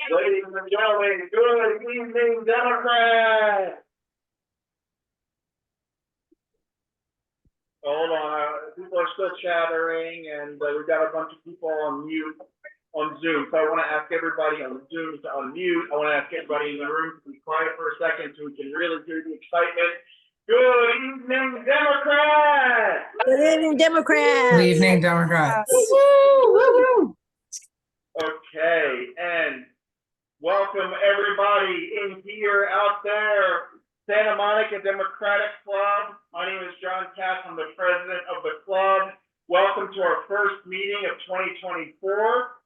Ladies and gentlemen, good evening, Democrats. Hold on, people are still chattering, and we've got a bunch of people on mute on Zoom. So I want to ask everybody on Zoom to unmute. I want to ask everybody in the room to be quiet for a second so we can really hear the excitement. Good evening, Democrats. Good evening, Democrats. Good evening, Democrats. Okay, and welcome everybody in here, out there, Santa Monica Democratic Club. My name is John Cass. I'm the president of the club. Welcome to our first meeting of 2024.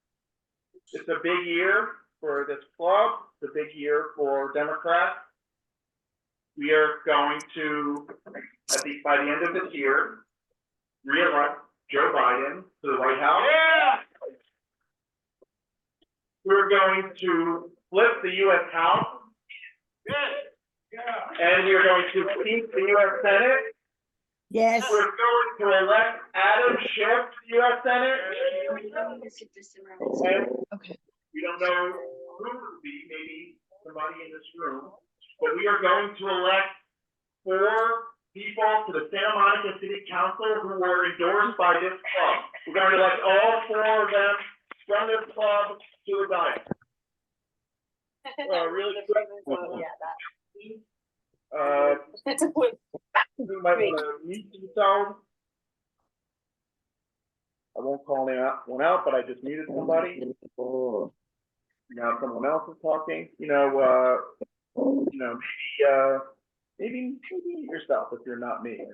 It's a big year for this club. It's a big year for Democrats. We are going to, by the end of this year, re-elect Joe Biden to the White House. Yeah! We're going to flip the U.S. House. Good. Yeah. And we're going to keep the U.S. Senate. Yes. We're going to elect Adam Schiff to the U.S. Senate. Okay. We don't know who it would be, maybe somebody in this room, but we are going to elect 4 people to the Santa Monica City Council who were endorsed by this club. We're going to elect all 4 of them from this club to the diet. Really quick. Who might want to mute themselves? I won't call one out, but I just muted somebody. Now someone else is talking. Maybe yourself if you're not me.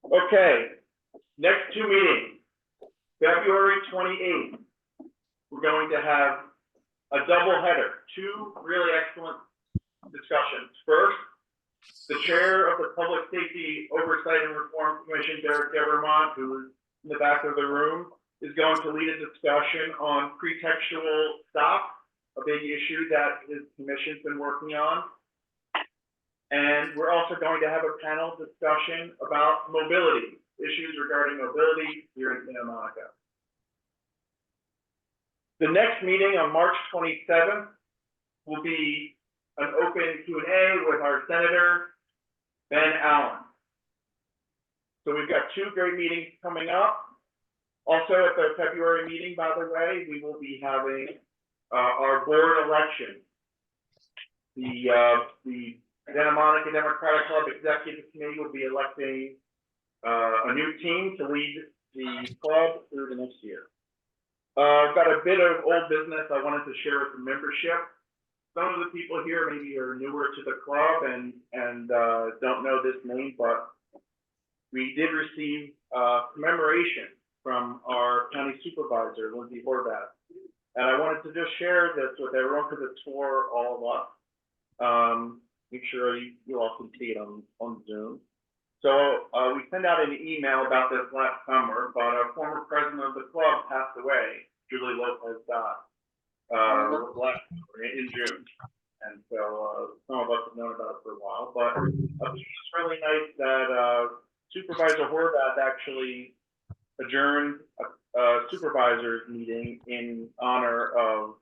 Okay, next 2 meetings, February 28th. We're going to have a double header, 2 really excellent discussions. First, the chair of the Public Safety Oversight and Reform Commission, Derek Devermont, who is in the back of the room, is going to lead a discussion on pretextual stop, a big issue that his commission's been working on. And we're also going to have a panel discussion about mobility, issues regarding mobility here in Santa Monica. The next meeting on March 27th will be an open Q&A with our Senator, Ben Allen. So we've got 2 great meetings coming up. Also at the February meeting, by the way, we will be having our board election. The Santa Monica Democratic Club Executive Committee will be electing a new team to lead the club through the next year. I've got a bit of old business I wanted to share with the membership. Some of the people here maybe are newer to the club and don't know this name, but we did receive commemoration from our county supervisor, Lindsay Horvath. And I wanted to just share this with everyone because it's for all of us. Make sure you all can see it on Zoom. So we sent out an email about this last summer, but our former president of the club passed away, Julie Lopez Dot, last summer in June. And so some of us have known about it for a while, but it's really nice that Supervisor Horvath actually adjourned a supervisors meeting in honor of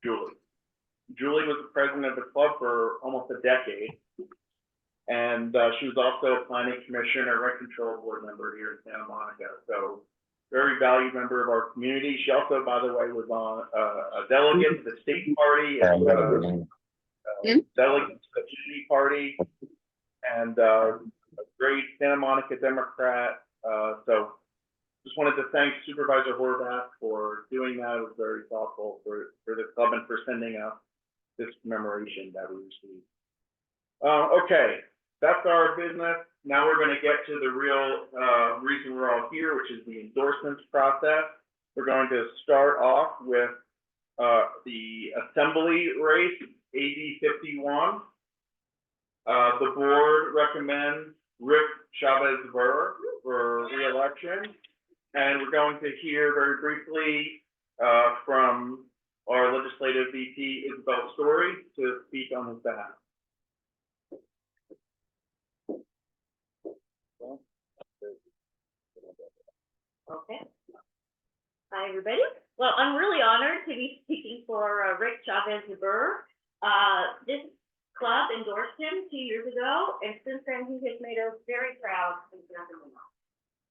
Julie. Julie was the president of the club for almost a decade. And she was also a planning commissioner, rent control board member here in Santa Monica. So very valued member of our community. She also, by the way, was on a delegate to the state party and delegate to the community party, and a great Santa Monica Democrat. So just wanted to thank Supervisor Horvath for doing that. It was very thoughtful for the club and for sending out this commemoration that we received. Okay, that's our business. Now we're going to get to the real reason we're all here, which is the endorsements process. We're going to start off with the assembly race, AB 51. The board recommends Rick Chavez-Burr for re-election. And we're going to hear very briefly from our legislative VP, Isabel Story, to speak on his behalf. Okay. Hi, everybody. Well, I'm really honored to be speaking for Rick Chavez Zuber. This club endorsed him 2 years ago, and since then he has made us very proud and nothing else.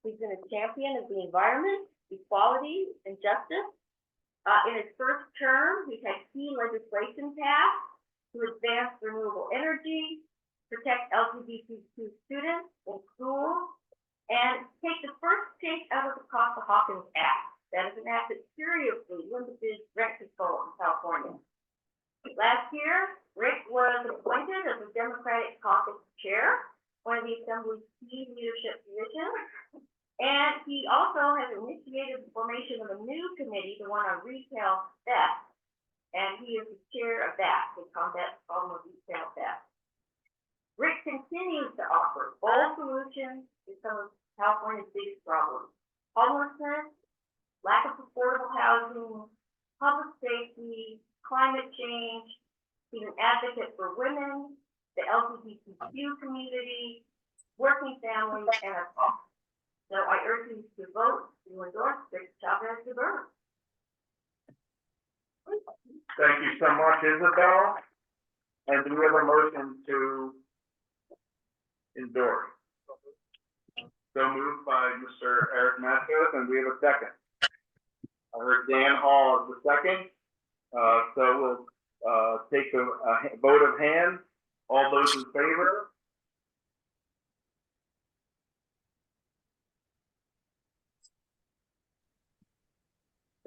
He's been a champion of the environment, equality, and justice. In his first term, he's had key legislation passed to advance renewable energy, protect LGBTQ students in schools, and take the first stake out of the Costa-Hawkins Act. That is an act that seriously limited rent control in California. Last year, Rick was appointed as the Democratic Caucus Chair, one of the Assembly's key leadership positions. And he also has initiated the formation of a new committee, the one on retail theft. And he is the chair of that to combat the problem of retail theft. Rick continues to offer bold solutions to some of California's biggest problems: homelessness, lack of affordable housing, public safety, climate change. He's an advocate for women, the LGBTQ community, working families, and us all. So I urge you to vote to endorse Rick Chavez Zuber. Thank you so much, Isabel. And do we have a motion to endorse? So moved by Mr. Eric Matos, and we have a second. I heard Dan Hall as the second. So we'll take a vote of hands. All those in favor?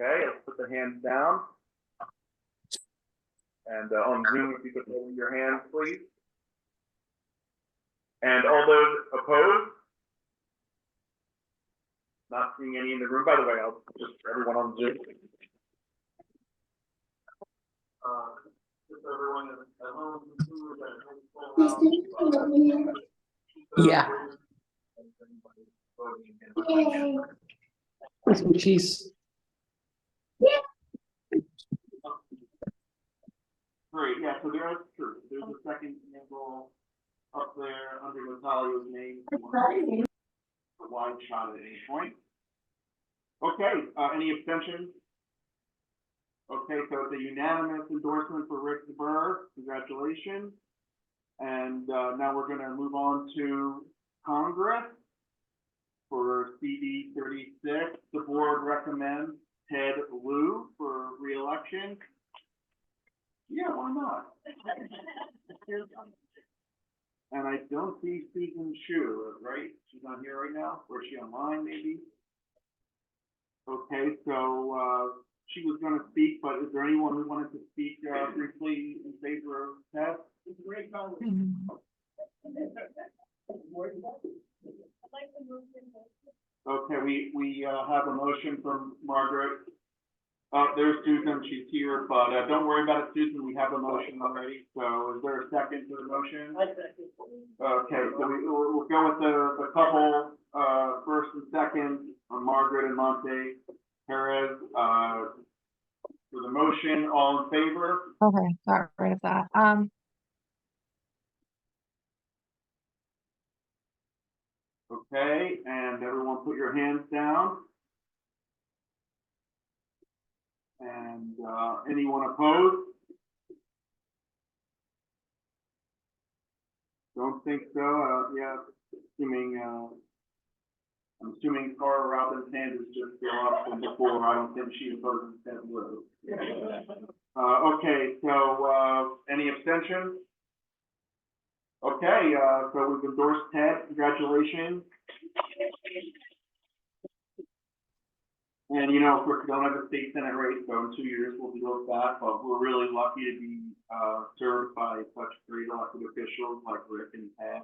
Okay, let's put the hands down. And on Zoom, if you could hold your hands, please. And all those opposed? Not seeing any in the room. By the way, I'll just for everyone on Zoom. Just everyone at home. Yeah. Some cheese. Great, yeah, so there is true. There's a second handle up there under Natalia's name. A wide shot at any point. Okay, any abstentions? Okay, so it's a unanimous endorsement for Rick Zuber. Congratulations. And now we're gonna move on to Congress. For CD 36, the board recommends Ted Lieu for re-election. Yeah, why not? And I don't see Susan Shu, right? She's not here right now, or is she online maybe? Okay, so she was gonna speak, but is there anyone who wanted to speak briefly in favor of Ted? Okay, we have a motion from Margaret. There's Susan, she's here, but don't worry about it, Susan, we have a motion already. So is there a second to the motion? Okay, so we'll go with the couple, first and second, Margaret and Monte Perez, for the motion, all in favor? Okay, got rid of that. Okay, and everyone put your hands down. And anyone opposed? Don't think so. Yeah, I'm assuming Carl Robbins' hand is just go up from before. I don't think she opposes Ted Lieu. Okay, so any abstentions? Okay, so we've endorsed Ted. Congratulations. And, you know, of course, we don't have a state senate race, so in 2 years we'll deal with that, but we're really lucky to be served by such great elected officials like Rick and Ted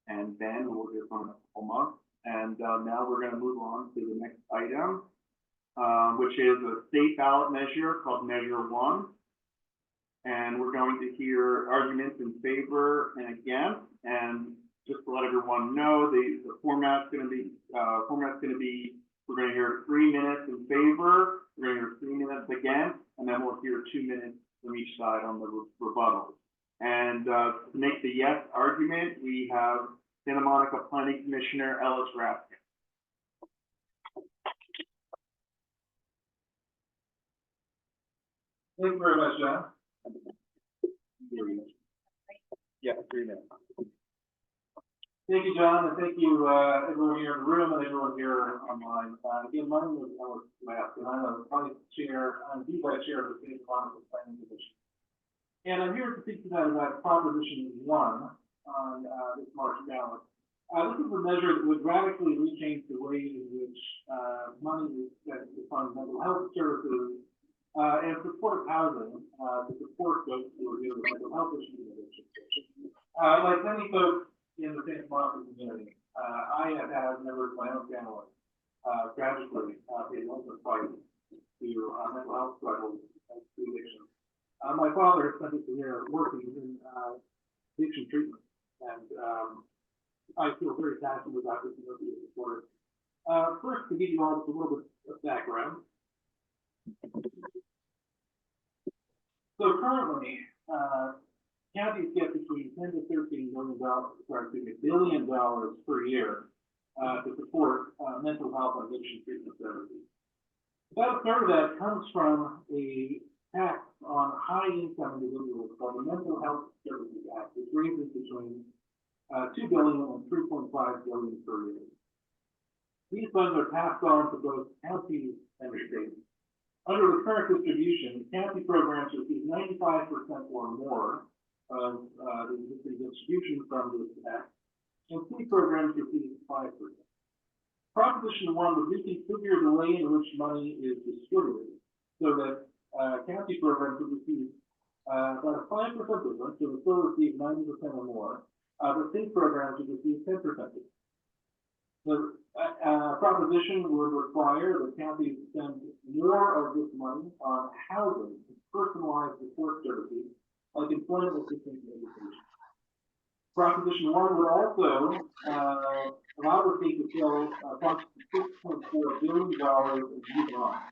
and Ben, who will be on in a couple months. And now we're going to move on to the next item, which is a state ballot measure called Measure 1. And we're going to hear arguments in favor and against. And just to let everyone know, the format's going to be, we're going to hear 3 minutes in favor, we're going to hear 3 minutes against, and then we'll hear 2 minutes from each side on the rebuttal. And to make the yes argument, we have Santa Monica Planning Commissioner Ellis Raskin. Thank you very much, John. Yeah, 3 minutes. Thank you, John, and thank you, everyone here in the room and everyone here online. Again, my name is Alex Matt, and I'm a vice chair, I'm the vice chair of the State Economic Planning Division. And I'm here to speak tonight about Proposition 1 on this March ballot. This is a measure that would radically rechange the way in which money is spent to fund mental health services and support housing to support those who are dealing with mental health issues. Like many folks in the St. Martin community, I have had members of my own family tragically be also fighting to mental health struggles and addiction. My father has spent his career working in addiction treatment, and I feel very passionate about this and what we support. First, to give you all just a little bit of background. So currently, counties get between $10 to $13 billion per year to support mental health and addiction treatment services. About a third of that comes from a tax on high-income individuals called the Mental Health Services Act, which ranges between $2 billion and $3.5 billion per year. These funds are passed on to both counties and states. Under the current distribution, county programs receive 95% or more of the existing distribution from this act, and state programs receive 5%. Proposition 1 would reconfigure the way in which money is distributed so that county programs would receive about a 5% difference, so they still receive 90% or more. The state programs would receive 10%. The proposition would require that counties spend more of this money on housing and personalized support services like employment assistance and education. Proposition 1 would also allow the state to sell approximately $6.4 billion in youth loans.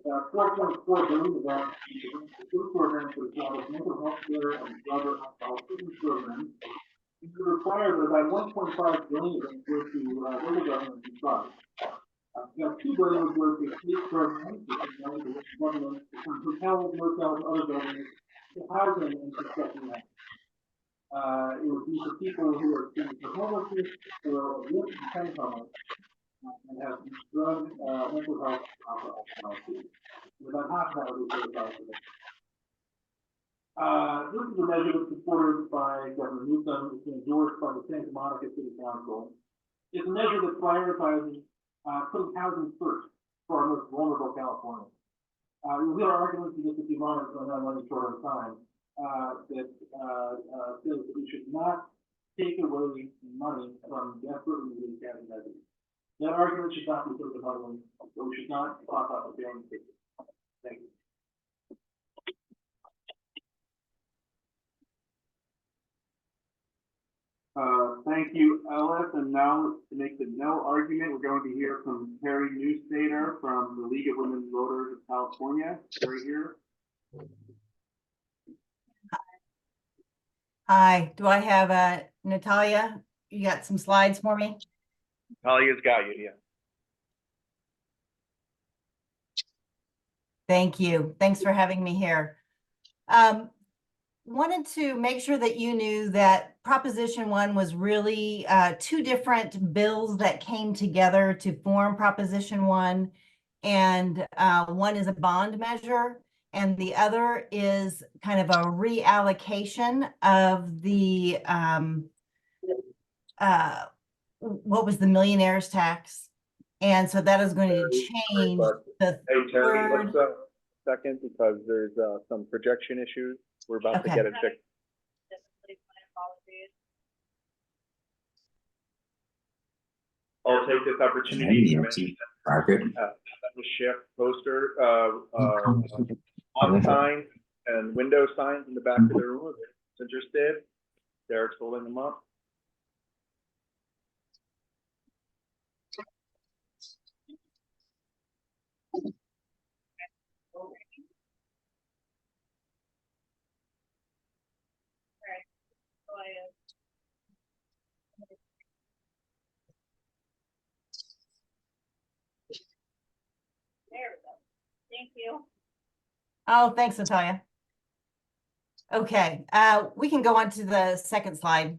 $4.4 billion of that is the programs to establish mental health care and drug or alcohol treatment programs. It would require that about $1.5 billion of them go to local governments and tribes. About $2 billion would go to state programs, which is money to local governments, from hotels, motels, other buildings, to housing and construction land. It would be for people who are treated for homelessness or live in tent homes and have drug, mental health, alcohol treatment. About half of that would be certified for them. This is a measure that's supported by Governor Newsom. It's been endorsed by the Santa Monica City Council. It's a measure that prioritizes putting housing first for our most vulnerable Californians. You'll hear arguments in just a few moments, and I'm running short on time, that says that we should not take away money from desperately needy county residents. That argument should not be put to muddling, but we should not talk about the failing ticket. Thank you. Thank you, Ellis. And now, to make the no argument, we're going to hear from Terry Newstater from the League of Women Voters of California. Terry here. Hi, do I have Natalia? You got some slides for me? Natalia's got you, yeah. Thank you. Thanks for having me here. Wanted to make sure that you knew that Proposition 1 was really two different bills that came together to form Proposition 1. And one is a bond measure, and the other is kind of a reallocation of the, what was the millionaire's tax? And so that is going to change the Hey, Terry, third. let's second, because there's some projection issues. We're about to Okay. get it fixed. I'll take this opportunity to mention the shift poster, on signs and window signs in the back of the room. If it's interested, Derek's holding them up. There we go. Thank you. Oh, thanks, Natalia. Okay, we can go on to the second slide.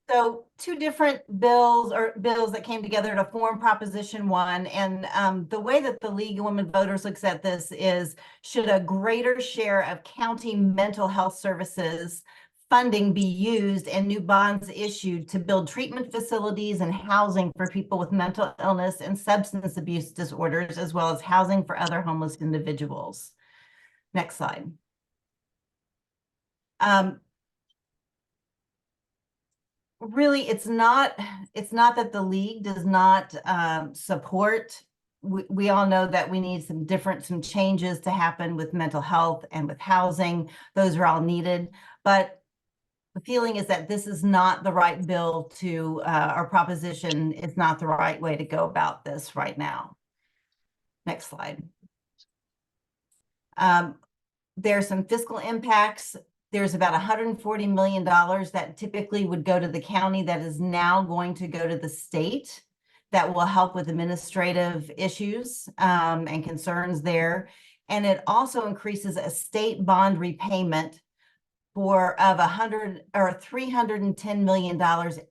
So two different bills that came together to form Proposition 1. And the way that the League of Women Voters looks at this is, should a greater share of county mental health services funding be used and new bonds issued to build treatment facilities and housing for people with mental illness and substance abuse disorders, as well as housing for other homeless individuals? Next slide. Really, it's not that the league does not support. We all know that we need some changes to happen with mental health and with housing. Those are all needed, but the feeling is that this is not the right bill to, or proposition is not the right way to go about this right now. Next slide. There's some fiscal impacts. There's about $140 million that typically would go to the county that is now going to go to the state, that will help with administrative issues and concerns there. And it also increases a state bond repayment of $310 million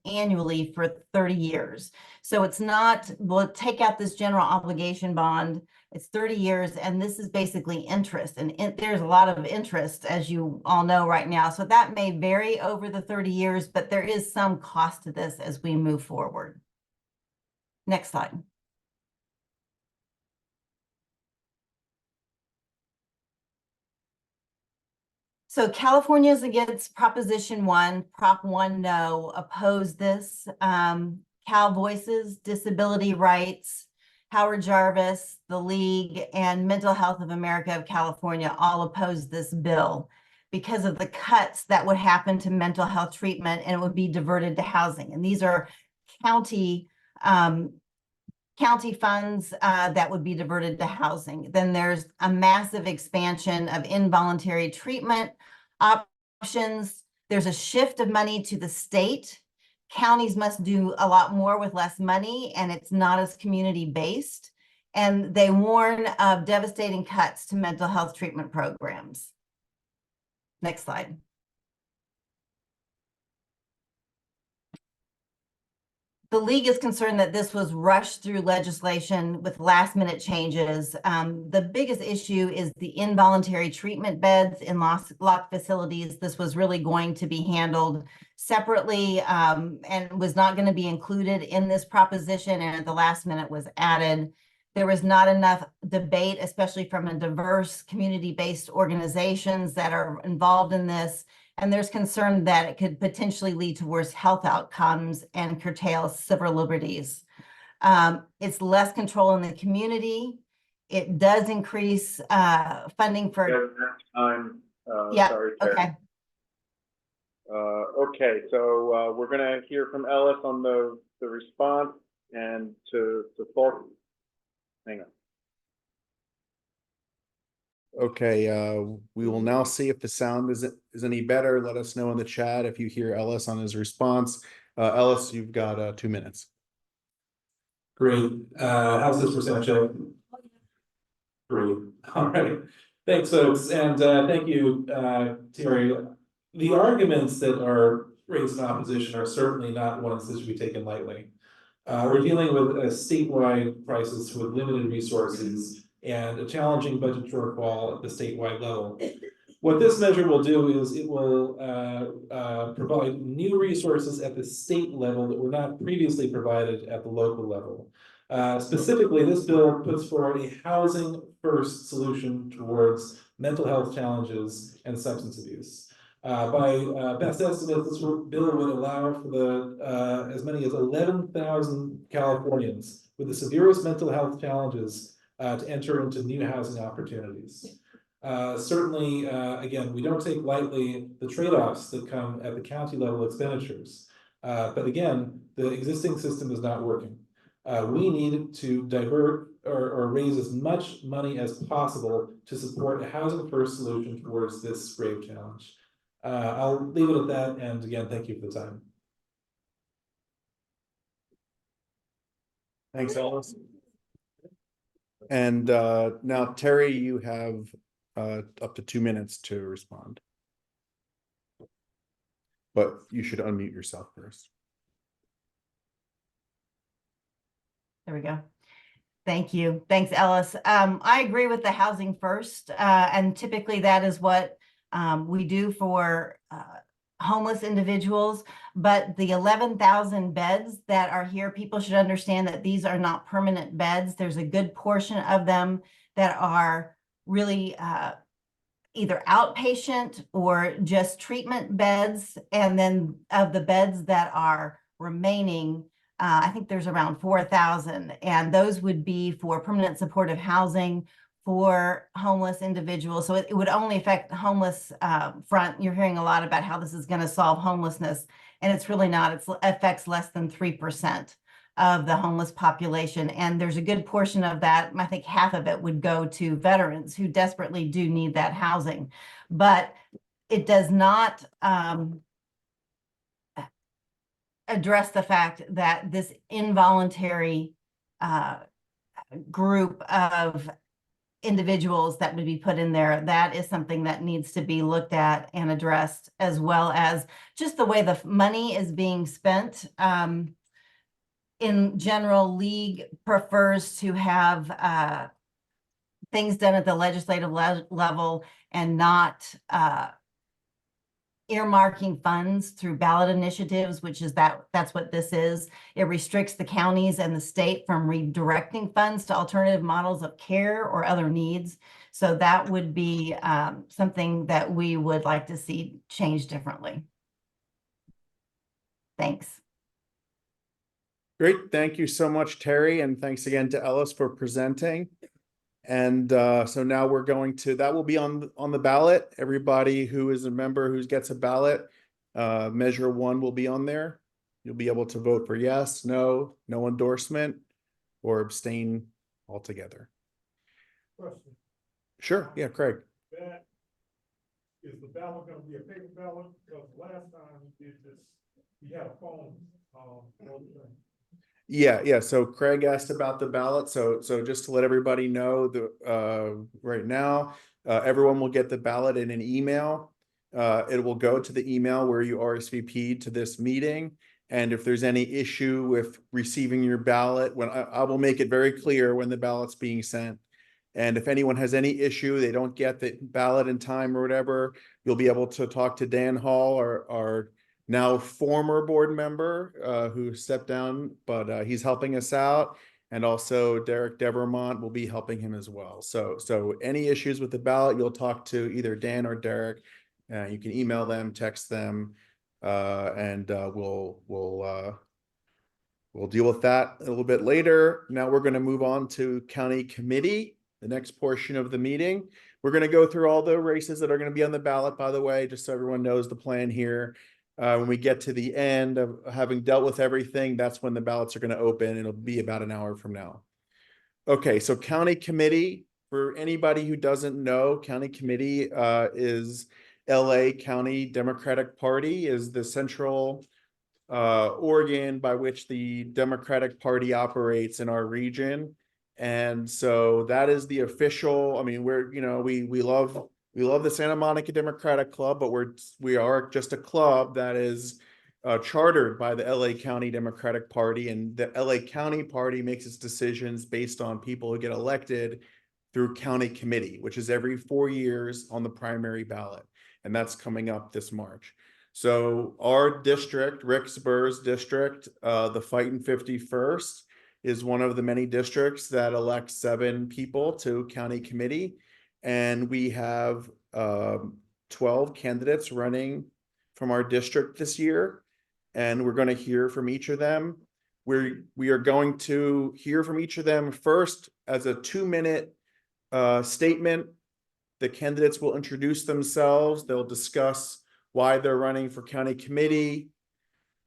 annually for 30 years. So it's not, we'll take out this general obligation bond. It's 30 years, and this is basically interest. And there's a lot of interest, as you all know right now. So that may vary over the 30 years, but there is some cost to this as we move forward. Next slide. So California is against Proposition 1, Prop 1 no, oppose this. Cal Voices, Disability Rights, Howard Jarvis, the League, and Mental Health of America of California all oppose this bill because of the cuts that would happen to mental health treatment, and it would be diverted to housing. And these are county funds that would be diverted to housing. Then there's a massive expansion of involuntary treatment options. There's a shift of money to the state. Counties must do a lot more with less money, and it's not as community-based. And they warn of devastating cuts to mental health treatment programs. Next slide. The League is concerned that this was rushed through legislation with last-minute changes. The biggest issue is the involuntary treatment beds in locked facilities. This was really going to be handled separately and was not going to be included in this proposition, and at the last minute was added. There was not enough debate, especially from a diverse community-based organizations that are involved in this. And there's concern that it could potentially lead to worse health outcomes and curtail civil liberties. It's less control in the community. It does increase funding for. Yeah, sorry, Chair. Okay. Okay, so we're gonna hear from Ellis on the response, and to Falk. Hang on. Okay, we will now see if the sound is any better. Let us know in the chat if you hear Ellis on his response. Ellis, you've got 2 minutes. Great. How's this perception? Great. All right. Thanks, folks, and thank you, Terry. The arguments that are raised in opposition are certainly not ones that should be taken lightly. We're dealing with a statewide crisis with limited resources and a challenging budget shortfall at the statewide level. What this measure will do is it will provide new resources at the state level that were not previously provided at the local level. Specifically, this bill puts forward a housing first solution towards mental health challenges and substance abuse. By best estimates, this bill would allow for the as many as 11,000 Californians with the severest mental health challenges to enter into new housing opportunities. Certainly, again, we don't take lightly the trade-offs that come at the county level expenditures. But again, the existing system is not working. We need to divert or raise as much money as possible to support a housing first solution towards this grave challenge. I'll leave it at that, and again, thank you for the time. Thanks, Ellis. And now Terry, you have up to 2 minutes to respond. But you should unmute yourself first. There we go. Thank you. Thanks, Ellis. I agree with the housing first, and typically that is what we do for homeless individuals. But the 11,000 beds that are here, people should understand that these are not permanent beds. There's a good portion of them that are really either outpatient or just treatment beds. And then of the beds that are remaining, I think there's around 4,000, and those would be for permanent supportive housing for homeless individuals. So it would only affect the homeless front. You're hearing a lot about how this is going to solve homelessness, and it's really not. It affects less than 3% of the homeless population. And there's a good portion of that, I think half of it would go to veterans who desperately do need that housing. But it does not address the fact that this involuntary group of individuals that would be put in there, that is something that needs to be looked at and addressed, as well as just the way the money is being spent. In general, League prefers to have things done at the legislative level and not earmarking funds through ballot initiatives, which is that's what this is. It restricts the counties and the state from redirecting funds to alternative models of care or other needs. So that would be something that we would like to see changed differently. Thanks. Great. Thank you so much, Terry. And thanks again to Ellis for presenting. And so now we're going to, that will be on the ballot. Everybody who is a member who gets a ballot, measure 1 will be on there. You'll be able to vote for yes, no endorsement, or abstain altogether. Question. Sure. Yeah, Craig. That, is the ballot gonna be a paper ballot? Because last time we did this, we had a phone, voting. Yeah. So Craig asked about the ballot. So just to let everybody know, right now, everyone will get the ballot in an email. It will go to the email where you RSVP'd to this meeting. And if there's any issue with receiving your ballot, when I will make it very clear when the ballot's being sent. And if anyone has any issue, they don't get the ballot in time or whatever, you'll be able to talk to Dan Hall, our now former board member who stepped down, but he's helping us out. And also Derek Devermont will be helping him as well. So any issues with the ballot, you'll talk to either Dan or Derek. You can email them, text them, and we'll deal with that a little bit later. Now we're going to move on to county committee, the next portion of the meeting. We're going to go through all the races that are going to be on the ballot, by the way, just so everyone knows the plan here. When we get to the end of having dealt with everything, that's when the ballots are going to open. It'll be about an hour from now. Okay, so county committee, for anybody who doesn't know, county committee is LA County Democratic Party, is the central organ by which the Democratic Party operates in our region. And so that is the official, I mean, we love the Santa Monica Democratic Club, but we are just a club that is chartered by the LA County Democratic Party, and the LA County Party makes its decisions based on people who get elected through county committee, which is every 4 years on the primary ballot. And that's coming up this March. So our district, Rick Spur's district, the Fightin' 51st, is one of the many districts that elect 7 people to county committee. And we have 12 candidates running from our district this year. And we're going to hear from each of them. We are going to hear from each of them first as a 2-minute statement. The candidates will introduce themselves. They'll discuss why they're running for county committee,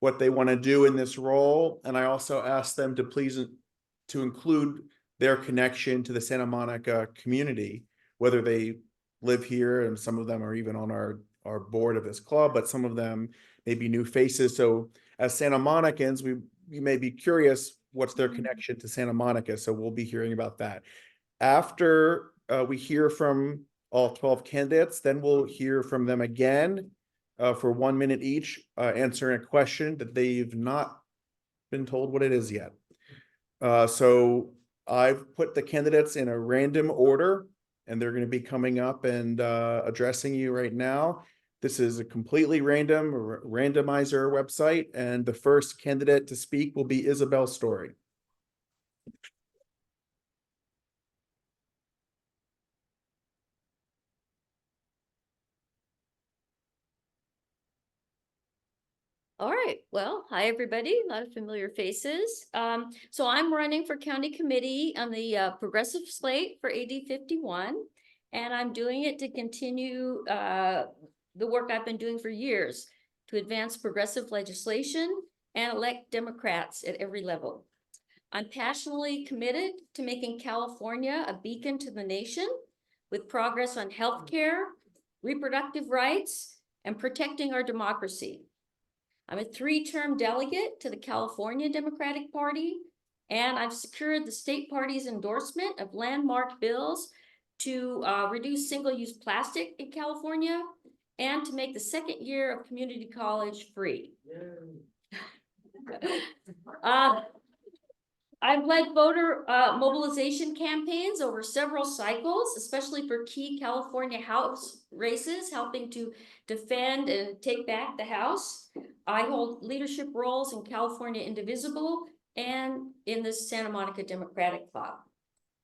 what they want to do in this role. And I also asked them to please to include their connection to the Santa Monica community, whether they live here, and some of them are even on our board of this club, but some of them may be new faces. So as Santa Monicans, we may be curious what's their connection to Santa Monica. So we'll be hearing about that. After we hear from all 12 candidates, then we'll hear from them again for 1 minute each, answering a question that they've not been told what it is yet. So I've put the candidates in a random order, and they're going to be coming up and addressing you right now. This is a completely random randomizer website, and the first candidate to speak will be Isabel Story. All right, well, hi, everybody, a lot of familiar faces. So I'm running for county committee on the progressive slate for AD 51. And I'm doing it to continue the work I've been doing for years to advance progressive legislation and elect Democrats at every level. I'm passionately committed to making California a beacon to the nation with progress on healthcare, reproductive rights, and protecting our democracy. I'm a 3-term delegate to the California Democratic Party, and I've secured the state party's endorsement of landmark bills to reduce single-use plastic in California and to make the second year of community college free. I've led voter mobilization campaigns over several cycles, especially for key California House races, helping to defend and take back the House. I hold leadership roles in California Indivisible and in the Santa Monica Democratic Club.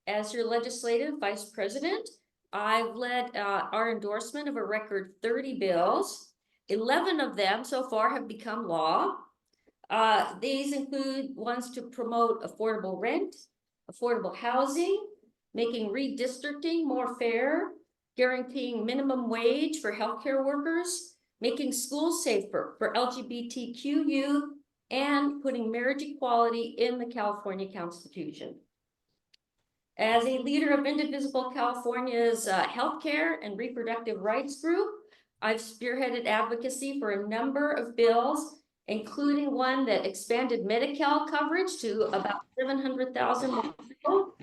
As your legislative vice president, I've led our endorsement of a record 30 bills. 11 of them so far have become law. These include ones to promote affordable rent, affordable housing, making redistricting more fair, guaranteeing minimum wage for healthcare workers, making schools safer for LGBTQ youth, and putting marriage equality in the California Constitution. As a leader of Indivisible California's healthcare and reproductive rights group, I've spearheaded advocacy for a number of bills, including one that expanded Medi-Cal coverage to about 700,000 more people,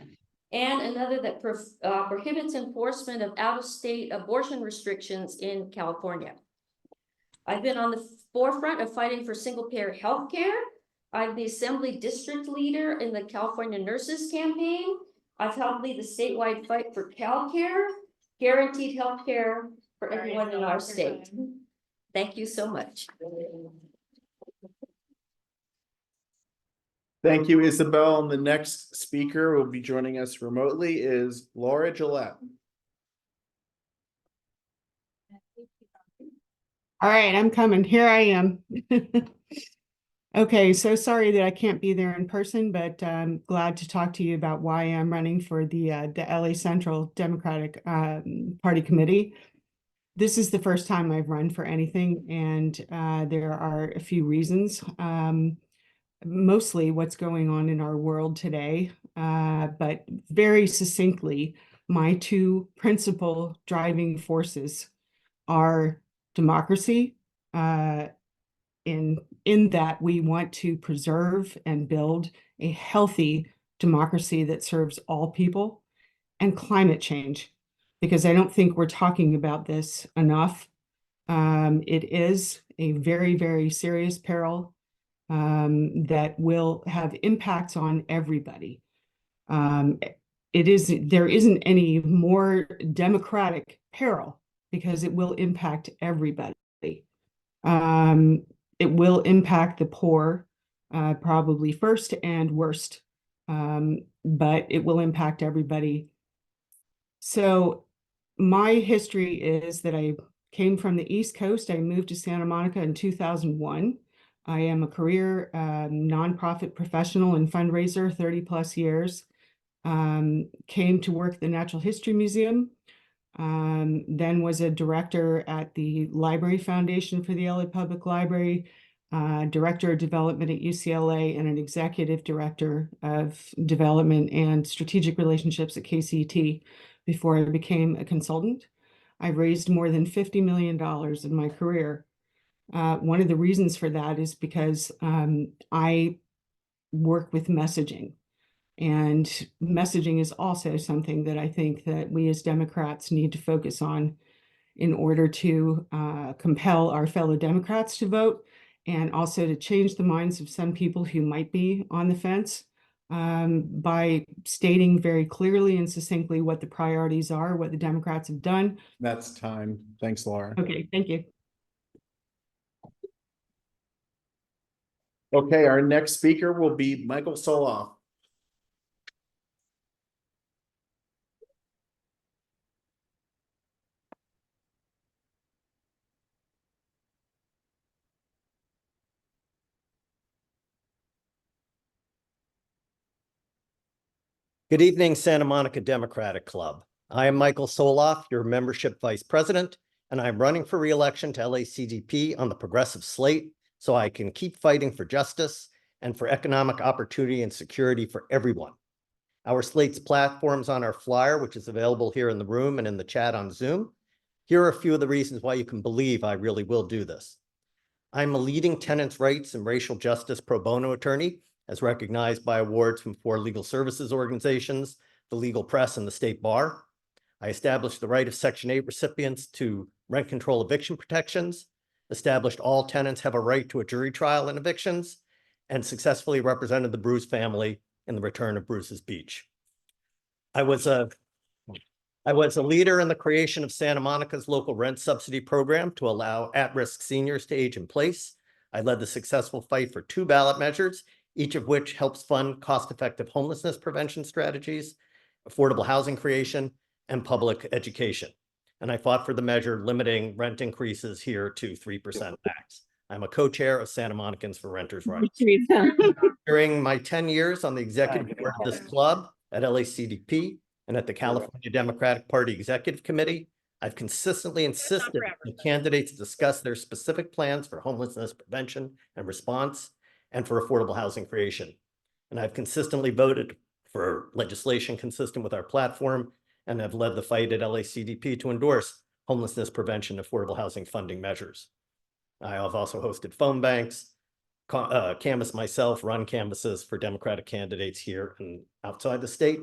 and another that prohibits enforcement of out-of-state abortion restrictions in California. I've been on the forefront of fighting for single-payer health care. I'm the Assembly District Leader in the California Nurses Campaign. I've helped lead the statewide fight for CalCare, guaranteed health care for everyone in our state. Thank you so much. Thank you, Isabel. And the next speaker will be joining us remotely is Laura Gillette. All right, I'm coming. Here I am. Okay, so sorry that I can't be there in person, but I'm glad to talk to you about why I'm running for the LA Central Democratic Party Committee. This is the first time I've run for anything, and there are a few reasons. Mostly what's going on in our world today, but very succinctly, my 2 principal driving forces are democracy, in that we want to preserve and build a healthy democracy that serves all people, and climate change, because I don't think we're talking about this enough. It is a very, very serious peril that will have impacts on everybody. There isn't any more democratic peril because it will impact everybody. It will impact the poor, probably first and worst, but it will impact everybody. So my history is that I came from the East Coast. I moved to Santa Monica in 2001. I am a career nonprofit professional and fundraiser, 30 plus years. Came to work at the Natural History Museum, then was a director at the Library Foundation for the LA Public Library, director of development at UCLA, and an executive director of development and strategic relationships at KCET before I became a consultant. I've raised more than $50 million in my career. One of the reasons for that is because I work with messaging. And messaging is also something that I think that we as Democrats need to focus on in order to compel our fellow Democrats to vote, and also to change the minds of some people who might be on the fence by stating very clearly and succinctly what the priorities are, what the Democrats have done. That's time. Thanks, Laura. Okay, thank you. Okay, our next speaker will be Michael Soloff. Good evening, Santa Monica Democratic Club. I am Michael Soloff, your membership vice president, and I'm running for re-election to LACDP on the progressive slate so I can keep fighting for justice and for economic opportunity and security for everyone. Our slate's platforms on our flyer, which is available here in the room and in the chat on Zoom. Here are a few of the reasons why you can believe I really will do this. I'm a leading tenants' rights and racial justice pro bono attorney, as recognized by awards from 4 legal services organizations, the legal press, and the state bar. I established the right of Section 8 recipients to rent control eviction protections, established all tenants have a right to a jury trial in evictions, and successfully represented the Bruce family in the return of Bruce's Beach. I was a leader in the creation of Santa Monica's local rent subsidy program to allow at-risk seniors to age in place. I led the successful fight for 2 ballot measures, each of which helps fund cost-effective homelessness prevention strategies, affordable housing creation, and public education. And I fought for the measure limiting rent increases here to 3% max. I'm a co-chair of Santa Monicans for Renters' Rights. During my 10 years on the executive board of this club at LACDP and at the California Democratic Party Executive Committee, I've consistently insisted that candidates discuss their specific plans for homelessness prevention and response and for affordable housing creation. And I've consistently voted for legislation consistent with our platform, and have led the fight at LACDP to endorse homelessness prevention and affordable housing funding measures. I have also hosted phone banks, canvassed myself, run canvasses for Democratic candidates here and outside the state.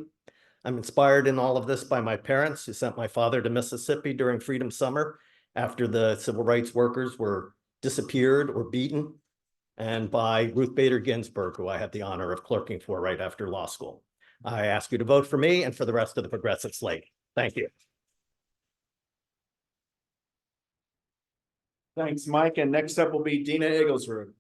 I'm inspired in all of this by my parents, who sent my father to Mississippi during Freedom Summer after the civil rights workers were disappeared or beaten, and by Ruth Bader Ginsburg, who I had the honor of clerking for right after law school. I ask you to vote for me and for the rest of the progressive slate. Thank you. Thanks, Mike. And next up will be Dina Egglesrud.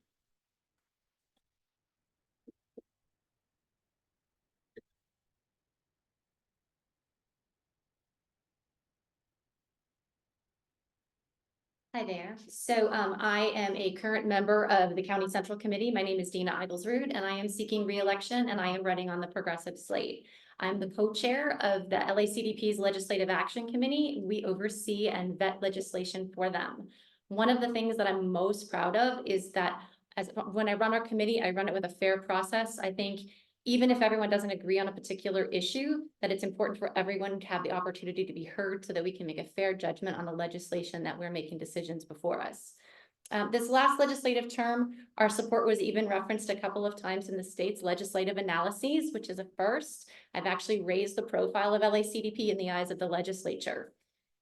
Hi there. So I am a current member of the County Central Committee. My name is Dina Egglesrud, and I am seeking re-election, and I am running on the progressive slate. I'm the co-chair of the LACDP's Legislative Action Committee. We oversee and vet legislation for them. One of the things that I'm most proud of is that when I run our committee, I run it with a fair process. I think even if everyone doesn't agree on a particular issue, that it's important for everyone to have the opportunity to be heard so that we can make a fair judgment on the legislation that we're making decisions before us. This last legislative term, our support was even referenced a couple of times in the state's legislative analyses, which is a first. I've actually raised the profile of LACDP in the eyes of the legislature.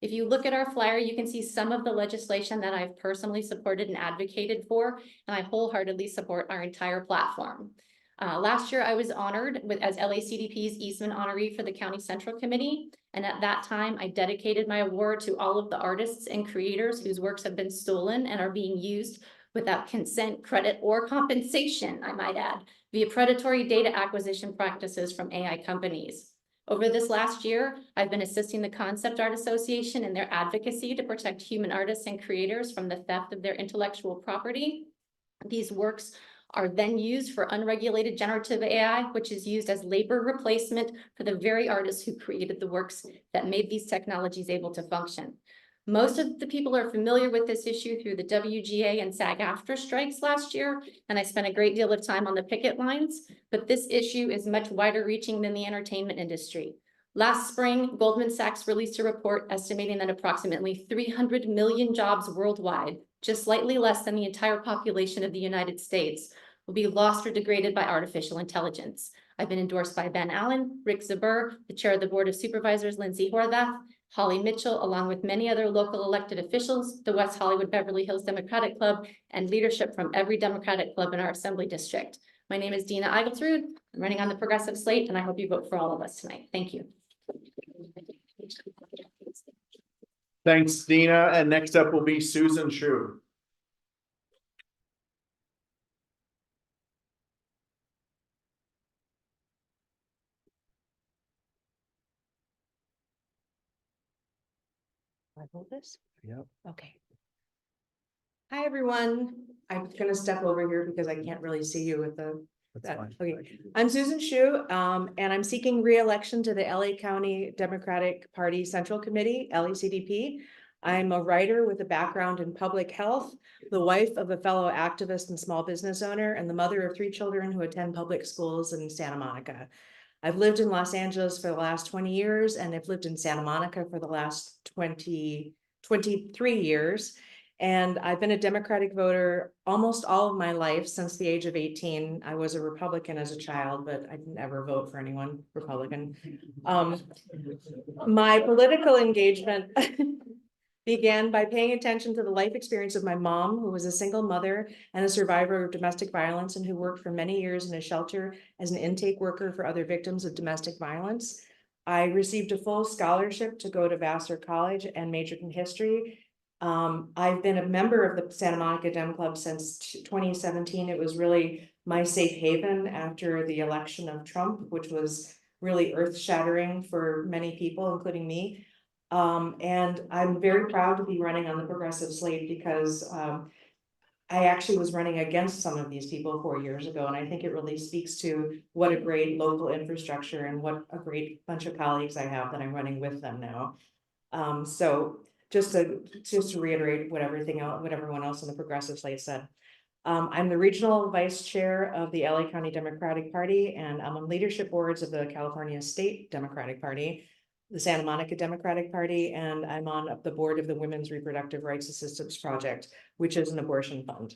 If you look at our flyer, you can see some of the legislation that I've personally supported and advocated for, and I wholeheartedly support our entire platform. Last year, I was honored as LACDP's Eastman honoree for the County Central Committee. And at that time, I dedicated my award to all of the artists and creators whose works have been stolen and are being used without consent, credit, or compensation, I might add, via predatory data acquisition practices from AI companies. Over this last year, I've been assisting the Concept Art Association in their advocacy to protect human artists and creators from the theft of their intellectual property. These works are then used for unregulated generative AI, which is used as labor replacement for the very artists who created the works that made these technologies able to function. Most of the people are familiar with this issue through the WGA and SAG-AFTRA strikes last year, and I spent a great deal of time on the picket lines, but this issue is much wider reaching than the entertainment industry. Last spring, Goldman Sachs released a report estimating that approximately 300 million jobs worldwide, just slightly less than the entire population of the United States, will be lost or degraded by artificial intelligence. I've been endorsed by Ben Allen, Rick Zabur, the Chair of the Board of Supervisors, Lindsay Horvath, Holly Mitchell, along with many other local elected officials, the West Hollywood Beverly Hills Democratic Club, and leadership from every Democratic club in our Assembly District. My name is Dina Eigelsrud. I'm running on the Progressive Slate, and I hope you vote for all of us tonight. Thank you. Thanks, Dina. And next up will be Susan Shu. I hold this? Yep. Okay. Hi, everyone. I'm gonna step over here because I can't really see you with the. That's fine. Okay, I'm Susan Shu, and I'm seeking re-election to the LA County Democratic Party Central Committee, LACDP. I'm a writer with a background in public health, the wife of a fellow activist and small business owner, and the mother of 3 children who attend public schools in Santa Monica. I've lived in Los Angeles for the last 20 years, and I've lived in Santa Monica for the last 23 years. And I've been a Democratic voter almost all of my life since the age of 18. I was a Republican as a child, but I didn't ever vote for anyone Republican. My political engagement began by paying attention to the life experience of my mom, who was a single mother and a survivor of domestic violence, and who worked for many years in a shelter as an intake worker for other victims of domestic violence. I received a full scholarship to go to Vassar College and majored in history. I've been a member of the Santa Monica Dem Club since 2017. It was really my safe haven after the election of Trump, which was really earth-shattering for many people, including me. And I'm very proud to be running on the Progressive Slate because I actually was running against some of these people 4 years ago, and I think it really speaks to what a great local infrastructure and what a great bunch of colleagues I have that I'm running with them now. So just to reiterate what everyone else on the Progressive Slate said. I'm the regional vice chair of the LA County Democratic Party, and I'm on leadership boards of the California State Democratic Party, the Santa Monica Democratic Party, and I'm on the board of the Women's Reproductive Rights Assistance Project, which is an abortion fund.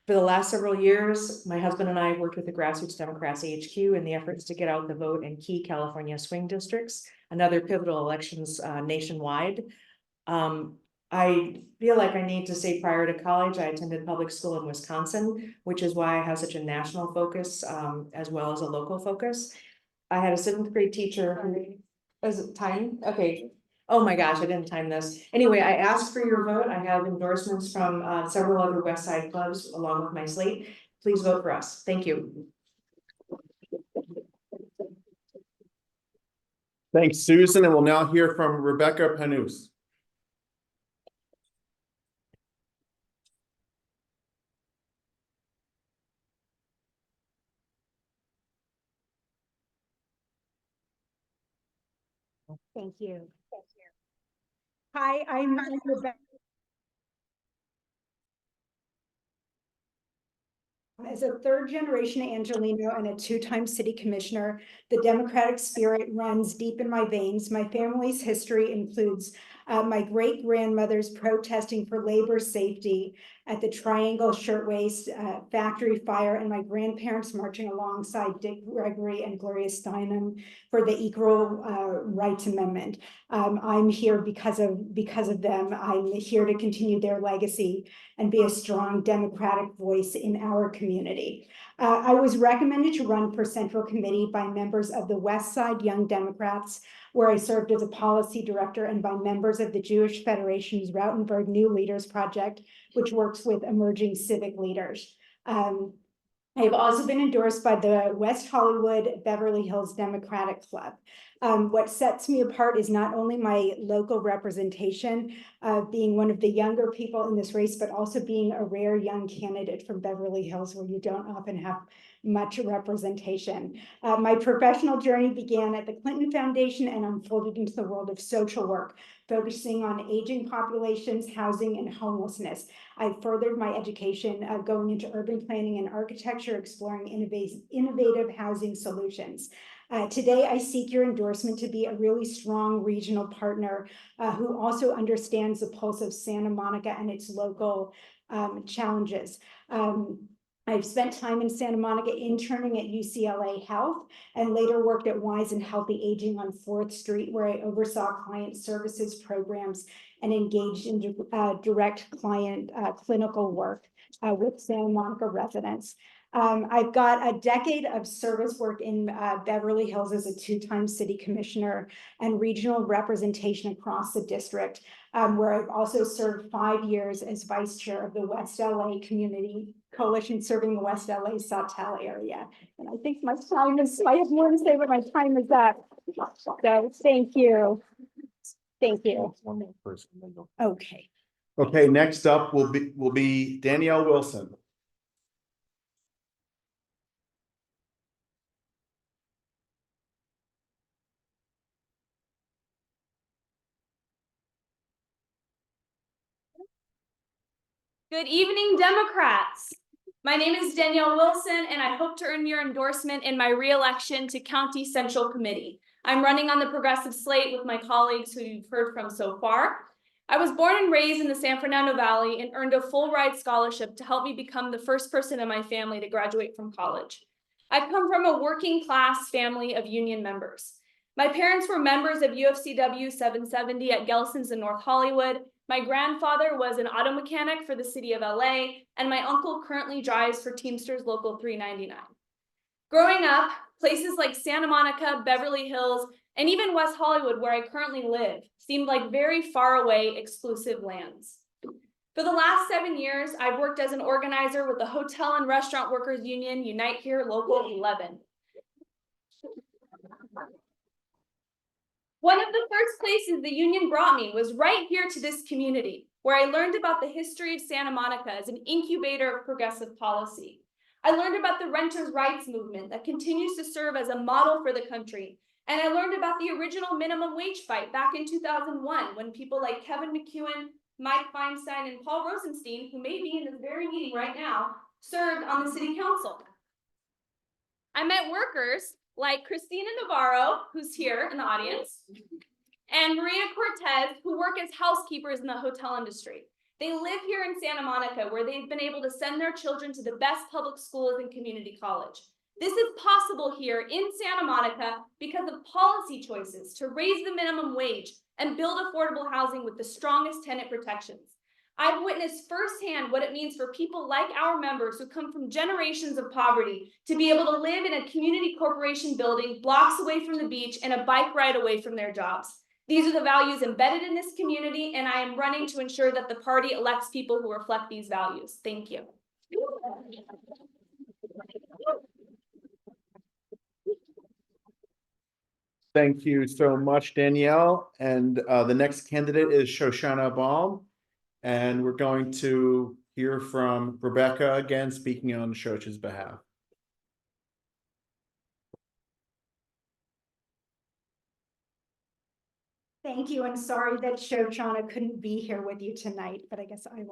For the last several years, my husband and I have worked with the Grassroots Democrats HQ in the efforts to get out the vote in key California swing districts and other pivotal elections nationwide. I feel like I need to say prior to college, I attended public school in Wisconsin, which is why I have such a national focus as well as a local focus. I had a 7th grade teacher who, is it time? Okay. Oh my gosh, I didn't time this. Anyway, I asked for your vote. I have endorsements from several other West Side clubs along with my slate. Please vote for us. Thank you. Thanks, Susan. And we'll now hear from Rebecca Panus. Thank you. Hi, I'm Rebecca. As a 3rd-generation Angelino and a 2-time city commissioner, the Democratic spirit runs deep in my veins. My family's history includes my great-grandmother's protesting for labor safety at the Triangle Shirtwaist factory fire, and my grandparents marching alongside Dick Gregory and Gloria Steinem for the Equal Rights Amendment. I'm here because of them. I'm here to continue their legacy and be a strong Democratic voice in our community. I was recommended to run for Central Committee by members of the West Side Young Democrats, where I served as a policy director, and by members of the Jewish Federation's Rautenberg New Leaders Project, which works with emerging civic leaders. I have also been endorsed by the West Hollywood Beverly Hills Democratic Club. What sets me apart is not only my local representation, being one of the younger people in this race, but also being a rare young candidate from Beverly Hills, where you don't often have much representation. My professional journey began at the Clinton Foundation and unfolded into the world of social work, focusing on aging populations, housing, and homelessness. I furthered my education going into urban planning and architecture, exploring innovative housing solutions. Today, I seek your endorsement to be a really strong regional partner who also understands the pulse of Santa Monica and its local challenges. I've spent time in Santa Monica interning at UCLA Health and later worked at Wise and Healthy Aging on 4th Street, where I oversaw client services programs and engaged in direct client clinical work with Santa Monica residents. I've got a decade of service work in Beverly Hills as a 2-time city commissioner and regional representation across the district, where I've also served 5 years as vice chair of the West LA Community Coalition serving the West LA Sawtelle area. And I think my time is, I have more to say, but my time is up. So thank you. Thank you. One more person, then you'll- Okay. Okay, next up will be Danielle Wilson. Good evening, Democrats. My name is Danielle Wilson, and I hope to earn your endorsement in my re-election to County Central Committee. I'm running on the progressive slate with my colleagues who you've heard from so far. I was born and raised in the San Fernando Valley and earned a full ride scholarship to help me become the first person in my family to graduate from college. I come from a working class family of union members. My parents were members of UFCW 770 at Gelson's in North Hollywood. My grandfather was an auto mechanic for the city of LA, and my uncle currently drives for Teamsters Local 399. Growing up, places like Santa Monica, Beverly Hills, and even West Hollywood, where I currently live, seemed like very far away, exclusive lands. For the last 7 years, I've worked as an organizer with the Hotel and Restaurant Workers Union, Unite Here Local 11. One of the first places the union brought me was right here to this community, where I learned about the history of Santa Monica as an incubator of progressive policy. I learned about the renters' rights movement that continues to serve as a model for the country. And I learned about the original minimum wage fight back in 2001, when people like Kevin McEwen, Mike Feinstein, and Paul Rosenstein, who may be in this very meeting right now, served on the city council. I met workers like Christina Navarro, who's here in the audience, and Maria Cortez, who work as housekeepers in the hotel industry. They live here in Santa Monica, where they've been able to send their children to the best public schools and community college. This is possible here in Santa Monica because of policy choices to raise the minimum wage and build affordable housing with the strongest tenant protections. I've witnessed firsthand what it means for people like our members who come from generations of poverty to be able to live in a community corporation building blocks away from the beach and a bike ride away from their jobs. These are the values embedded in this community, and I am running to ensure that the party elects people who reflect these values. Thank you. Thank you so much, Danielle. And the next candidate is Shoshana Baum. And we're going to hear from Rebecca again, speaking on Shosh's behalf. Thank you, and sorry that Shoshana couldn't be here with you tonight, but I guess I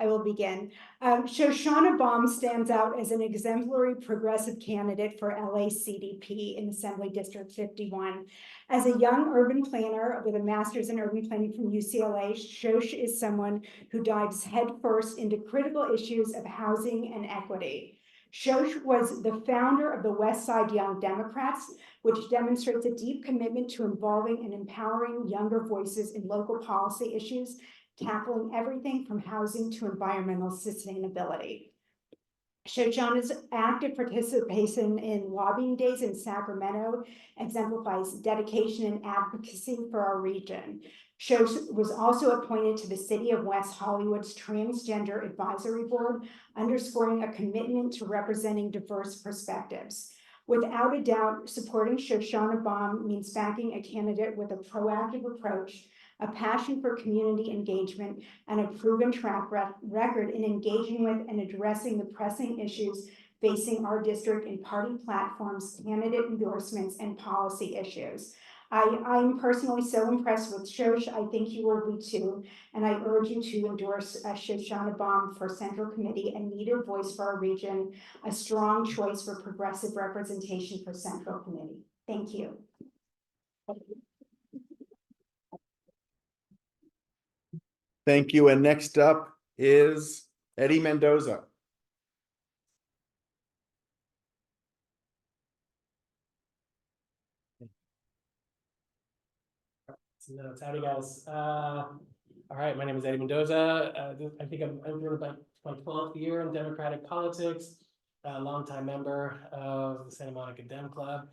will begin. Shoshana Baum stands out as an exemplary progressive candidate for LA CDP in Assembly District 51. As a young urban planner with a master's in urban planning from UCLA, Shosh is someone who dives headfirst into critical issues of housing and equity. Shosh was the founder of the West Side Young Democrats, which demonstrates a deep commitment to involving and empowering younger voices in local policy issues, tackling everything from housing to environmental sustainability. Shoshana's active participation in lobbying days in Sacramento exemplifies dedication and advocacy for our region. Shosh was also appointed to the City of West Hollywood's Transgender Advisory Board, underscoring a commitment to representing diverse perspectives. Without a doubt, supporting Shoshana Baum means backing a candidate with a proactive approach, a passion for community engagement, and a proven track record in engaging with and addressing the pressing issues facing our district in party platforms, candidate endorsements, and policy issues. I'm personally so impressed with Shosh. I think you will be too, and I urge you to endorse Shoshana Baum for Central Committee, a needed voice for our region, a strong choice for progressive representation for Central Committee. Thank you. Thank you. And next up is Eddie Mendoza. some notes. Howdy, guys. All right, my name is Eddie Mendoza. I think I'm entering about my 12th year in Democratic politics. A longtime member of the Santa Monica Dem Club.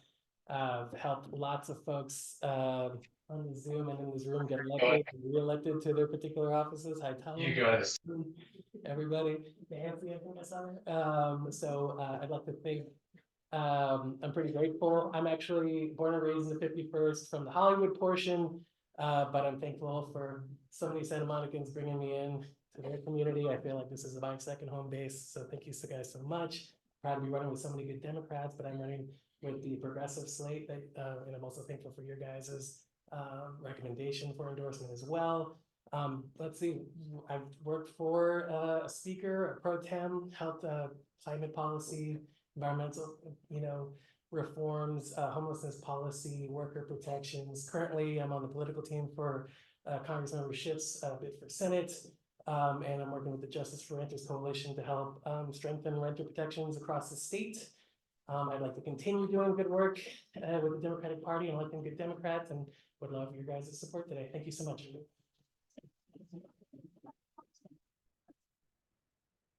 Helped lots of folks on the Zoom and in this room get elected and re-elected to their particular offices. Hi, Tyler. You guys. Everybody. Nancy, I think I saw her. So I'd like to thank. I'm pretty grateful. I'm actually born and raised in the 51st from the Hollywood portion, but I'm thankful for so many Santa Monicans bringing me in to their community. I feel like this is my second home base. So thank you guys so much. Proud to be running with so many good Democrats, but I'm running with the progressive slate that, and I'm also thankful for your guys's recommendation for endorsement as well. Let's see, I've worked for a speaker, a pro tem, helped climate policy, environmental, reforms, homelessness policy, worker protections. Currently, I'm on the political team for Congressmember Schiff's bid for Senate. And I'm working with the Justice for Renters Coalition to help strengthen renter protections across the state. I'd like to continue doing good work with the Democratic Party and electing good Democrats, and would love your guys' support today. Thank you so much.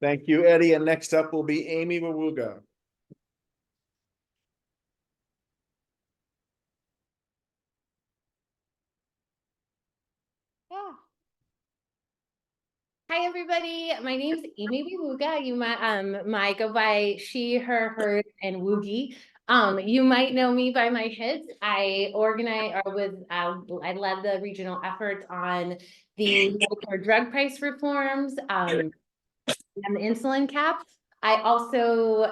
Thank you, Eddie. And next up will be Amy Wawuga. Hi, everybody. My name's Amy Wawuga. You might go by she, her, hers, and Woogie. You might know me by my hits. I led the regional efforts on the Medicare drug price reforms, and the insulin cap. I also,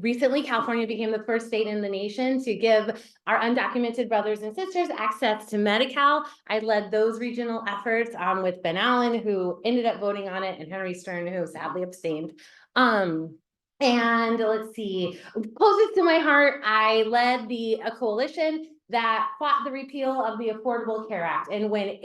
recently, California became the first state in the nation to give our undocumented brothers and sisters access to Medi-Cal. I led those regional efforts with Ben Allen, who ended up voting on it, and Henry Stern, who sadly abstained. And let's see, closest to my heart, I led a coalition that fought the repeal of the Affordable Care Act. And when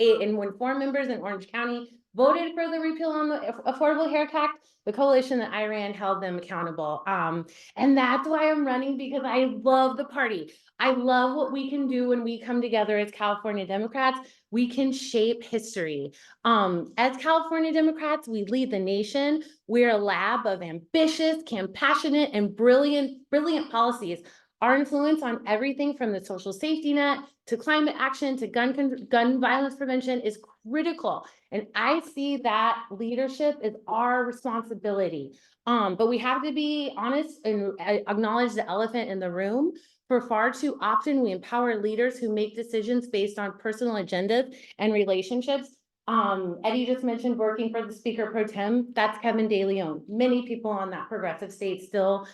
4 members in Orange County voted for the repeal on the Affordable Care Act, the coalition that I ran held them accountable. And that's why I'm running, because I love the party. I love what we can do when we come together as California Democrats. We can shape history. As California Democrats, we lead the nation. We're a lab of ambitious, compassionate, and brilliant policies. Our influence on everything from the social safety net to climate action to gun violence prevention is critical. And I see that leadership is our responsibility. But we have to be honest and acknowledge the elephant in the room. For far too often, we empower leaders who make decisions based on personal agendas and relationships. Eddie just mentioned working for the Speaker Pro Tem. That's Kevin De Leon. Many people on that progressive state still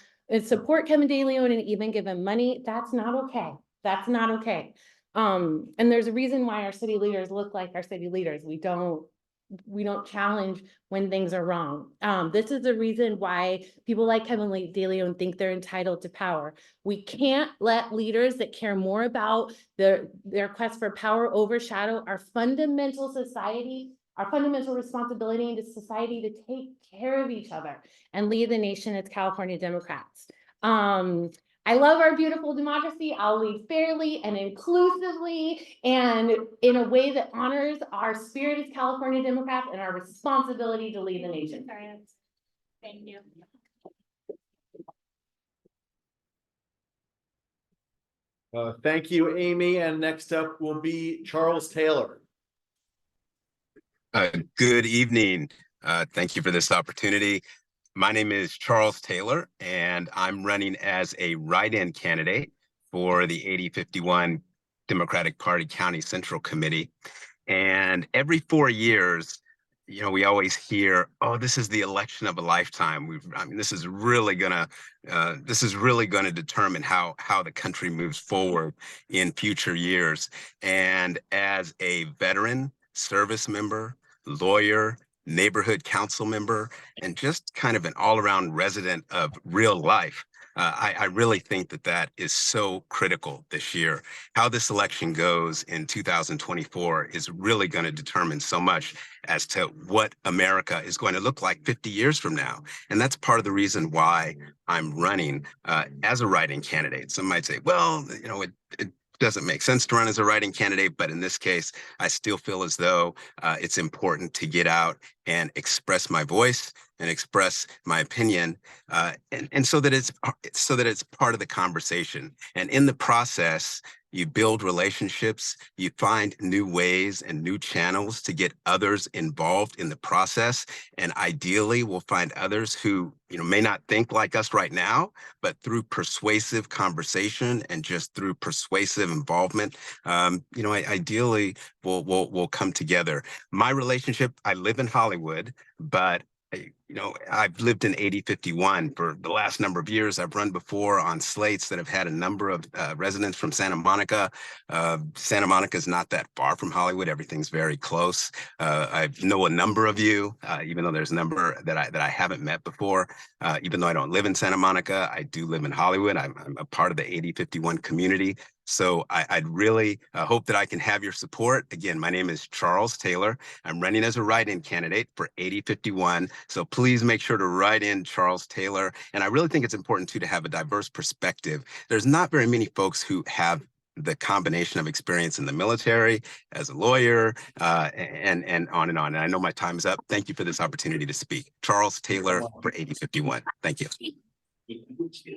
support Kevin De Leon and even give him money. That's not okay. That's not okay. And there's a reason why our city leaders look like our city leaders. We don't challenge when things are wrong. This is the reason why people like Kevin De Leon think they're entitled to power. We can't let leaders that care more about their quest for power overshadow our fundamental responsibility into society to take care of each other and lead the nation as California Democrats. I love our beautiful democracy. I'll lead fairly and inclusively and in a way that honors our spirit as California Democrats and our responsibility to lead the nation. Thank you. Thank you, Amy. And next up will be Charles Taylor. Good evening. Thank you for this opportunity. My name is Charles Taylor, and I'm running as a write-in candidate for the 8051 Democratic Party County Central Committee. And every 4 years, we always hear, "Oh, this is the election of a lifetime." This is really gonna determine how the country moves forward in future years. And as a veteran, service member, lawyer, neighborhood council member, and just kind of an all-around resident of real life, I really think that is so critical this year. How this election goes in 2024 is really going to determine so much as to what America is going to look like 50 years from now. And that's part of the reason why I'm running as a write-in candidate. Some might say, well, doesn't make sense to run as a write-in candidate, but in this case, I still feel as though it's important to get out and express my voice and express my opinion, and so that it's part of the conversation. And in the process, you build relationships, you find new ways and new channels to get others involved in the process. And ideally, we'll find others who, may not think like us right now, but through persuasive conversation and just through persuasive involvement, ideally we'll come together. My relationship, I live in Hollywood, but I've lived in 8051 for the last number of years. I've run before on slates that have had a number of residents from Santa Monica. Santa Monica is not that far from Hollywood. Everything's very close. I know a number of you, even though there's a number that I haven't met before. Even though I don't live in Santa Monica, I do live in Hollywood. I'm a part of the 8051 community. So I'd really hope that I can have your support. Again, my name is Charles Taylor. I'm running as a write-in candidate for 8051. So please make sure to write in Charles Taylor. And I really think it's important too to have a diverse perspective. There's not very many folks who have the combination of experience in the military, as a lawyer, and on and on. And I know my time is up. Thank you for this opportunity to speak. Charles Taylor for 8051. Thank you.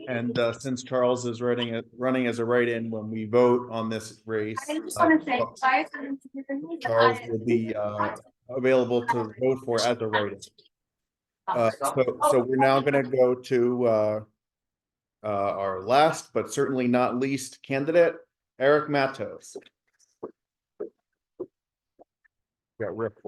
And since Charles is running as a write-in, when we vote on this race, Charles will be available to vote for as a write-in. So we're now going to go to our last, but certainly not least candidate, Eric Matos. Got ripped.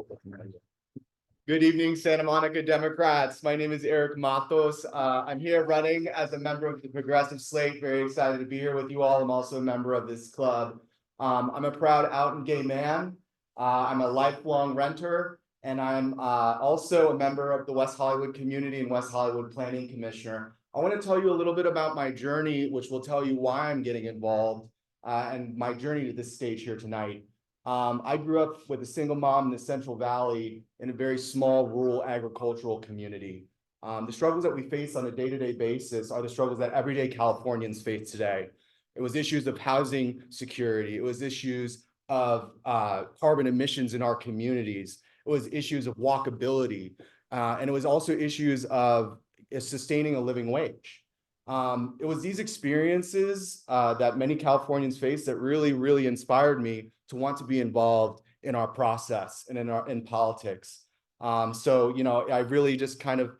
Good evening, Santa Monica Democrats. My name is Eric Matos. I'm here running as a member of the Progressive Slate. Very excited to be here with you all. I'm also a member of this club. I'm a proud out and gay man. I'm a lifelong renter, and I'm also a member of the West Hollywood community and West Hollywood Planning Commissioner. I want to tell you a little bit about my journey, which will tell you why I'm getting involved, and my journey to this stage here tonight. I grew up with a single mom in the Central Valley in a very small rural agricultural community. The struggles that we face on a day-to-day basis are the struggles that everyday Californians face today. It was issues of housing security. It was issues of carbon emissions in our communities. It was issues of walkability. And it was also issues of sustaining a living wage. It was these experiences that many Californians face that really inspired me to want to be involved in our process and in politics. So, I really just kind of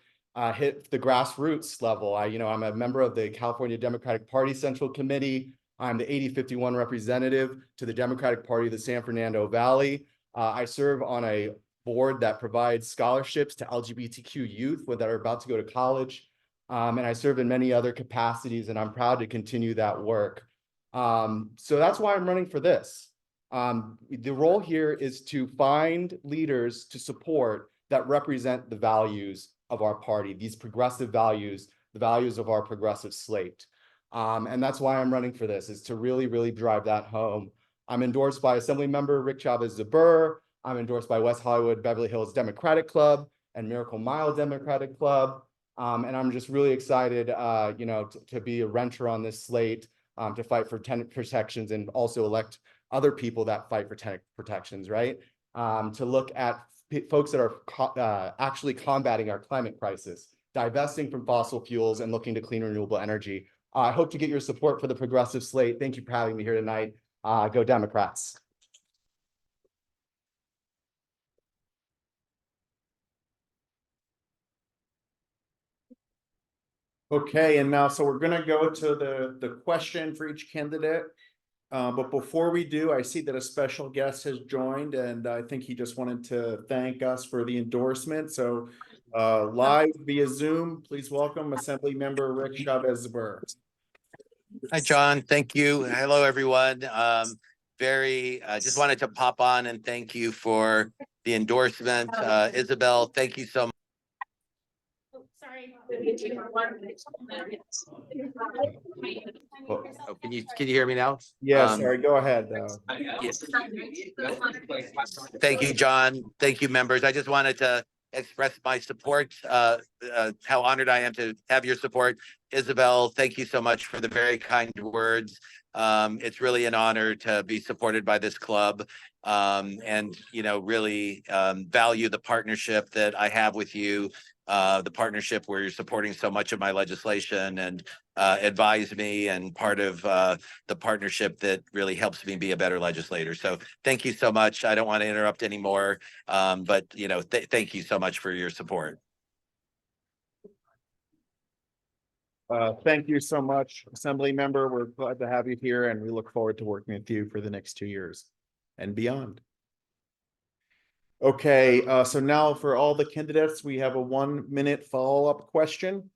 hit the grassroots level. I'm a member of the California Democratic Party Central Committee. I'm the 8051 representative to the Democratic Party of the San Fernando Valley. I serve on a board that provides scholarships to LGBTQ youth that are about to go to college. And I serve in many other capacities, and I'm proud to continue that work. So that's why I'm running for this. The role here is to find leaders to support that represent the values of our party, these progressive values, the values of our progressive slate. And that's why I'm running for this, is to really drive that home. I'm endorsed by Assemblymember Rick Chavez-Zabur. I'm endorsed by West Hollywood Beverly Hills Democratic Club and Miracle Mile Democratic Club. And I'm just really excited, to be a renter on this slate, to fight for tenant protections and also elect other people that fight for tenant protections, right? To look at folks that are actually combating our climate crisis, divesting from fossil fuels and looking to clean renewable energy. I hope to get your support for the progressive slate. Thank you for having me here tonight. Go Democrats. Okay, and now, so we're gonna go to the question for each candidate. But before we do, I see that a special guest has joined, and I think he just wanted to thank us for the endorsement. So live via Zoom, please welcome Assembly Member Rick Chavez-Zabur. Hi, John. Thank you. Hello, everyone. Just wanted to pop on and thank you for the endorsement. Isabel, thank you so much. Sorry. Oh, can you hear me now? Yeah, sorry, go ahead. Yes. Thank you, John. Thank you, members. I just wanted to express my support, how honored I am to have your support. Isabel, thank you so much for the very kind words. It's really an honor to be supported by this club, and, you know, really value the partnership that I have with you, the partnership where you're supporting so much of my legislation and advise me, and part of the partnership that really helps me be a better legislator. So thank you so much. I don't want to interrupt anymore, but, you know, thank you so much for your support. Thank you so much, Assembly Member. We're glad to have you here, and we look forward to working with you for the next 2 years and beyond. Okay, so now for all the candidates, we have a 1-minute follow-up question.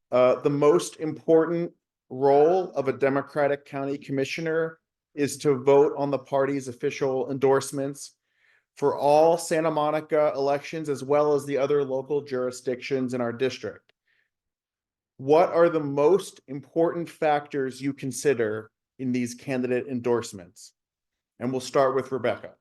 The most important role of a Democratic County Commissioner is to vote on the party's official endorsements for all Santa Monica elections, as well as the other local jurisdictions in our district. What are the most important factors you consider in these candidate endorsements? And we'll start with Rebecca.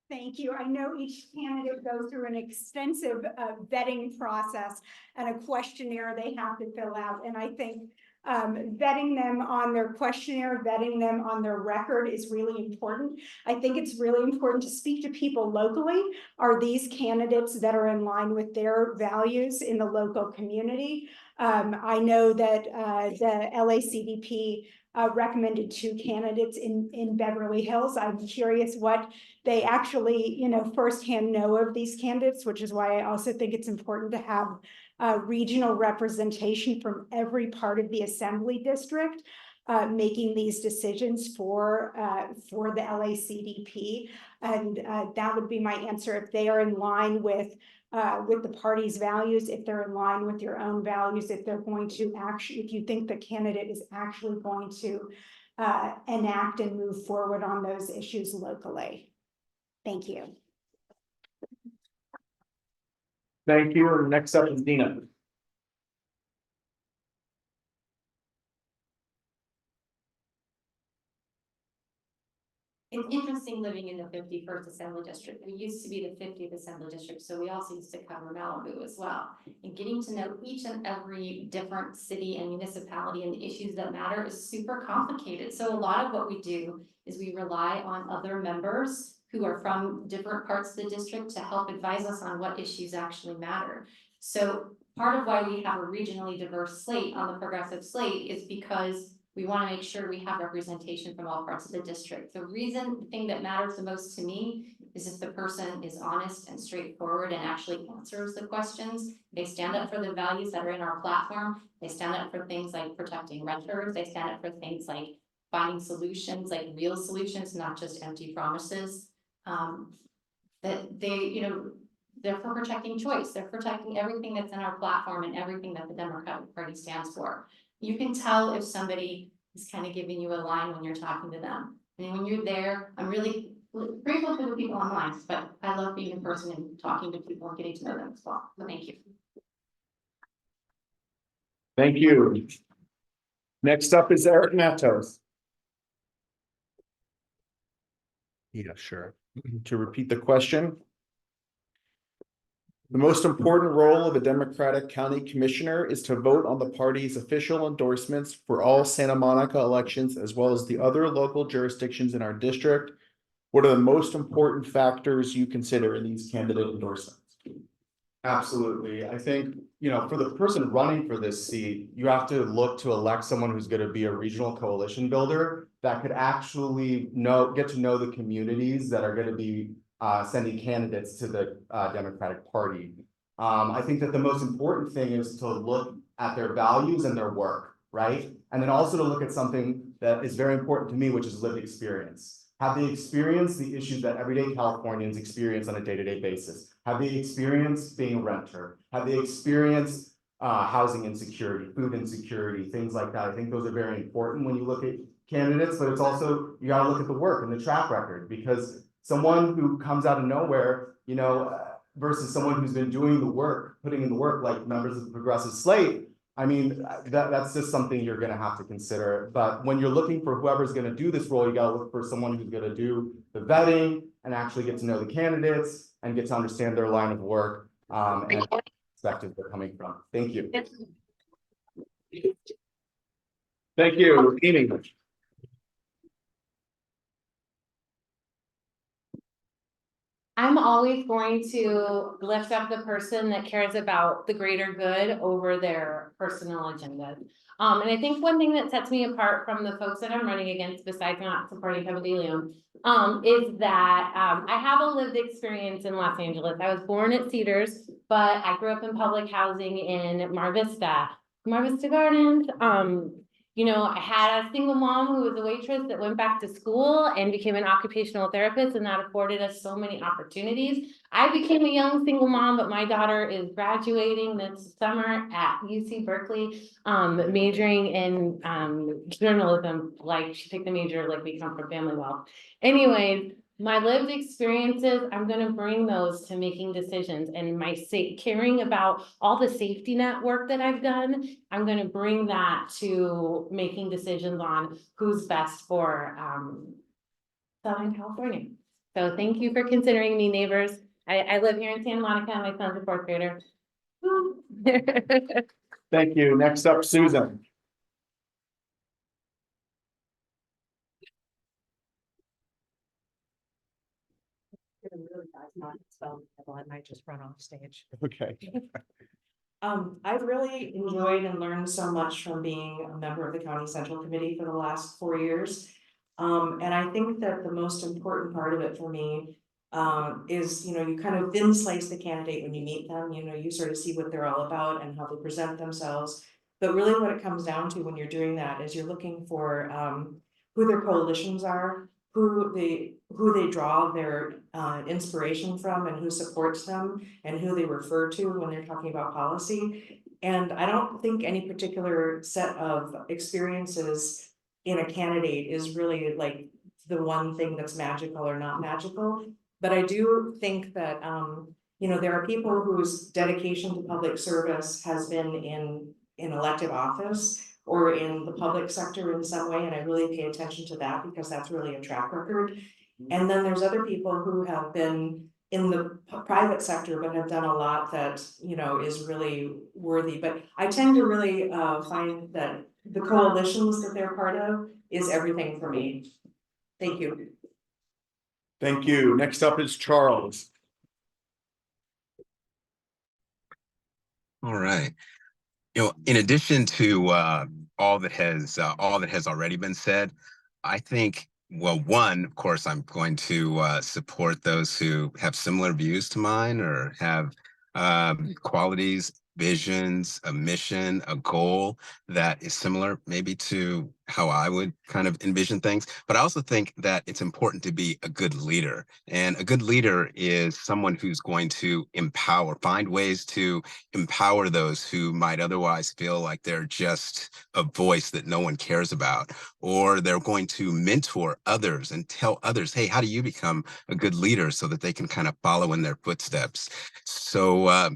Thank you. I know each candidate goes through an extensive vetting process and a questionnaire they have to fill out. And I think vetting them on their questionnaire, vetting them on their record is really important. I think it's really important to speak to people locally. Are these candidates that are in line with their values in the local community? I know that the LACDP recommended 2 candidates in Beverly Hills. I'm curious what they actually, you know, firsthand know of these candidates, which is why I also think it's important to have regional representation from every part of the assembly district, making these decisions for the LACDP. And that would be my answer. If they are in line with the party's values, if they're in line with your own values, if they're going to actually, if you think the candidate is actually going to enact and move forward on those issues locally. Thank you. Thank you. And next up is Dina. It's interesting living in the 51st Assembly District. We used to be the 50th Assembly District, so we also used to cover Malibu as well. And getting to know each and every different city and municipality and the issues that matter is super complicated. So a lot of what we do is we rely on other members who are from different parts of the district to help advise us on what issues actually matter. So part of why we have a regionally diverse slate on the progressive slate is because we want to make sure we have representation from all parts of the district. The thing that matters the most to me is if the person is honest and straightforward and actually answers the questions. They stand up for the values that are in our platform. They stand up for things like protecting renters. They stand up for things like finding solutions, like real solutions, not just empty promises. That they, you know, they're for protecting choice. They're protecting everything that's in our platform and everything that the Democratic Party stands for. You can tell if somebody is kind of giving you a line when you're talking to them. And when you're there, I'm really grateful for the people online, but I love being in person and talking to people and getting to know them as well. So thank you. Thank you. Next up is Eric Matos. Yeah, sure. To repeat the question. The most important role of a Democratic County Commissioner is to vote on the party's official endorsements for all Santa Monica elections, as well as the other local jurisdictions in our district. What are the most important factors you consider in these candidate endorsements? Absolutely. I think, you know, for the person running for this seat, you have to look to elect someone who's going to be a regional coalition builder that could actually get to know the communities that are going to be sending candidates to the Democratic Party. I think that the most important thing is to look at their values and their work, right? And then also to look at something that is very important to me, which is lived experience. Have they experienced the issues that everyday Californians experience on a day-to-day basis? Have they experienced being a renter? Have they experienced housing insecurity, food insecurity, things like that? I think those are very important when you look at candidates, but it's also, you gotta look at the work and the track record, because someone who comes out of nowhere, versus someone who's been doing the work, putting in the work, like members of the Progressive Slate, I mean, that's just something you're gonna have to consider. But when you're looking for whoever's gonna do this role, you gotta look for someone who's gonna do the vetting and actually get to know the candidates and get to understand their line of work, and perspective they're coming from. Thank you. Thank you, Amy. I'm always going to lift up the person that cares about the greater good over their personal agendas. And I think one thing that sets me apart from the folks that I'm running against, besides not supporting Kevin DeLeon, is that I have a lived experience in Los Angeles. I was born at Cedars, but I grew up in public housing in Mar Vista Gardens. You know, I had a single mom who was a waitress that went back to school and became an occupational therapist, and that afforded us so many opportunities. I became a young single mom, but my daughter is graduating this summer at UC Berkeley, majoring in journalism. Like, she picked the major, like we come from family wealth. Anyways, my lived experiences, I'm gonna bring those to making decisions, and my caring about all the safety net work that I've done, I'm gonna bring that to making decisions on who's best for Southern California. So thank you for considering me, neighbors. I live here in Santa Monica, and my son's a fourth grader. Thank you. Next up, Susan. I might just run off stage. Okay. I've really enjoyed and learned so much from being a member of the County Central Committee for the last 4 years. And I think that the most important part of it for me is, you know, you kind of thin slice the candidate when you meet them, you know, you sort of see what they're all about and how they present themselves. But really what it comes down to when you're doing that is you're looking for who their coalitions are, who they draw their inspiration from, and who supports them, and who they refer to when they're talking about policy. And I don't think any particular set of experiences in a candidate is really like the one thing that's magical or not magical. But I do think that you know, there are people whose dedication to public service has been in elected office or in the public sector in some way, and I really pay attention to that because that's really a track record. And then there's other people who have been in the private sector but have done a lot that, you know, is really worthy. But I tend to really find that the coalitions that they're part of is everything for me. Thank you. Thank you. Next up is Charles. All right. You know, in addition to all that has already been said, I think, well, one, of course, I'm going to support those who have similar views to mine or have qualities, visions, a mission, a goal that is similar maybe to how I would kind of envision things. But I also think that it's important to be a good leader. And a good leader is someone who's going to find ways to empower those who might otherwise feel like they're just a voice that no one cares about, or they're going to mentor others and tell others, hey, how do you become a good leader, so that they can kind of follow in their footsteps. So,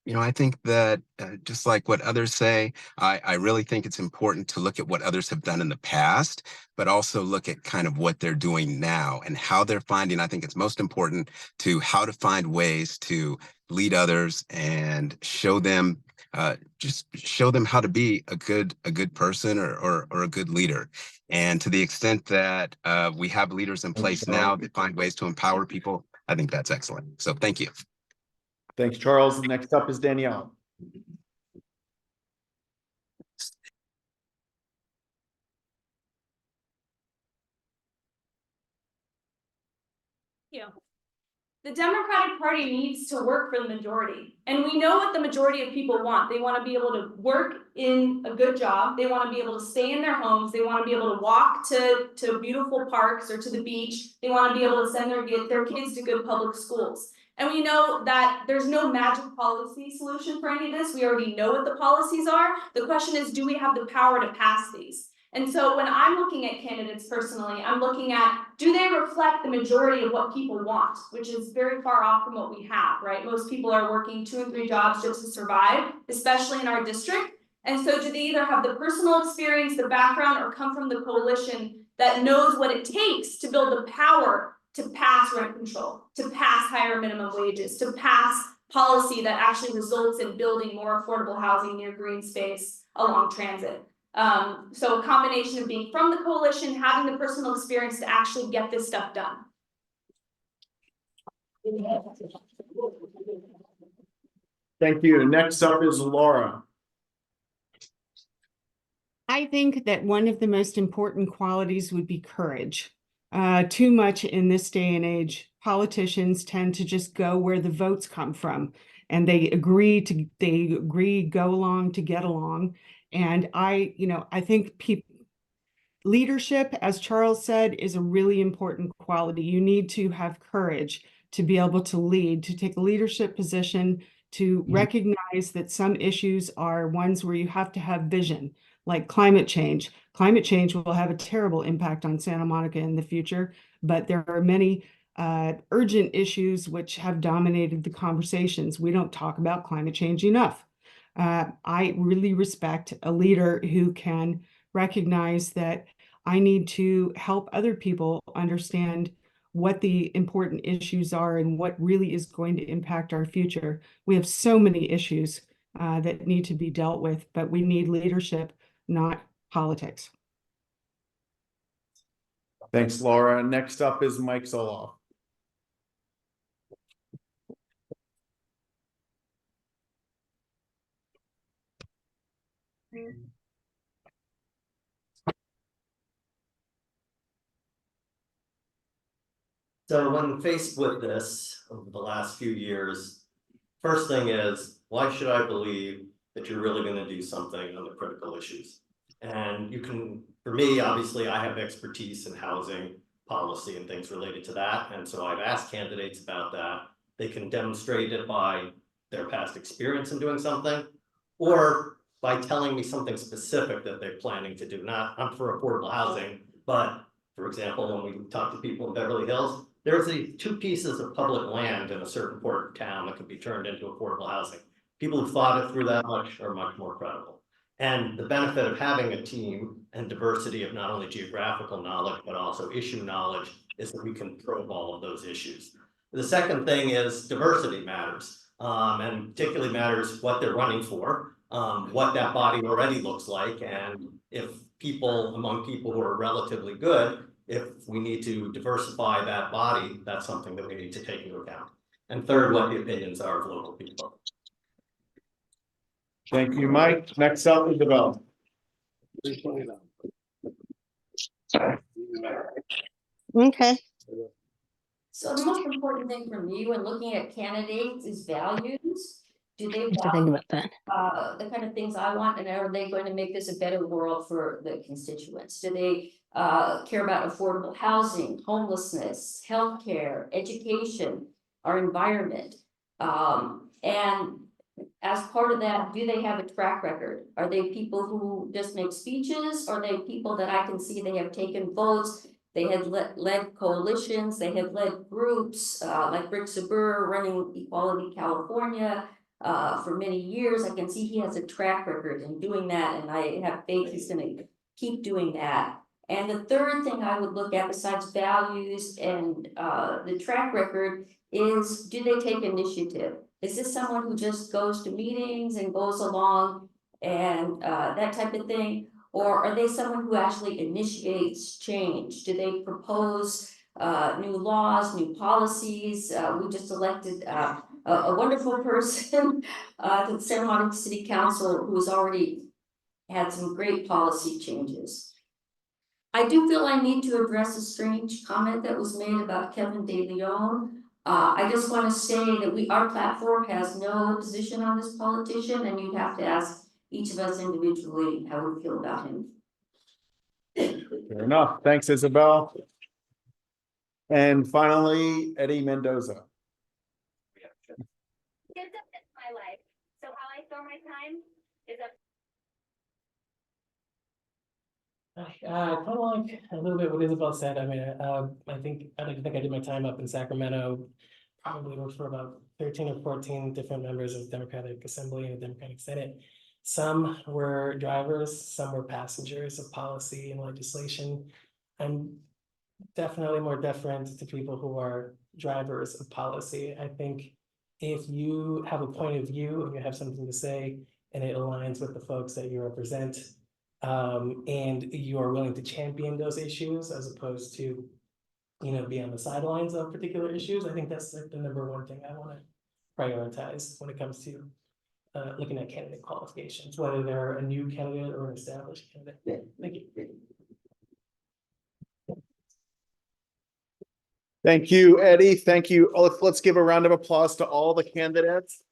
you know, I think that just like what others say, I really think it's important to look at what others have done in the past, but also look at kind of what they're doing now and how they're finding. I think it's most important to how to find ways to lead others and show them just show them how to be a good person or a good leader. And to the extent that we have leaders in place now that find ways to empower people, I think that's excellent. So thank you. Thanks, Charles. Next up is Danielle. Yeah. The Democratic Party needs to work for the majority. And we know what the majority of people want. They want to be able to work in a good job. They want to be able to stay in their homes. They want to be able to walk to beautiful parks or to the beach. They want to be able to send their kids to good public schools. And we know that there's no magic policy solution for any of this. We already know what the policies are. The question is, do we have the power to pass these? And so when I'm looking at candidates personally, I'm looking at, do they reflect the majority of what people want, which is very far off from what we have, right? Most people are working 2 and 3 jobs just to survive, especially in our district. And so do they either have the personal experience, the background, or come from the coalition that knows what it takes to build the power to pass rent control, to pass higher minimum wages, to pass policy that actually results in building more affordable housing near green space along transit. So a combination of being from the coalition, having the personal experience to actually get this stuff done. Thank you. Next up is Laura. I think that one of the most important qualities would be courage. Too much in this day and age, politicians tend to just go where the votes come from, and they agree, go along to get along. And I think leadership, as Charles said, is a really important quality. You need to have courage to be able to lead, to take a leadership position, to recognize that some issues are ones where you have to have vision, like climate change. Climate change will have a terrible impact on Santa Monica in the future, but there are many urgent issues which have dominated the conversations. We don't talk about climate change enough. I really respect a leader who can recognize that I need to help other people understand what the important issues are and what really is going to impact our future. We have so many issues that need to be dealt with, but we need leadership, not politics. Thanks, Laura. Next up is Mike Soloff. So when faced with this over the last few years, first thing is, why should I believe that you're really going to do something on the critical issues? And you can, for me, obviously, I have expertise in housing policy and things related to that. And so I've asked candidates about that. They can demonstrate it by their past experience in doing something, or by telling me something specific that they're planning to do. Not for affordable housing, but for example, when we talk to people in Beverly Hills, there's two pieces of public land in a certain port of town that could be turned into affordable housing. People who thought it through that much are much more credible. And the benefit of having a team and diversity of not only geographical knowledge, but also issue knowledge is that we can probe all of those issues. The second thing is diversity matters, and particularly matters what they're running for, what that body already looks like, and if among people who are relatively good, if we need to diversify that body, that's something that we need to take into account. And third, what the opinions are of local people. Thank you, Mike. Next up is Isabel. Okay. So the most important thing for me when looking at candidates is values. Do they have to think about that. the kind of things I want, and are they going to make this a better world for the constituents? Do they care about affordable housing, homelessness, healthcare, education, our environment? And as part of that, do they have a track record? Are they people who just make speeches? Are they people that I can see they have taken votes? They have led coalitions, they have led groups, like Rick Sabur running Equality California for many years. I can see he has a track record in doing that, and I have faith he's gonna keep doing that. And the third thing I would look at besides values and the track record is, do they take initiative? Is this someone who just goes to meetings and goes along and that type of thing? Or are they someone who actually initiates change? Do they propose new laws, new policies? We just elected a wonderful person to the Santa Monica City Council who has already had some great policy changes. I do feel I need to address a strange comment that was made about Kevin De Leon. I just want to say that our platform has no position on this politician, and you'd have to ask each of us individually how we feel about him. Fair enough. Thanks, Isabel. And finally, Eddie Mendoza. Kids have been my life, so how I spend my time is up. Kind of like a little bit what Isabel said. I mean, I like to think I did my time up in Sacramento. Probably worked for about 13 or 14 different members of the Democratic Assembly and the Democratic Senate. Some were drivers, some were passengers of policy and legislation. I'm definitely more deferent to people who are drivers of policy. I think if you have a point of view and you have something to say and it aligns with the folks that you represent, and you are willing to champion those issues as opposed to, be on the sidelines of particular issues, I think that's like the number one thing I want to prioritize when it comes to looking at candidate qualifications, whether they're a new candidate or an established candidate. Thank you. Thank you, Eddie. Thank you. Oh, let's give a round of applause to all the candidates.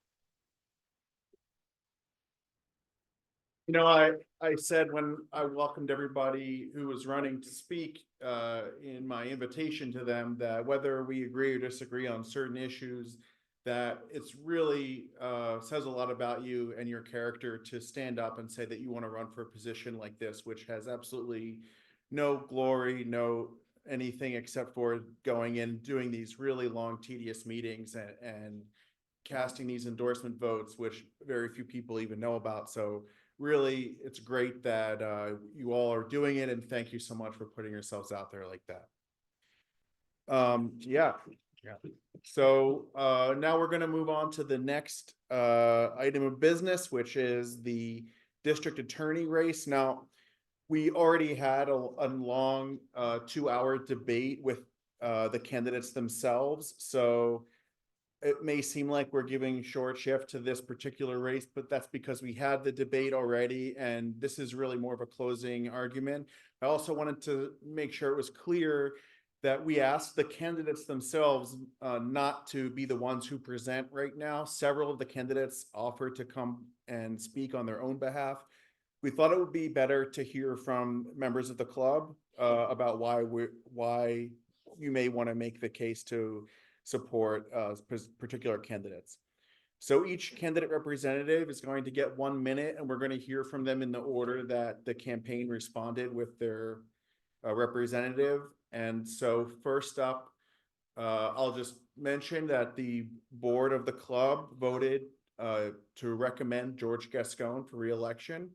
I said when I welcomed everybody who was running to speak in my invitation to them that whether we agree or disagree on certain issues, that it's really says a lot about you and your character to stand up and say that you want to run for a position like this, which has absolutely no glory, no anything except for going in, doing these really long, tedious meetings and casting these endorsement votes, which very few people even know about. So really, it's great that you all are doing it, and thank you so much for putting yourselves out there like that. Yeah. So now we're going to move on to the next item of business, which is the district attorney race. Now, we already had a long 2-hour debate with the candidates themselves. So it may seem like we're giving short shift to this particular race, but that's because we had the debate already, and this is really more of a closing argument. I also wanted to make sure it was clear that we asked the candidates themselves not to be the ones who present right now. Several of the candidates offered to come and speak on their own behalf. We thought it would be better to hear from members of the club about why you may want to make the case to support particular candidates. So each candidate representative is going to get 1 minute, and we're going to hear from them in the order that the campaign responded with their representative. And so first up, I'll just mention that the board of the club voted to recommend George Gascon for re-election.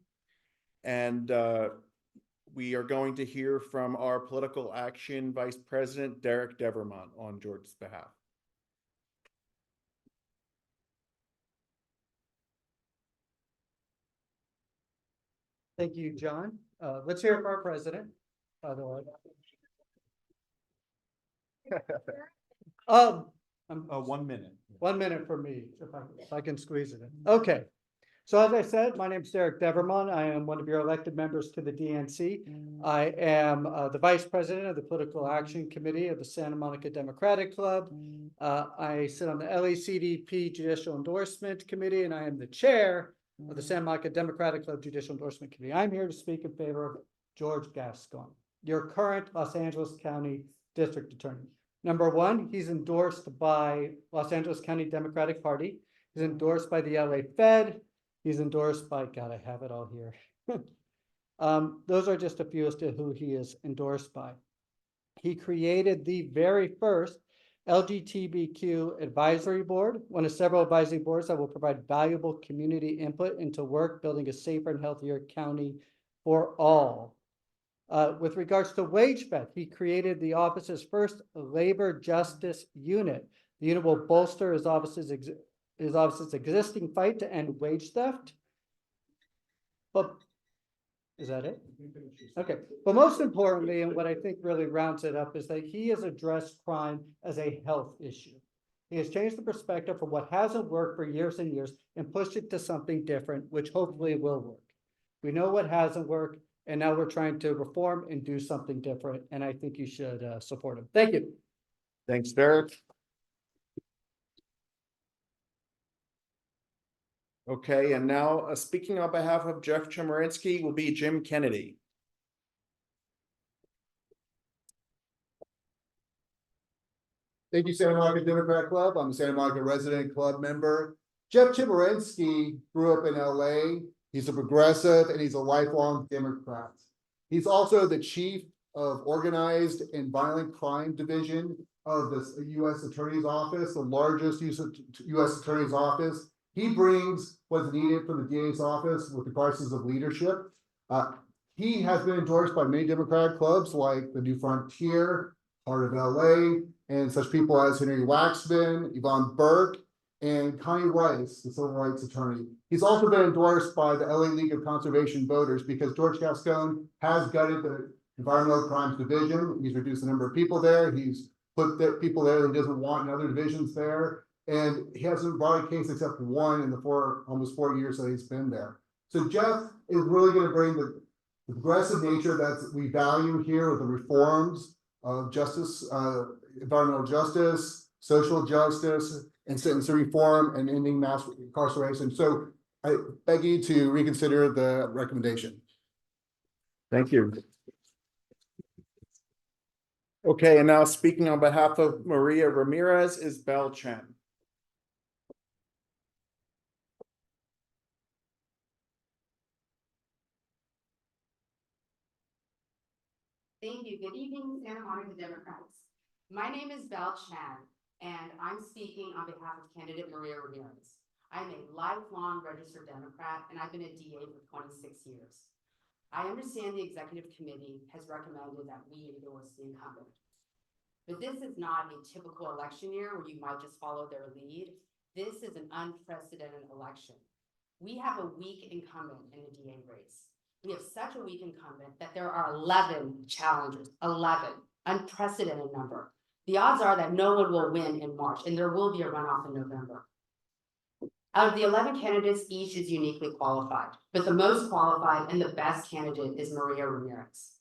And we are going to hear from our political action vice president, Derek Devermont, on George's behalf. Thank you, John. Let's hear it for our president, by the way. 1 minute. 1 minute for me, if I can squeeze it in. Okay. So as I said, my name is Derek Devermont. I am one of your elected members to the DNC. I am the vice president of the Political Action Committee of the Santa Monica Democratic Club. I sit on the LACDP Judicial Endorsement Committee, and I am the chair of the Santa Monica Democratic Club Judicial Endorsement Committee. I'm here to speak in favor of George Gascon, your current Los Angeles County District Attorney. Number one, he's endorsed by Los Angeles County Democratic Party. He's endorsed by the LA Fed. He's endorsed by, God, I have it all here. Those are just a few as to who he is endorsed by. He created the very first LGBTQ advisory board, one of several advisory boards that will provide valuable community input into work building a safer and healthier county for all. With regards to WageFed, he created the office's first labor justice unit. The unit will bolster his office's existing fight to end wage theft. But is that it? Okay. But most importantly, and what I think really rounds it up, is that he has addressed crime as a health issue. He has changed the perspective from what hasn't worked for years and years and pushed it to something different, which hopefully will work. We know what hasn't worked, and now we're trying to reform and do something different. And I think you should support him. Thank you. Thanks, Derek. Okay, and now speaking on behalf of Jeff Chemerinsky will be Jim Kennedy. Thank you, Santa Monica Democrat Club. I'm a Santa Monica resident club member. Jeff Chemerinsky grew up in LA. He's a progressive and he's a lifelong Democrat. He's also the chief of Organized and Violent Crime Division of the U.S. Attorney's Office, the largest U.S. Attorney's Office He brings what's needed for the DA's office with the crisis of leadership. He has been endorsed by many Democratic clubs like the New Frontier, Heart of LA, and such people as Henry Waxman, Yvonne Burke, and Connie Rice, the civil rights attorney. He's also been endorsed by the LA League of Conservation Voters because George Gascon has gutted the Environmental Crimes Division. He's reduced the number of people there. He's put people there that he doesn't want in other divisions there. And he hasn't brought a case except one in the almost 4 years that he's been there. So Jeff is really going to bring the progressive nature that we value here with the reforms of justice, environmental justice, social justice, and sentencing reform, and ending mass incarceration. So I beg you to reconsider the recommendation. Thank you. Okay, and now speaking on behalf of Maria Ramirez is Bell Chen. Thank you. Good evening, Santa Monica Democrats. My name is Belle Chan, and I'm speaking on behalf of candidate Maria Ramirez. I'm a lifelong registered Democrat, and I've been a DA for 26 years. I understand the executive committee has recommended that we endorse the incumbent. But this is not a typical election year where you might just follow their lead. This is an unprecedented election. We have a weak incumbent in the DA race. We have such a weak incumbent that there are 11 challengers, 11, unprecedented number. The odds are that no one will win in March, and there will be a runoff in November. Out of the 11 candidates, each is uniquely qualified, but the most qualified and the best candidate is Maria Ramirez.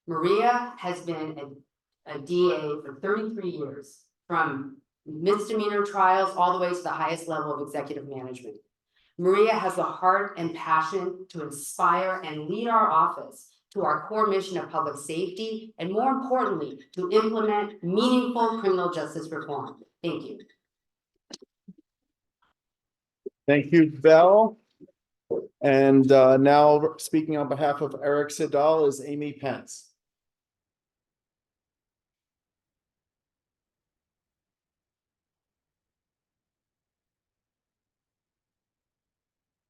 Maria has been a DA for 33 years, from misdemeanor trials all the way to the highest level of executive management. Maria has the heart and passion to inspire and lead our office to our core mission of public safety, and more importantly, to implement meaningful criminal justice reform. Thank you. Thank you, Bell. And now speaking on behalf of Eric Siddall is Amy Pence.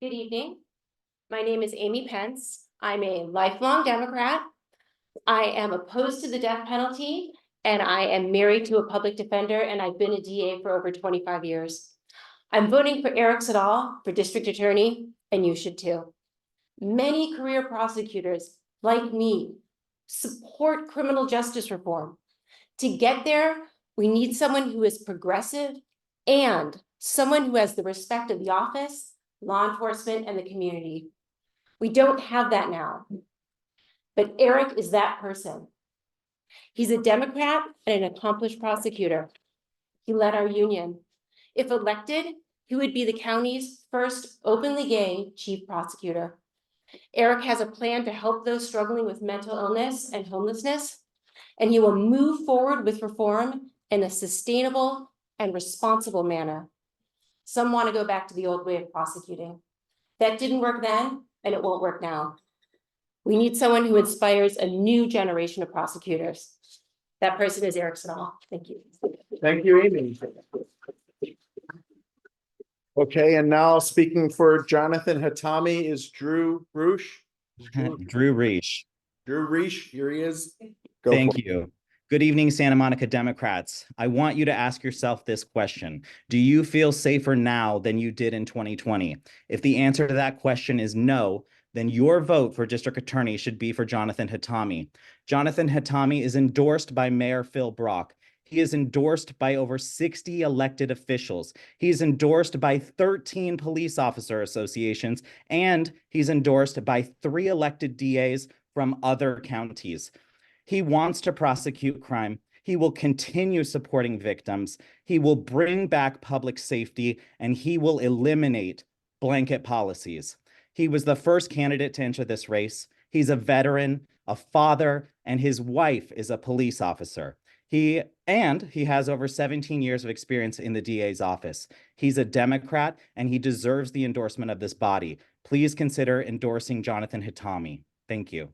Good evening. My name is Amy Pence. I'm a lifelong Democrat. I am opposed to the death penalty, and I am married to a public defender, and I've been a DA for over 25 years. I'm voting for Eric Siddall for district attorney, and you should too. Many career prosecutors, like me, support criminal justice reform. To get there, we need someone who is progressive and someone who has the respect of the office, law enforcement, and the community. We don't have that now, but Eric is that person. He's a Democrat and an accomplished prosecutor. He led our union. If elected, he would be the county's first openly gay chief prosecutor. Eric has a plan to help those struggling with mental illness and homelessness, and he will move forward with reform in a sustainable and responsible manner. Some want to go back to the old way of prosecuting. That didn't work then, and it won't work now. We need someone who inspires a new generation of prosecutors. That person is Eric Siddall. Thank you. Thank you, Amy. Okay, and now speaking for Jonathan Hatami is Drew Roosh. Drew Reich. Drew Reich, here he is. Go Thank for it. you. Good evening, Santa Monica Democrats. I want you to ask yourself this question. Do you feel safer now than you did in 2020? If the answer to that question is no, then your vote for district attorney should be for Jonathan Hatami. Jonathan Hatami is endorsed by Mayor Phil Brock. He is endorsed by over 60 elected officials. He's endorsed by 13 police officer associations, and he's endorsed by 3 elected DAs from other counties. He wants to prosecute crime. He will continue supporting victims. He will bring back public safety, and he will eliminate blanket policies. He was the first candidate to enter this race. He's a veteran, a father, and his wife is a police officer. He has over 17 years of experience in the DA's office. He's a Democrat, and he deserves the endorsement of this body. Please consider endorsing Jonathan Hatami. Thank you.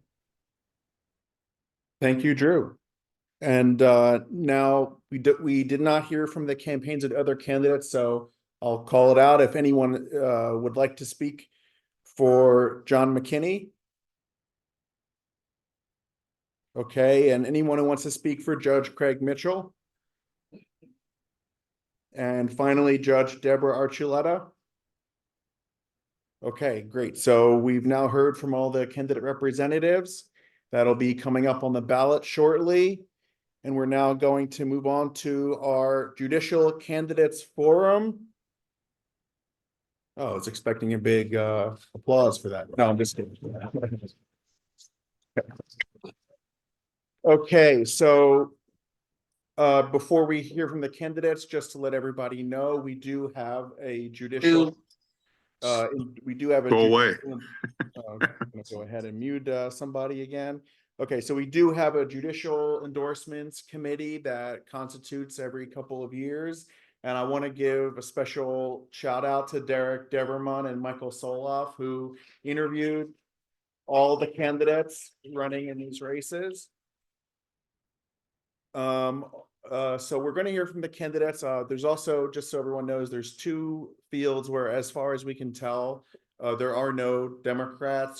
Thank you, Drew. And now we did not hear from the campaigns of other candidates, so I'll call it out if anyone would like to speak for John McKinney. Okay, and anyone who wants to speak for Judge Craig Mitchell. And finally, Judge Deborah Archuleta. Okay, great. So we've now heard from all the candidate representatives. That'll be coming up on the ballot shortly. And we're now going to move on to our Judicial Candidates Forum. Oh, I was expecting a big applause for that. No, I'm just kidding. Okay, so before we hear from the candidates, just to let everybody know, we do have a judicial. We do have a. Go away. I'm gonna go ahead and mute somebody again. Okay, so we do have a judicial endorsements committee that constitutes every couple of years. And I want to give a special shout out to Derek Devermont and Michael Soloff, who interviewed all the candidates running in these races. So we're going to hear from the candidates. There's also, just so everyone knows, there's two fields where, as far as we can tell, there are no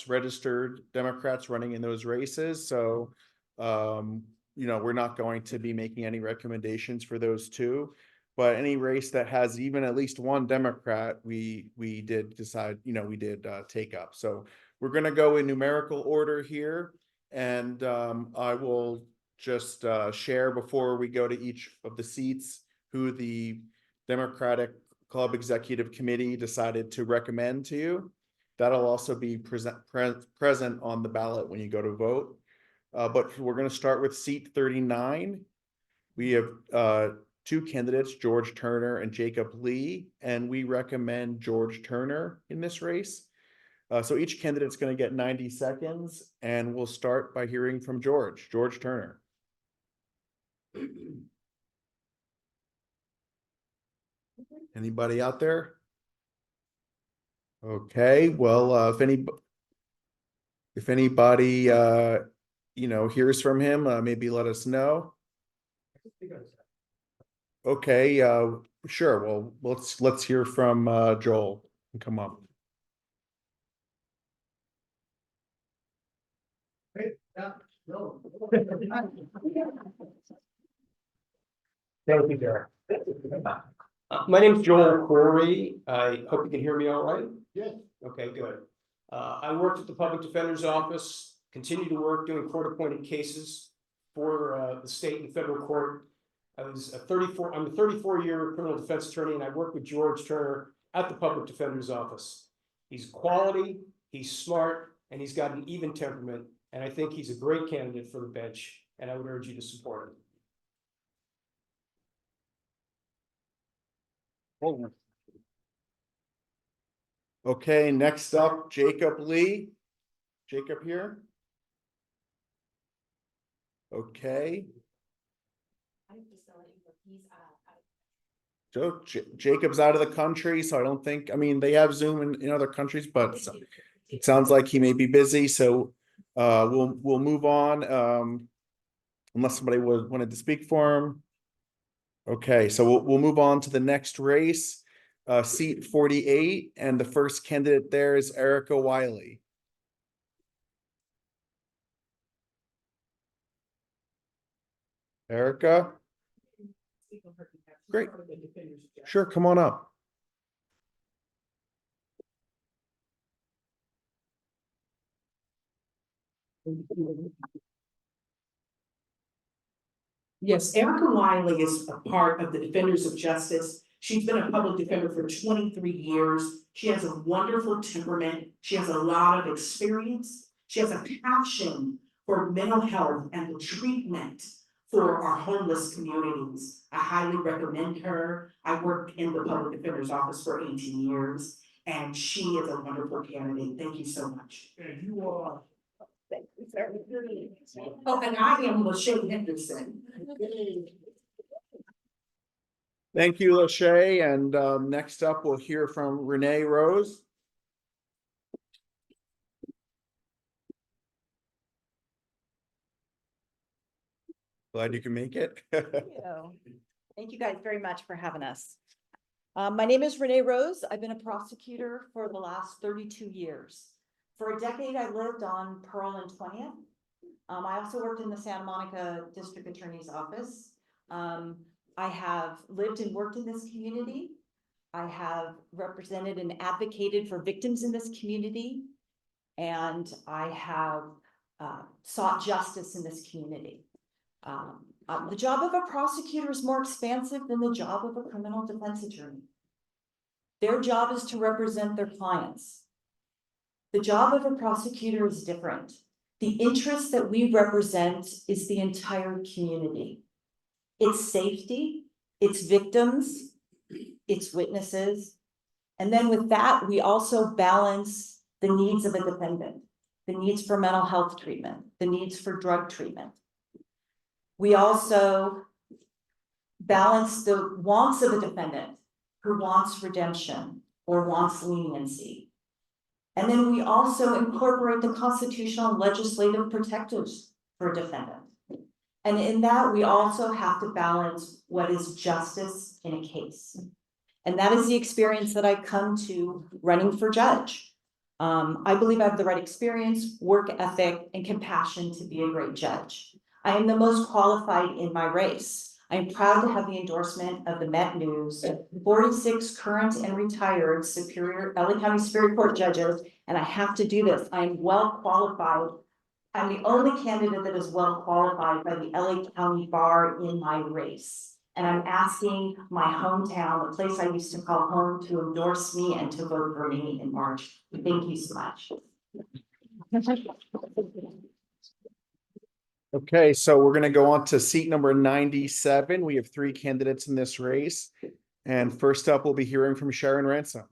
registered Democrats running in those races. So, we're not going to be making any recommendations for those two. But any race that has even at least one Democrat, we did decide, we did take up. So we're going to go in numerical order here. And I will just share before we go to each of the seats who the Democratic Club Executive Committee decided to recommend to you. That'll also be present on the ballot when you go to vote. But we're going to start with seat 39. We have two candidates, George Turner and Jacob Lee, and we recommend George Turner in this race. So each candidate's going to get 90 seconds, and we'll start by hearing from George Turner. Anybody out there? Okay, well, if anybody hears from him, maybe let us know. Okay, sure. Well, let's hear from Joel. Come up. Thank you, Derek. My name's Joel Corey. I hope you can hear me all right. Yes. Okay, good. I worked at the Public Defender's Office, continue to work doing court-appointed cases for the state and federal court. I'm a 34-year criminal defense attorney, and I work with George Turner at the Public Defender's Office. He's quality, he's smart, and he's got an even temperament, and I think he's a great candidate for the bench, and I would urge you to support him. Okay, next up, Jacob Lee. Jacob here. Okay. So Jacob's out of the country, so I don't think, they have Zoom in other countries, but it sounds like he may be busy. So we'll move on unless somebody wanted to speak for him. Okay, so we'll move on to the next race, seat 48, and the first candidate there is Erica Wiley. Erica? Great. Sure, come on up. Yes, Erica Wiley is a part of the Defenders of Justice. She's been a public defender for 23 years. She has a wonderful temperament. She has a lot of experience. She has a passion for mental health and the treatment for our homeless communities. I highly recommend her. I worked in the Public Defender's Office for 18 years, and she is a wonderful candidate. Thank you so much. And you are. Thank you, sir. Oh, and I am Lachey Henderson. Thank you, Lachey. And next up, we'll hear from Renee Rose. Glad you can make it. Thank you. Thank you guys very much for having us. My name is Renee Rose. I've been a prosecutor for the last 32 years. For a decade, I lived on Pearl and 20th. I also worked in the Santa Monica District Attorney's Office. I have lived and worked in this community. I have represented and advocated for victims in this community. And I have sought justice in this community. The job of a prosecutor is more expansive than the job of a criminal defense attorney. Their job is to represent their clients. The job of a prosecutor is different. The interest that we represent is the entire community. It's safety, it's victims, it's witnesses. And then with that, we also balance the needs of a defendant, the needs for mental health treatment, the needs for drug treatment. We also balance the wants of a defendant who wants redemption or wants leniency. And then we also incorporate the constitutional and legislative protectives for a defendant. And in that, we also have to balance what is justice in a case. And that is the experience that I come to running for judge. I believe I have the right experience, work ethic, and compassion to be a great judge. I am the most qualified in my race. I am proud to have the endorsement of the Met News, 46 current and retired LA County Superior Court judges, and I have to do this. I am well qualified. I'm the only candidate that is well qualified by the LA County Bar in my race. And I'm asking my hometown, the place I used to call home, to endorse me and to vote for me in March. Thank you so much. Okay, so we're gonna go on to seat number 97. We have 3 candidates in this race. And first up, we'll be hearing from Sharon Ransom.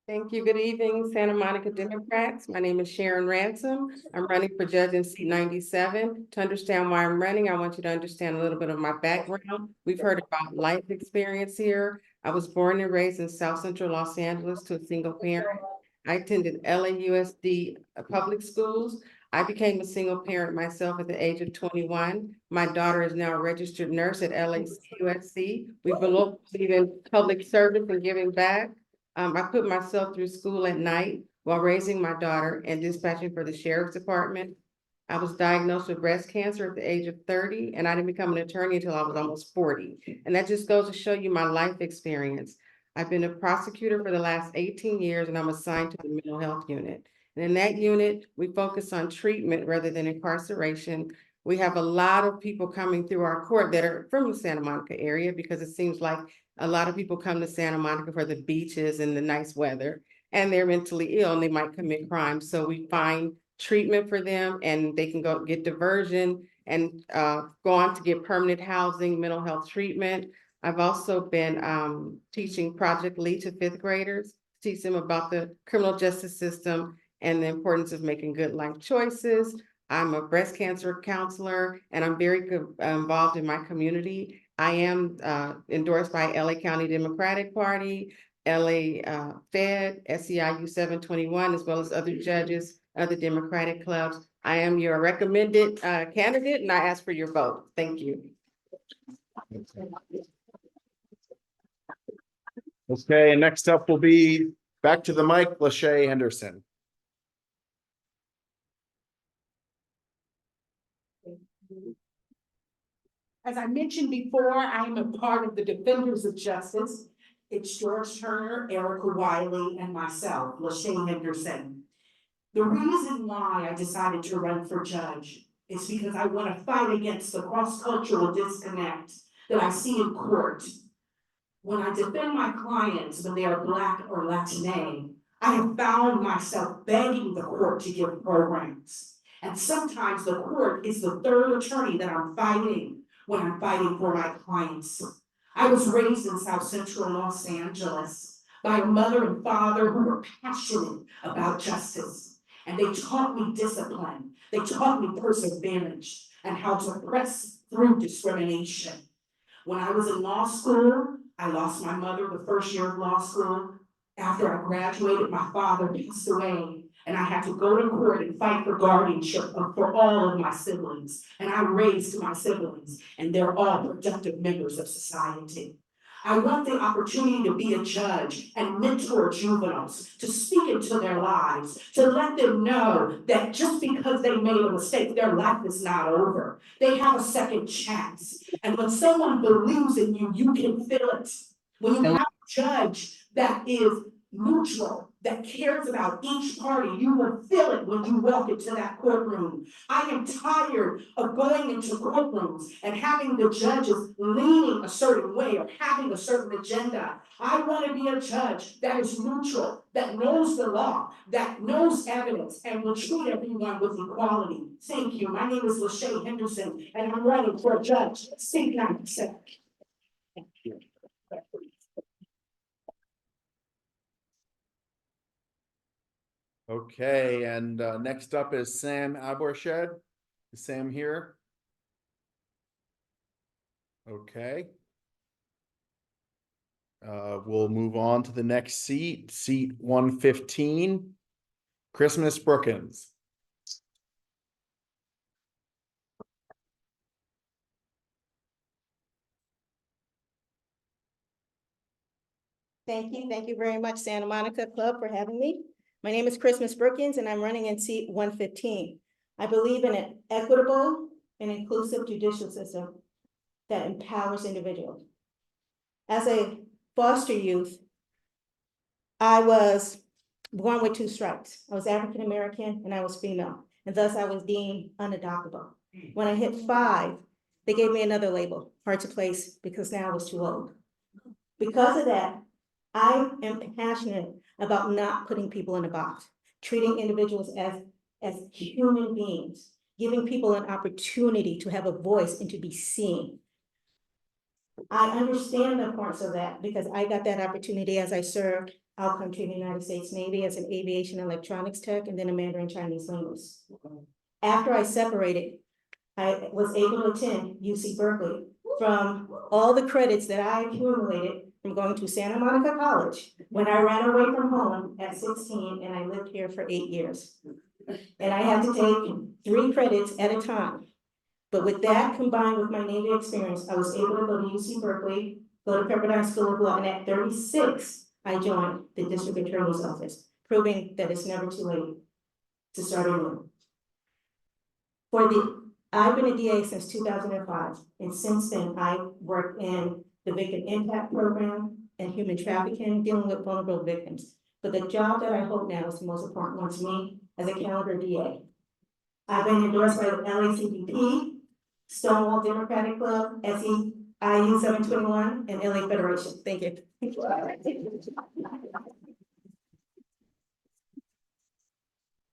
Thank you. Good evening, Santa Monica Democrats. My name is Sharon Ransom. I'm running for judge in seat 97. To understand why I'm running, I want you to understand a little bit of my background. We've heard about life experience here. I was born and raised in South Central Los Angeles to a single parent. I attended LAUSD public schools. I became a single parent myself at the age of 21. My daughter is now a registered nurse at LAUSC. We believe in public service and giving back. I put myself through school at night while raising my daughter and dispatching for the sheriff's department. I was diagnosed with breast cancer at the age of 30, and I didn't become an attorney until I was almost 40. And that just goes to show you my life experience. I've been a prosecutor for the last 18 years, and I'm assigned to the mental health unit. And in that unit, we focus on treatment rather than incarceration. We have a lot of people coming through our court that are from the Santa Monica area, because it seems like a lot of people come to Santa Monica for the beaches and the nice weather, and they're mentally ill and they might commit crimes. So we find treatment for them, and they can go get diversion and go on to get permanent housing, mental health treatment. I've also been teaching Project Lead to 5th graders, teach them about the criminal justice system and the importance of making good life choices. I'm a breast cancer counselor, and I'm very involved in my community. I am endorsed by LA County Democratic Party, LA Fed, SEIU 721, as well as other judges, other Democratic clubs. I am your recommended candidate, and I ask for your vote. Thank you. Okay, and next up will be back to the mic, Lachey Henderson. As I mentioned before, I am a part of the Defenders of Justice. It's George Turner, Erica Wiley, and myself, Lachey Henderson. The reason why I decided to run for judge is because I want to fight against the cross-cultural disconnect that I see in court. When I defend my clients when they are Black or Latine, I have found myself begging the court to give programs. And sometimes the court is the third attorney that I'm fighting when I'm fighting for my clients. I was raised in South Central Los Angeles by a mother and father who were passionate about justice. And they taught me discipline. They taught me perseverance and how to press through discrimination. When I was in law school, I lost my mother the first year of law school. After I graduated, my father passed away, and I had to go to court and fight for guardianship for all of my siblings. And I raised my siblings, and they're all productive members of society. I want the opportunity to be a judge and mentor juveniles, to speak into their lives, to let them know that just because they made a mistake, their life is not over. They have a second chance. And when someone believes in you, you can feel it. When you have a judge that is neutral, that cares about each party, you will feel it when you walk into that courtroom. I am tired of going into courtrooms and having the judges leaning a certain way or having a certain agenda. I want to be a judge that is neutral, that knows the law, that knows evidence, and will treat everyone with equality. Thank you. My name is Lachey Henderson, and I'm running for a judge, seat 97. Thank you. Okay, and next up is Sam Abershed. Is Sam here? Okay. We'll move on to the next seat, seat 115, Christmas Brookins. Thank you very much, Santa Monica Club, for having me. My name is Christmas Brookins, and I'm running in seat 115. I believe in an equitable and inclusive judicial system that empowers individuals. As a foster youth, I was born with 2 strikes. I was African American and I was female, and thus I was deemed unadoptable. When I hit 5, they gave me another label, hard to place, because now I was too old. Because of that, I am passionate about not putting people in a box, treating individuals as human beings, giving people an opportunity to have a voice and to be seen. I understand the parts of that because I got that opportunity as I served our country in the United States Navy as an aviation electronics tech and then a Mandarin Chinese linguist. After I separated, I was able to attend UC Berkeley. From all the credits that I accumulated from going to Santa Monica College when I ran away from home at 16 and I lived here for 8 years. And I had to take 3 credits at a time. But with that combined with my Navy experience, I was able to go to UC Berkeley, go to Pepperdine School of Law, and at 36, I joined the District Attorney's Office, proving that it's never too late to start anew. I've been a DA since 2005, and since then, I worked in the Victim Impact Program and human trafficking, dealing with vulnerable victims. But the job that I hold now is the most important one to me as a calendar DA. I've been endorsed by the LACDP, Stonewall Democratic Club, SEIU 721, and LA Federation. Thank you.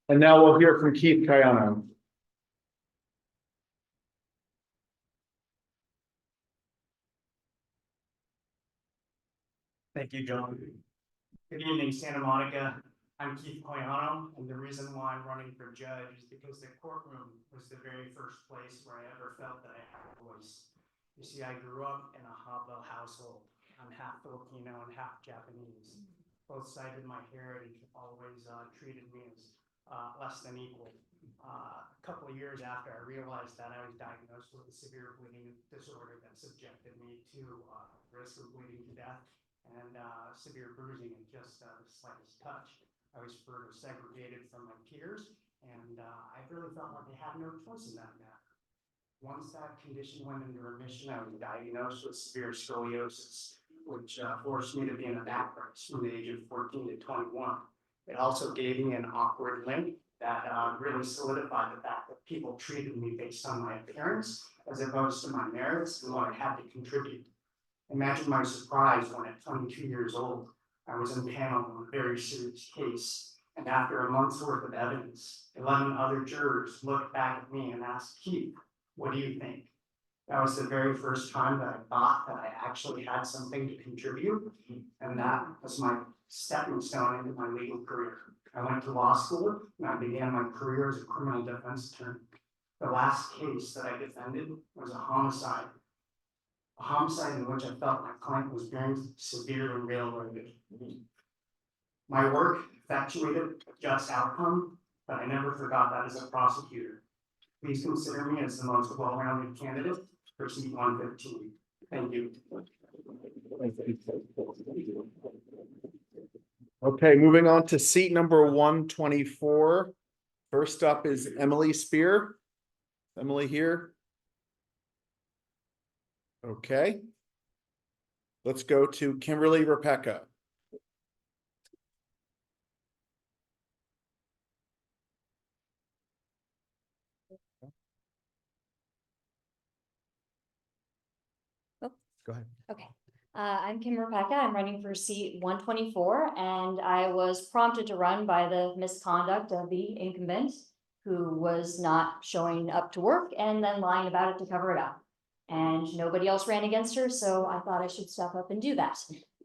And now we'll hear from Keith Cayano. Thank you, John. Good evening, Santa Monica. I'm Keith Coyano, and the reason why I'm running for judge is because the courtroom was the very first place where I ever felt that I had a voice. You see, I grew up in a Hava household. I'm half Filipino and half Japanese. Both sides of my heritage always treated me as less than equal. A couple of years after I realized that, I was diagnosed with a severe bleeding disorder that subjected me to risk of bleeding to death and severe bruising at just the slightest touch. I was further segregated from my peers, and I really felt like I had no choice in that matter. Once that condition went into remission, I was diagnosed with severe scoliosis, which forced me to be in a back brace from the age of 14 to 21. It also gave me an awkward limp that really solidified the fact that people treated me based on my appearance as opposed to my merits and what I had to contribute. Imagine my surprise when at 22 years old, I was impaneled on a very serious case. And after a month's worth of evidence, 11 other jurors looked back at me and asked, Keith, what do you think? That was the very first time that I thought that I actually had something to contribute. And that was my stepping stone into my legal career. I went to law school and I began my career as a criminal defense attorney. The last case that I defended was a homicide in which I felt my client was being severely railroaded. My work effectuated a just outcome, but I never forgot that as a prosecutor. Please consider me as the most well-rounded candidate for seat 115. Thank you. Okay, moving on to seat number 124. First up is Emily Spear. Emily here. Okay. Let's go to Kimberly Rebecca. Go ahead. Okay. I'm Kim Rebecca. I'm running for seat 124, and I was prompted to run by the misconduct of the incumbent who was not showing up to work and then lying about it to cover it up. And nobody else ran against her, so I thought I should step up and do that.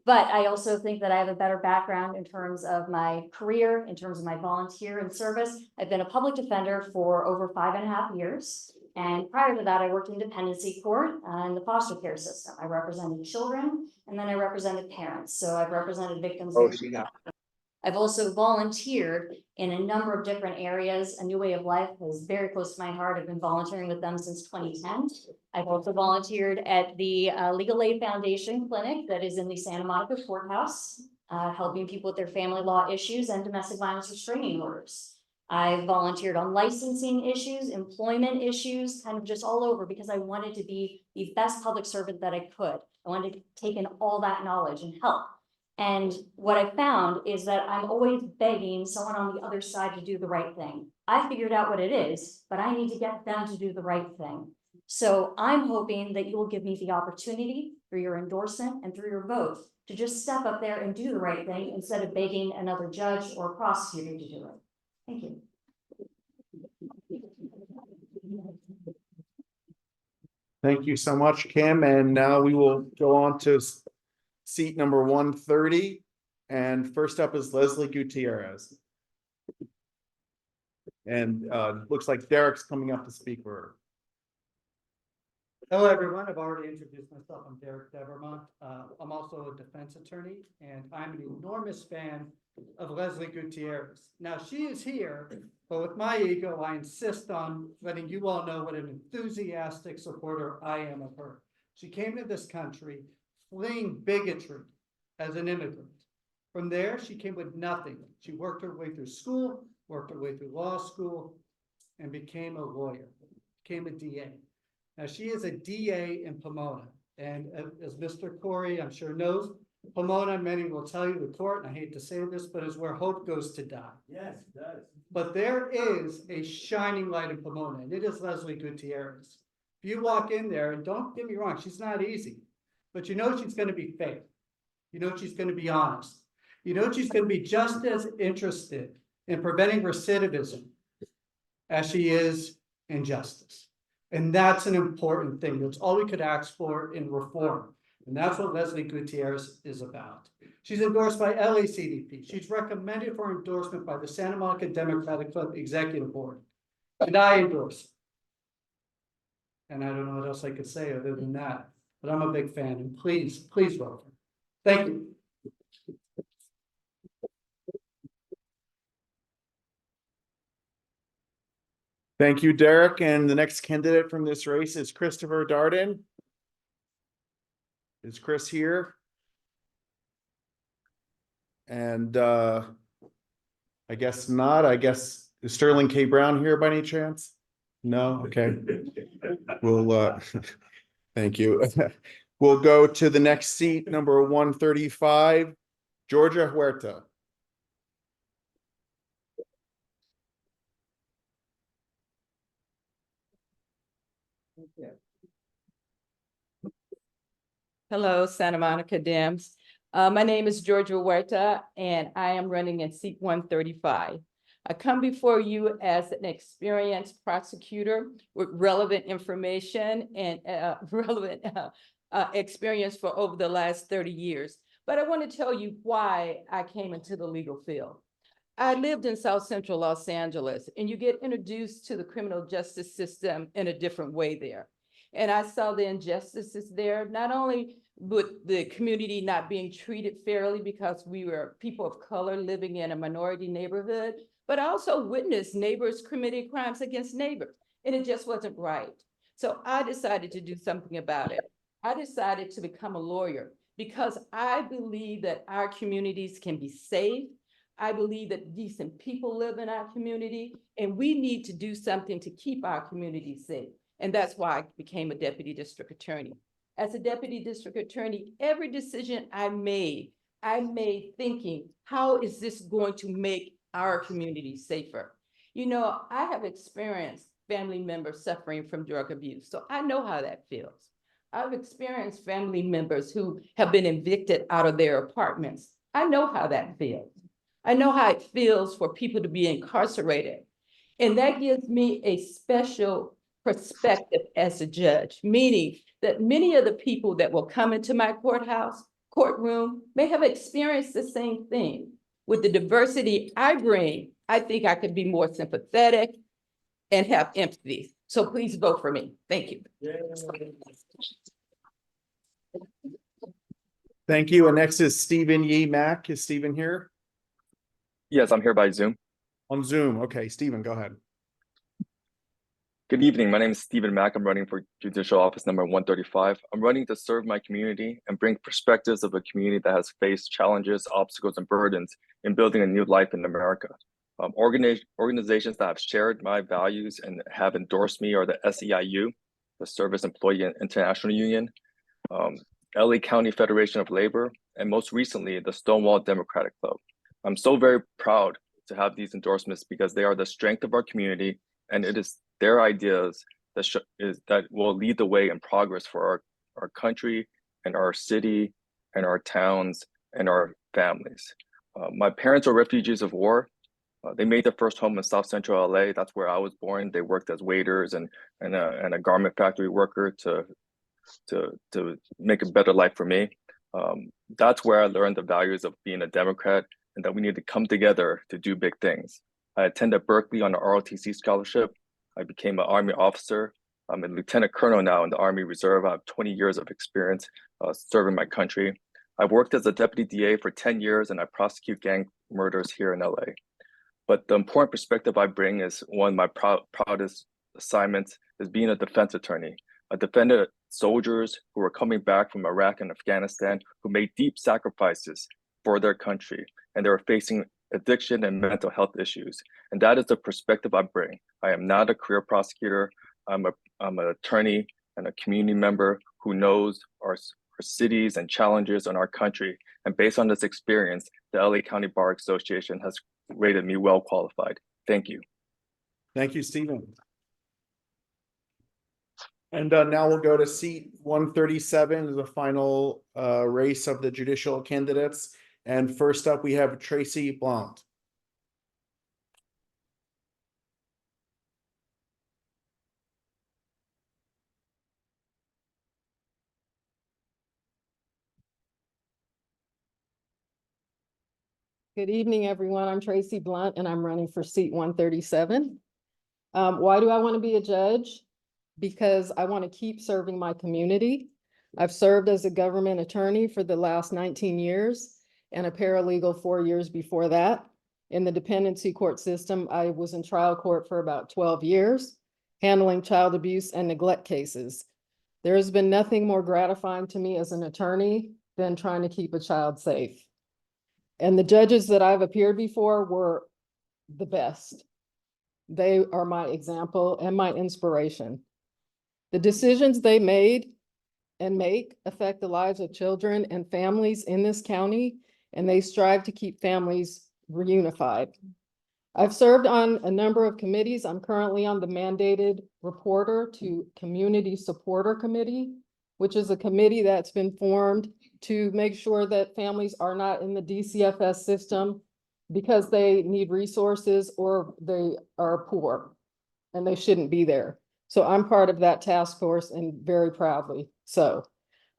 But I also think that I have a better background in terms of my career, in terms of my volunteer and service. I've been a public defender for over 5.5 years. And prior to that, I worked in dependency court in the foster care system. I represented children, and then I represented parents. So I've represented victims. I've also volunteered in a number of different areas. A New Way of Life is very close to my heart. I've been volunteering with them since 2010. I've also volunteered at the Legal Aid Foundation clinic that is in the Santa Monica courthouse, helping people with their family law issues and domestic violence restraining orders. I volunteered on licensing issues, employment issues, kind of just all over, because I wanted to be the best public servant that I could. I wanted to take in all that knowledge and help. And what I found is that I'm always begging someone on the other side to do the right thing. I figured out what it is, but I need to get them to do the right thing. So I'm hoping that you will give me the opportunity through your endorsement and through your vote to just step up there and do the right thing instead of begging another judge or prosecutor to do it. Thank you. Thank you so much, Kim. And now we will go on to seat number 130. And first up is Leslie Gutierrez. And looks like Derek's coming up to speak for her. Hello, everyone. I've already introduced myself. I'm Derek Devermont. I'm also a defense attorney, and I'm an enormous fan of Leslie Gutierrez. Now, she is here, but with my ego, I insist on letting you all know what an enthusiastic supporter I am of her. She came to this country fleeing bigotry as an immigrant. From there, she came with nothing. She worked her way through school, worked her way through law school, and became a lawyer, became a DA. Now, she is a DA in Pomona, and as Mr. Corey, I'm sure knows, Pomona, many will tell you, the court, and I hate to say this, but is where hope goes to die. Yes, it does. But there is a shining light in Pomona, and it is Leslie Gutierrez. If you walk in there, and don't get me wrong, she's not easy, but you know she's going to be fair. You know she's going to be honest. You know she's going to be just as interested in preventing recidivism as she is in justice. And that's an important thing. That's all we could ask for in reform. And that's what Leslie Gutierrez is about. She's endorsed by LACDP. She's recommended for endorsement by the Santa Monica Democratic Club Executive Board. And I endorse her. And I don't know what else I could say other than that, but I'm a big fan, and please vote. Thank you. Thank you, Derek. And the next candidate from this race is Christopher Darden. Is Chris here? And I guess not. I guess is Sterling K. Brown here by any chance? No? Okay. We'll thank you. We'll go to the next seat, number 135, Georgia Huerta. Hello, Santa Monica Dems. My name is Georgia Huerta, and I am running in seat 135. I come before you as an experienced prosecutor with relevant information and relevant experience for over the last 30 years. But I want to tell you why I came into the legal field. I lived in South Central Los Angeles, and you get introduced to the criminal justice system in a different way there. And I saw the injustices there, not only with the community not being treated fairly because we were people of color living in a minority neighborhood, but I also witnessed neighbors committing crimes against neighbors, and it just wasn't right. So I decided to do something about it. I decided to become a lawyer because I believe that our communities can be safe. I believe that decent people live in our community, and we need to do something to keep our community safe. And that's why I became a deputy district attorney. As a deputy district attorney, every decision I made thinking, how is this going to make our community safer? You know, I have experienced family members suffering from drug abuse, so I know how that feels. I've experienced family members who have been evicted out of their apartments. I know how that feels. I know how it feels for people to be incarcerated. And that gives me a special perspective as a judge, meaning that many of the people that will come into my courtroom may have experienced the same thing. With the diversity I bring, I think I could be more sympathetic and have empathy. So please vote for me. Thank you. Thank you. And next is Stephen Yee Mack. Is Stephen here? Yes, I'm here by Zoom. On Zoom. Okay, Stephen, go ahead. Good evening. My name is Stephen Mack. I'm running for Judicial Office number 135. I'm running to serve my community and bring perspectives of a community that has faced challenges, obstacles, and burdens in building a new life in America. Organizations that have shared my values and have endorsed me are the SEIU, the Service Employee International Union, LA County Federation of Labor, and most recently, the Stonewall Democratic Club. I'm so very proud to have these endorsements because they are the strength of our community, and it is their ideas that will lead the way in progress for our country and our city and our towns and our families. My parents are refugees of war. They made their first home in South Central LA. That's where I was born. They worked as waiters and a garment factory worker to make a better life for me. That's where I learned the values of being a Democrat and that we need to come together to do big things. I attended Berkeley on an ROTC scholarship. I became an Army officer. I'm a lieutenant colonel now in the Army Reserve. I have 20 years of experience serving my country. I've worked as a deputy DA for 10 years and I prosecute gang murders here in LA. But the important perspective I bring is one of my proudest assignments is being a defense attorney. I defended soldiers who were coming back from Iraq and Afghanistan who made deep sacrifices for their country, and they were facing addiction and mental health issues. And that is the perspective I bring. I am not a career prosecutor. I'm an attorney and a community member who knows our cities and challenges in our country. And based on this experience, the LA County Bar Association has rated me well qualified. Thank you. Thank you, Stephen. And now we'll go to seat 137, the final race of the judicial candidates. And first up, we have Tracy Blount. Good evening, everyone. I'm Tracy Blount, and I'm running for seat 137. Why do I want to be a judge? Because I want to keep serving my community. I've served as a government attorney for the last 19 years and a paralegal 4 years before that. In the dependency court system, I was in trial court for about 12 years, handling child abuse and neglect cases. There has been nothing more gratifying to me as an attorney than trying to keep a child safe. And the judges that I've appeared before were the best. They are my example and my inspiration. The decisions they made and make affect the lives of children and families in this county, and they strive to keep families reunified. I've served on a number of committees. I'm currently on the mandated reporter to Community Supporter Committee, which is a committee that's been formed to make sure that families are not in the DCFS system because they need resources or they are poor and they shouldn't be there. So I'm part of that task force and very proudly so.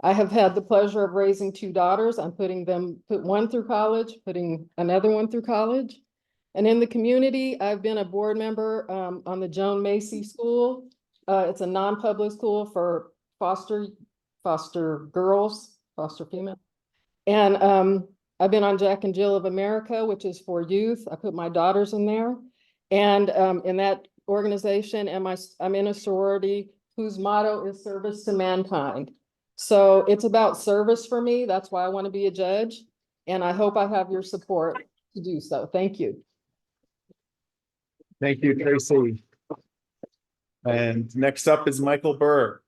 I have had the pleasure of raising 2 daughters. I'm put one through college, putting another one through college. And in the community, I've been a board member on the Joan Macy School. It's a non-public school for foster girls, foster female. And I've been on Jack and Jill of America, which is for youth. I put my daughters in there. And in that organization, I'm in a sorority whose motto is service to mankind. So it's about service for me. That's why I want to be a judge. And I hope I have your support to do so. Thank you. Thank you, Tracy. And next up is Michael Burr.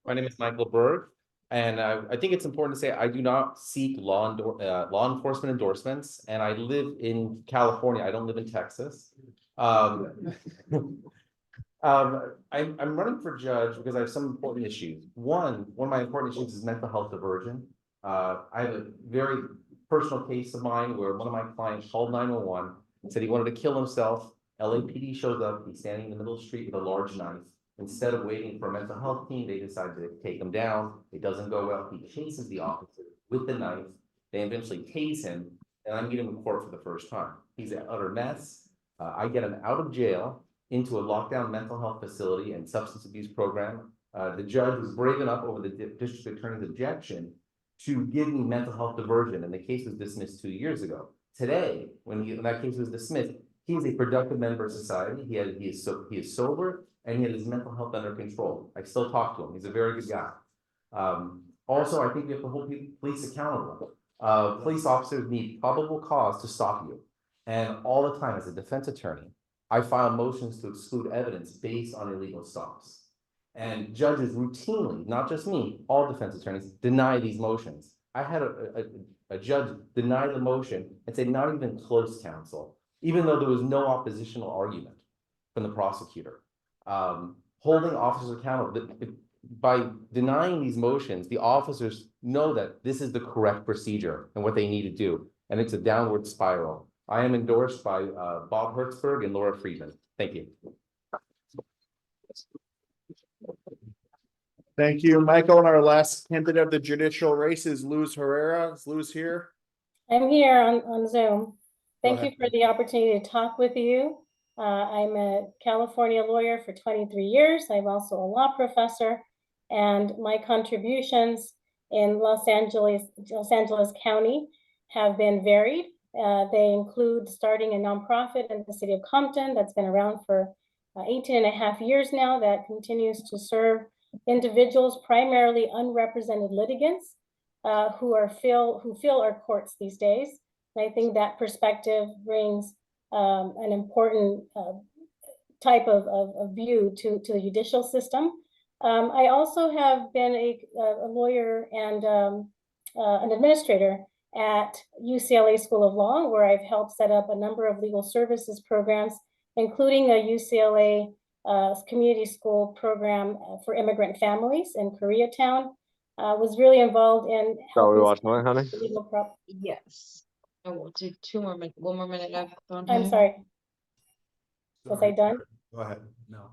My name is Michael Berg, and I think it's important to say I do not seek law enforcement endorsements, and I live in California. I don't live in Texas. I'm running for judge because I have some important issues. One of my important issues is mental health diversion. I have a very personal case of mine where one of my clients called 911 and said he wanted to kill himself. LAPD shows up, he's standing in the middle of the street with a large knife. Instead of waiting for a mental health team, they decide to take him down. It doesn't go well. He chases the officer with the knife. They eventually tase him, and I meet him in court for the first time. He's an utter mess. I get him out of jail into a lockdown mental health facility and substance abuse program. The judge was brave enough over the district attorney's objection to give me mental health diversion, and the case was dismissed 2 years ago. Today, when that case was dismissed, he is a productive member of society. He is sober, and he had his mental health under control. I still talk to him. He's a very good guy. Also, I think we have to hold police accountable. Police officers need probable cause to stop you. And all the time, as a defense attorney, I file motions to exclude evidence based on illegal stops. And judges routinely, not just me, all defense attorneys, deny these motions. I had a judge deny the motion and say, not even close, counsel, even though there was no oppositional argument from the prosecutor. Holding officers accountable. By denying these motions, the officers know that this is the correct procedure and what they need to do. And it's a downward spiral. I am endorsed by Bob Hertzberg and Laura Friedman. Thank you. Thank you, Michael. And our last candidate of the judicial race is Luz Herrera. Is Luz here? I'm here on Zoom. Thank you ahead. for the opportunity to talk with you. I'm a California lawyer for 23 years. I'm also a law professor, and my contributions in Los Angeles County have been varied. They include starting a nonprofit in the city of Compton that's been around for 18 and a half years now, that continues to serve individuals, primarily unrepresented litigants, who fill our courts these days. And I think that perspective brings an important type of view to the judicial system. I also have been a lawyer and an administrator at UCLA School of Law, where I've helped set up a number of legal services programs, including a UCLA community school program for immigrant families in Koreatown. Was really involved in legal prop. Yes. I will do one more minute. I'm sorry. Was I done? Go ahead. No.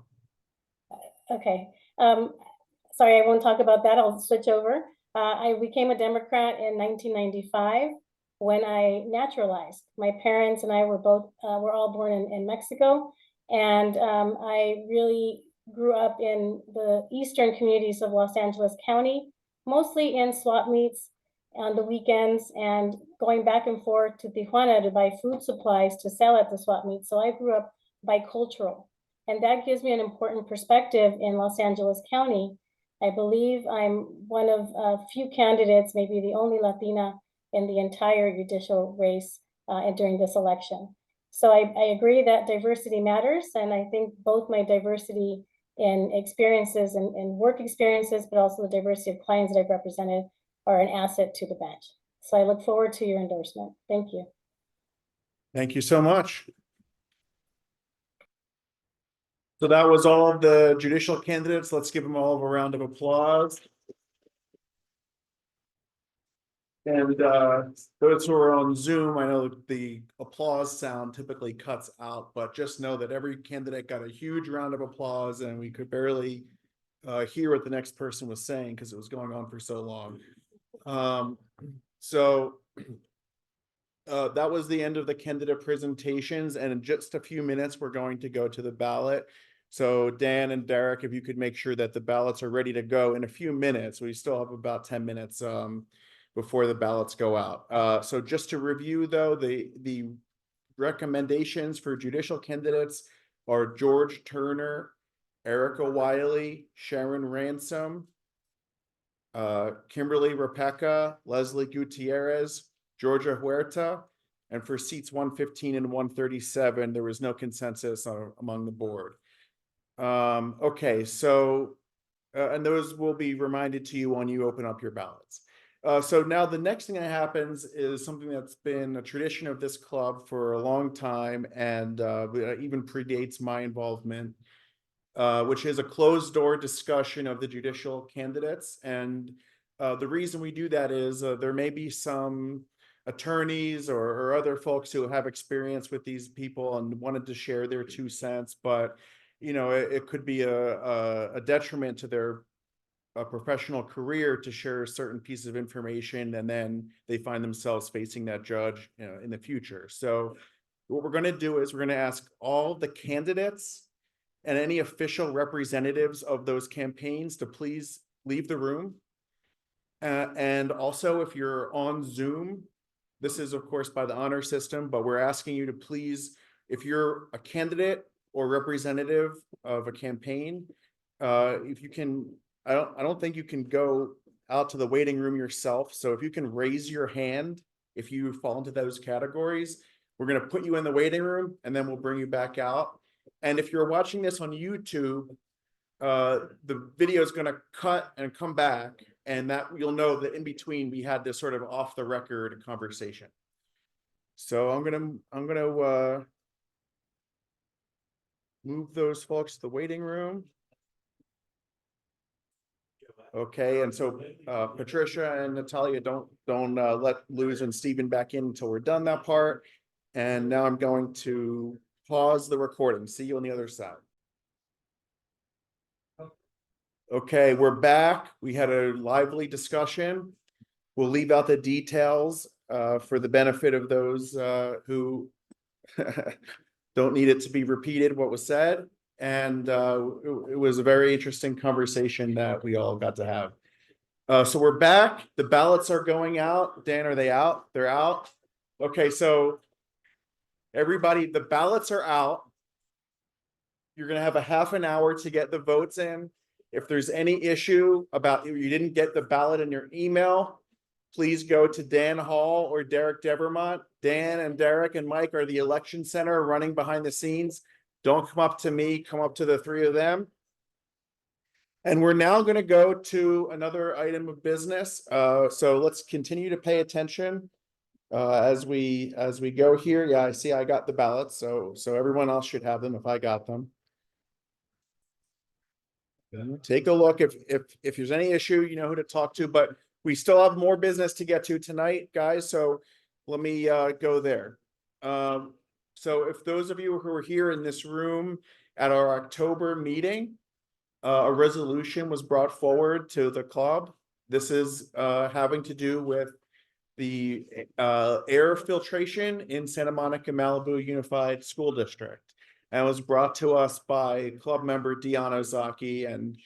Okay. Sorry, I won't talk about that. I'll switch over. I became a Democrat in 1995 when I naturalized. My parents and I were all born in Mexico. And I really grew up in the eastern communities of Los Angeles County, mostly in swap meets on the weekends and going back and forth to Tijuana to buy food supplies to sell at the swap meet. So I grew up bicultural, and that gives me an important perspective in Los Angeles County. I believe I'm one of a few candidates, maybe the only Latina in the entire judicial race during this election. So I agree that diversity matters, and I think both my diversity in experiences and work experiences, but also the diversity of clients that I've represented are an asset to the bench. So I look forward to your endorsement. Thank you. Thank you so much. So that was all of the judicial candidates. Let's give them all a round of applause. And those who are on Zoom, I know the applause sound typically cuts out, but just know that every candidate got a huge round of applause, and we could barely hear what the next person was saying because it was going on for so long. That was the end of the candidate presentations, and in just a few minutes, we're going to go to the ballot. So Dan and Derek, if you could make sure that the ballots are ready to go in a few minutes. We still have about 10 minutes before the ballots go out. So just to review though, the recommendations for judicial candidates are George Turner, Erica Wiley, Sharon Ransom, Kimberly Rebecca, Leslie Gutierrez, Georgia Huerta, and for seats 115 and 137, there was no consensus among the board. Okay, so, and those will be reminded to you when you open up your ballots. So now the next thing that happens is something that's been a tradition of this club for a long time and even predates my involvement, which is a closed door discussion of the judicial candidates. And the reason we do that is there may be some attorneys or other folks who have experience with these people and wanted to share their 2 cents, but you know, it could be a detriment to their professional career to share certain pieces of information, and then they find themselves facing that judge, you know, in the future. So what we're going to do is we're going to ask all the candidates and any official representatives of those campaigns to please leave the room. And also, if you're on Zoom, this is of course by the honor system, but we're asking you to please, if you're a candidate or representative of a campaign, if you can, I don't think you can go out to the waiting room yourself. So if you can raise your hand, if you fall into those categories, we're going to put you in the waiting room and then we'll bring you back out. And if you're watching this on YouTube, the video is going to cut and come back, and that you'll know that in between we had this sort of off the record conversation. So I'm gonna move those folks to the waiting room. Okay, and so Patricia and Natalia, don't let Luz and Stephen back in until we're done that part. And now I'm going to pause the recording. See you on the other side. Okay, we're back. We had a lively discussion. We'll leave out the details for the benefit of those who don't need it to be repeated what was said. And it was a very interesting conversation that we all got to have. So we're back. The ballots are going out. Dan, are they out? They're out. Okay, so everybody, the ballots are out. You're going to have a half an hour to get the votes in. If there's any issue about you didn't get the ballot in your email, please go to Dan Hall or Derek Devermont. Dan and Derek and Mike are the election center running behind the scenes. Don't come up to me, come up to the 3 of them. And we're now going to go to another item of business. So let's continue to pay attention as we go here. Yeah, I see I got the ballots, so everyone else should have them if I got them. Take a look. If there's any issue, you know who to talk to, but we still have more business to get to tonight, guys. So let me go there. So if those of you who are here in this room at our October meeting, a resolution was brought forward to the club. This is having to do with the air filtration in Santa Monica Malibu Unified School District. And it was brought to us by club member Dion Ozaki. And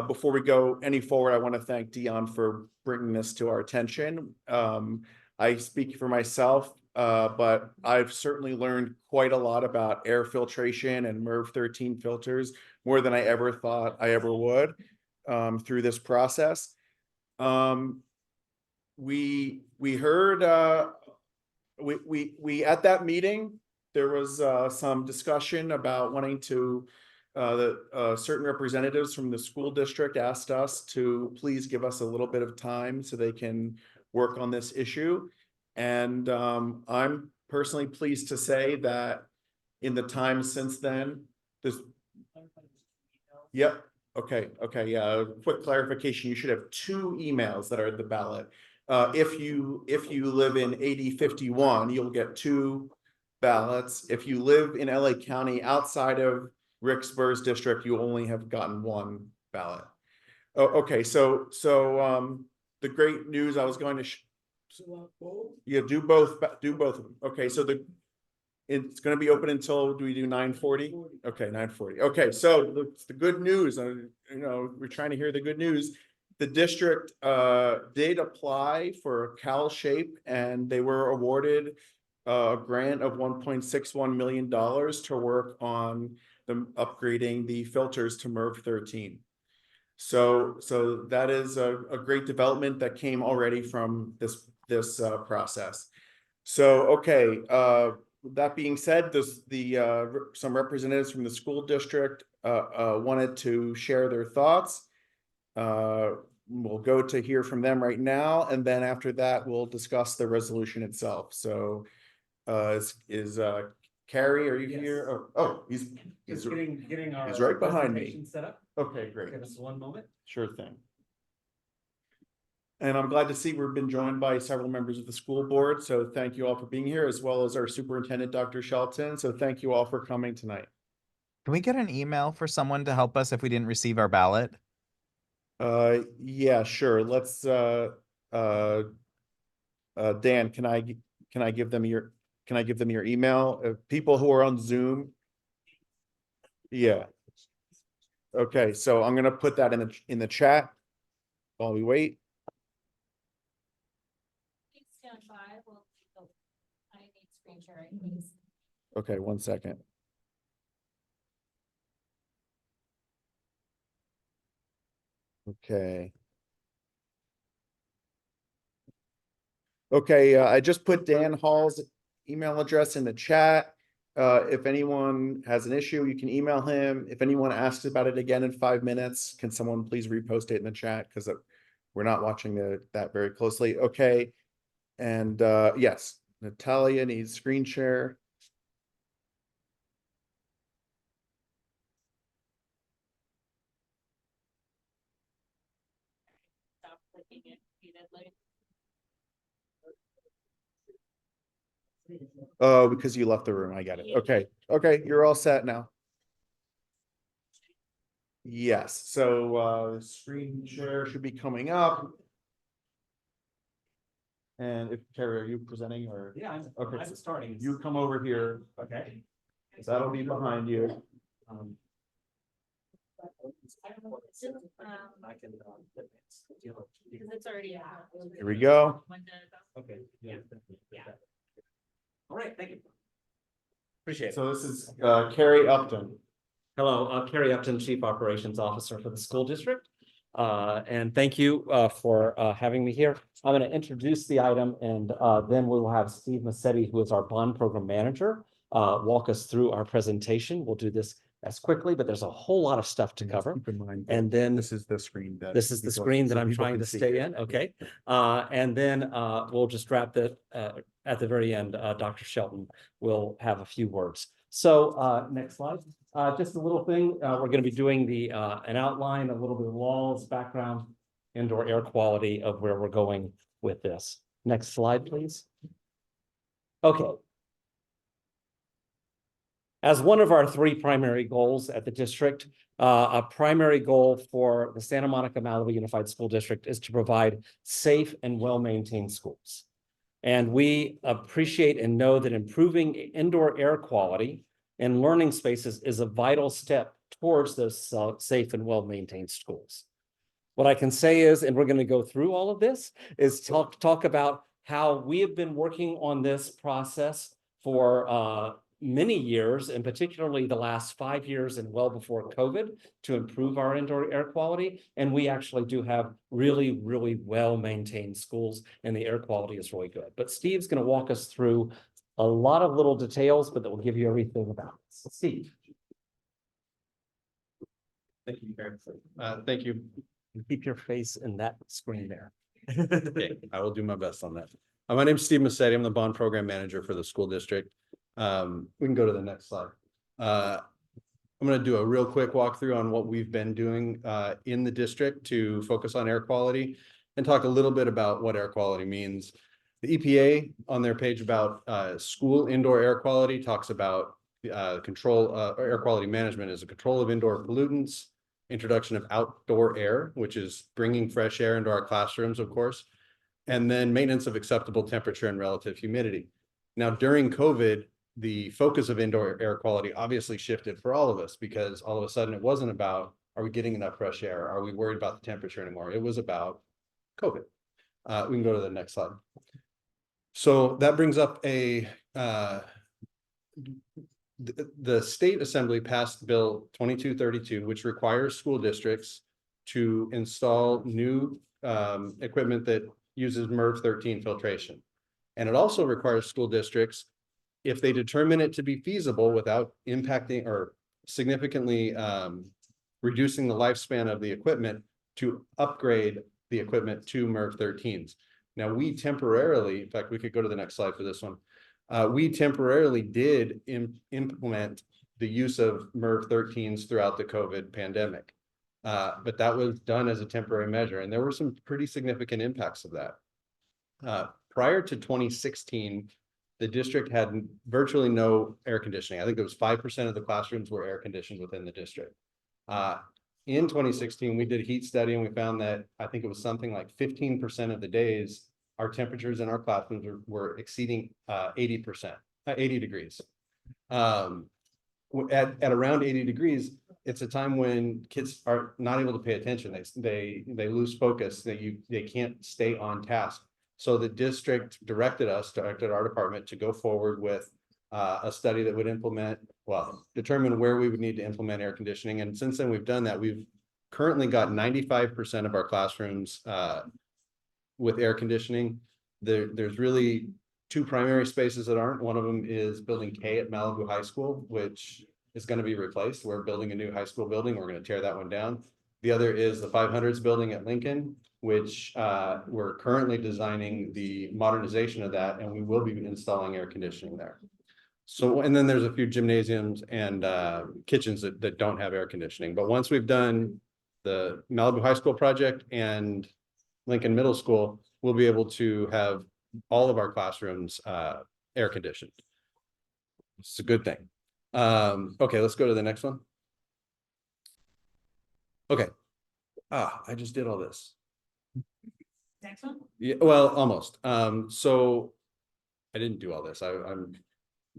before we go any forward, I want to thank Dion for bringing this to our attention. I speak for myself, but I've certainly learned quite a lot about air filtration and MERV 13 filters, more than I ever thought I ever would through this process. We heard we at that meeting, there was some discussion about wanting to certain representatives from the school district asked us to please give us a little bit of time so they can work on this issue. And I'm personally pleased to say that in the time since then, this. Yep. Okay. Yeah. Quick clarification. You should have 2 emails that are at the ballot. If you live in AD 51, you'll get 2 ballots. If you live in LA County outside of Rick Spur's district, you only have gotten 1 ballot. Oh, okay. So the great news I was going to. Yeah, do both of them. Okay. So It's gonna be open until, do we do 9:40? Okay, 9:40. Okay, so the good news, we're trying to hear the good news. The district did apply for Cal Shape and they were awarded a grant of $1.61 million to work on upgrading the filters to MERV 13. So that is a great development that came already from this process. So, okay, that being said, some representatives from the school district wanted to share their thoughts. We'll go to hear from them right now, and then after that, we'll discuss the resolution itself. So, is Carrie, are you here? Oh, he's getting our he's right behind me. presentation set up. Okay, great. Give us 1 moment. Sure thing. And I'm glad to see we've been joined by several members of the school board. So thank you all for being here, as well as our superintendent, Dr. Shelton. So thank you all for coming tonight. Can we get an email for someone to help us if we didn't receive our ballot? Yeah, sure. Let's Dan, can I give them your email? People who are on Zoom. Yeah. Okay, so I'm gonna put that in the chat while we wait. Okay, 1 second. Okay. Okay, I just put Dan Hall's email address in the chat. If anyone has an issue, you can email him. If anyone asks about it again in 5 minutes, can someone please repost it in the chat? Because we're not watching that very closely. Okay. And yes, Natalia needs screen share. Oh, because you left the room. I got it. Okay. Okay, you're all set now. Yes, so screen share should be coming up. And if Terry, are you presenting or? Yeah, Okay, I'm starting. You come over here. Okay. That'll be behind you. I can, Because it's already out. Here we go. Okay. Yeah. All right, thank you. Appreciate it. So this is Carrie Upton. Hello, Kerry Upton, Chief Operations Officer for the school district. And thank you for having me here. I'm going to introduce the item and then we will have Steve Massetti, who is our bond program manager, walk us through our presentation. We'll do this as quickly, but there's a whole lot of stuff to cover. Keep in mind, And then this is the screen that I'm trying to stay in. Okay. And then we'll just wrap that at the very end. Dr. Shelton will have a few words. So next slide. Just a little thing. We're going to be doing an outline, a little bit of walls, background, indoor air quality of where we're going with this. Next slide, please. Okay. As one of our 3 primary goals at the district, a primary goal for the Santa Monica Malibu Unified School District is to provide safe and well-maintained schools. And we appreciate and know that improving indoor air quality and learning spaces is a vital step towards those safe and well-maintained schools. What I can say is, and we're going to go through all of this, is talk about how we have been working on this process for many years, and particularly the last 5 years and well before COVID, to improve our indoor air quality. And we actually do have really, really well-maintained schools, and the air quality is really good. But Steve's going to walk us through a lot of little details, but that will give you everything about it. Steve. Thank you, Karen. Thank you. Keep your face in that screen there. Okay, I will do my best on that. My name is Steve Massetti. I'm the bond program manager for the school district. We can go to the next slide. I'm going to do a real quick walkthrough on what we've been doing in the district to focus on air quality and talk a little bit about what air quality means. The EPA on their page about school indoor air quality talks about air quality management as a control of indoor pollutants, introduction of outdoor air, which is bringing fresh air into our classrooms, of course, and then maintenance of acceptable temperature and relative humidity. Now, during COVID, the focus of indoor air quality obviously shifted for all of us, because all of a sudden it wasn't about, are we getting enough fresh air? Are we worried about the temperature anymore? It was about COVID. We can go to the next slide. So that brings up the state assembly passed Bill 2232, which requires school districts to install new equipment that uses MERV 13 filtration. And it also requires school districts, if they determine it to be feasible without impacting or significantly reducing the lifespan of the equipment, to upgrade the equipment to MERV 13s. Now, we temporarily, in fact, we could go to the next slide for this one. We temporarily did implement the use of MERV 13s throughout the COVID pandemic. But that was done as a temporary measure, and there were some pretty significant impacts of that. Prior to 2016, the district had virtually no air conditioning. I think it was 5% of the classrooms were air conditioned within the district. In 2016, we did a heat study, and we found that I think it was something like 15% of the days, our temperatures in our classrooms were exceeding 80 degrees. At around 80 degrees, it's a time when kids are not able to pay attention. They lose focus. They can't stay on task. So the district directed our department to go forward with a study that would determine where we would need to implement air conditioning. And since then, we've done that. We've currently got 95% of our classrooms with air conditioning. There's really two primary spaces that aren't. One of them is Building K at Malibu High School, which is going to be replaced. We're building a new high school building. We're going to tear that one down. The other is the 500s building at Lincoln, which we're currently designing the modernization of that, and we will be installing air conditioning there. So, and then there's a few gymnasiums and kitchens that don't have air conditioning. But once we've done the Malibu High School project and Lincoln Middle School, we'll be able to have all of our classrooms air conditioned. It's a good thing. Okay, let's go to the next one. Okay. I just did all this. Next one? Yeah, well, almost. So I didn't do all this. I'm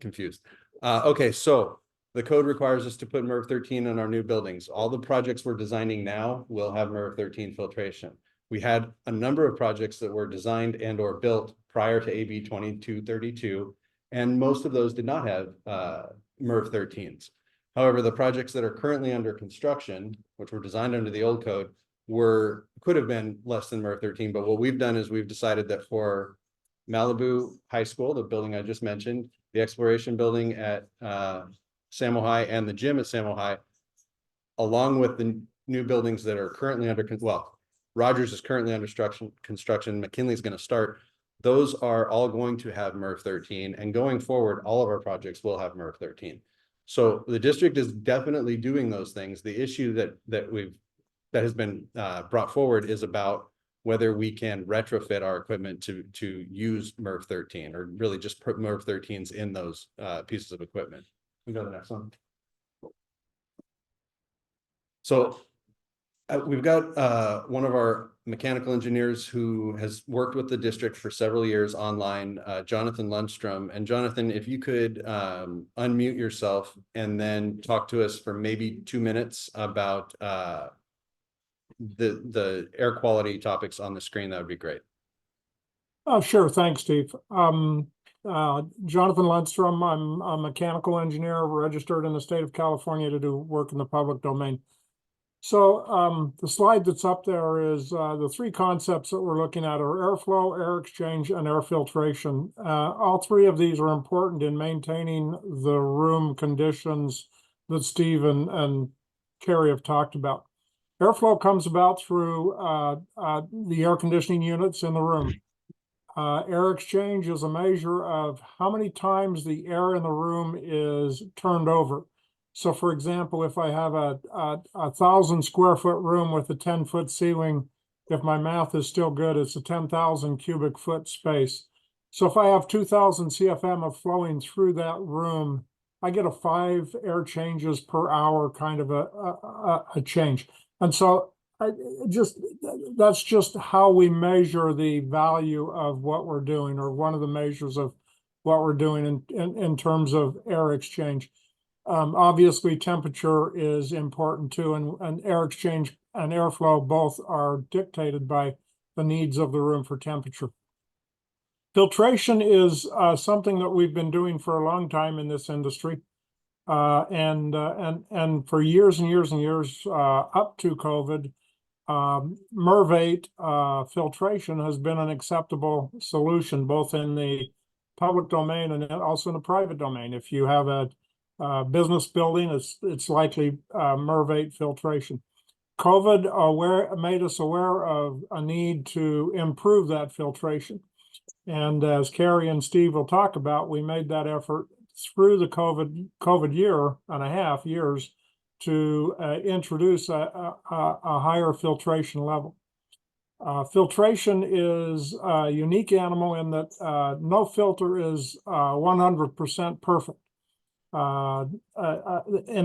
confused. Okay, so the code requires us to put MERV 13 in our new buildings. All the projects we're designing now will have MERV 13 filtration. We had a number of projects that were designed and or built prior to AB 2232, and most of those did not have MERV 13s. However, the projects that are currently under construction, which were designed under the old code, could have been less than MERV 13. But what we've done is we've decided that for Malibu High School, the building I just mentioned, the exploration building at Samo High, and the gym at Samo High, along with the new buildings that are currently under, Rogers is currently under construction, McKinley's going to start. Those are all going to have MERV 13, and going forward, all of our projects will have MERV 13. So the district is definitely doing those things. The issue that has been brought forward is about whether we can retrofit our equipment to use MERV 13, or really just put MERV 13s in those pieces of equipment. We go to the next one. So we've got one of our mechanical engineers who has worked with the district for several years online, Jonathan Lundstrom. And Jonathan, if you could unmute yourself and then talk to us for maybe 2 minutes about the air quality topics on the screen, that would be great. Oh, sure. Thanks, Steve. Jonathan Lundstrom. I'm a mechanical engineer registered in the state of California to do work in the public domain. So the slide that's up there is the three concepts that we're looking at are airflow, air exchange, and air filtration. All three of these are important in maintaining the room conditions that Steve and Carrie have talked about. Airflow comes about through the air conditioning units in the room. Air exchange is a measure of how many times the air in the room is turned over. So for example, if I have a 1,000 square foot room with a 10-foot ceiling, if my math is still good, it's a 10,000 cubic foot space. So if I have 2,000 CFM of flowing through that room, I get a 5 air changes per hour kind of a change. And so that's just how we measure the value of what we're doing, or one of the measures of what we're doing in terms of air exchange. Obviously, temperature is important too, and air exchange and airflow both are dictated by the needs of the room for temperature. Filtration is something that we've been doing for a long time in this industry. And for years and years and years up to COVID, MERV 8 filtration has been an acceptable solution, both in the public domain and also in the private domain. If you have a business building, it's likely MERV 8 filtration. COVID made us aware of a need to improve that filtration. And as Carrie and Steve will talk about, we made that effort through the COVID year and a half years to introduce a higher filtration level. Filtration is a unique animal in that no filter is 100% perfect. In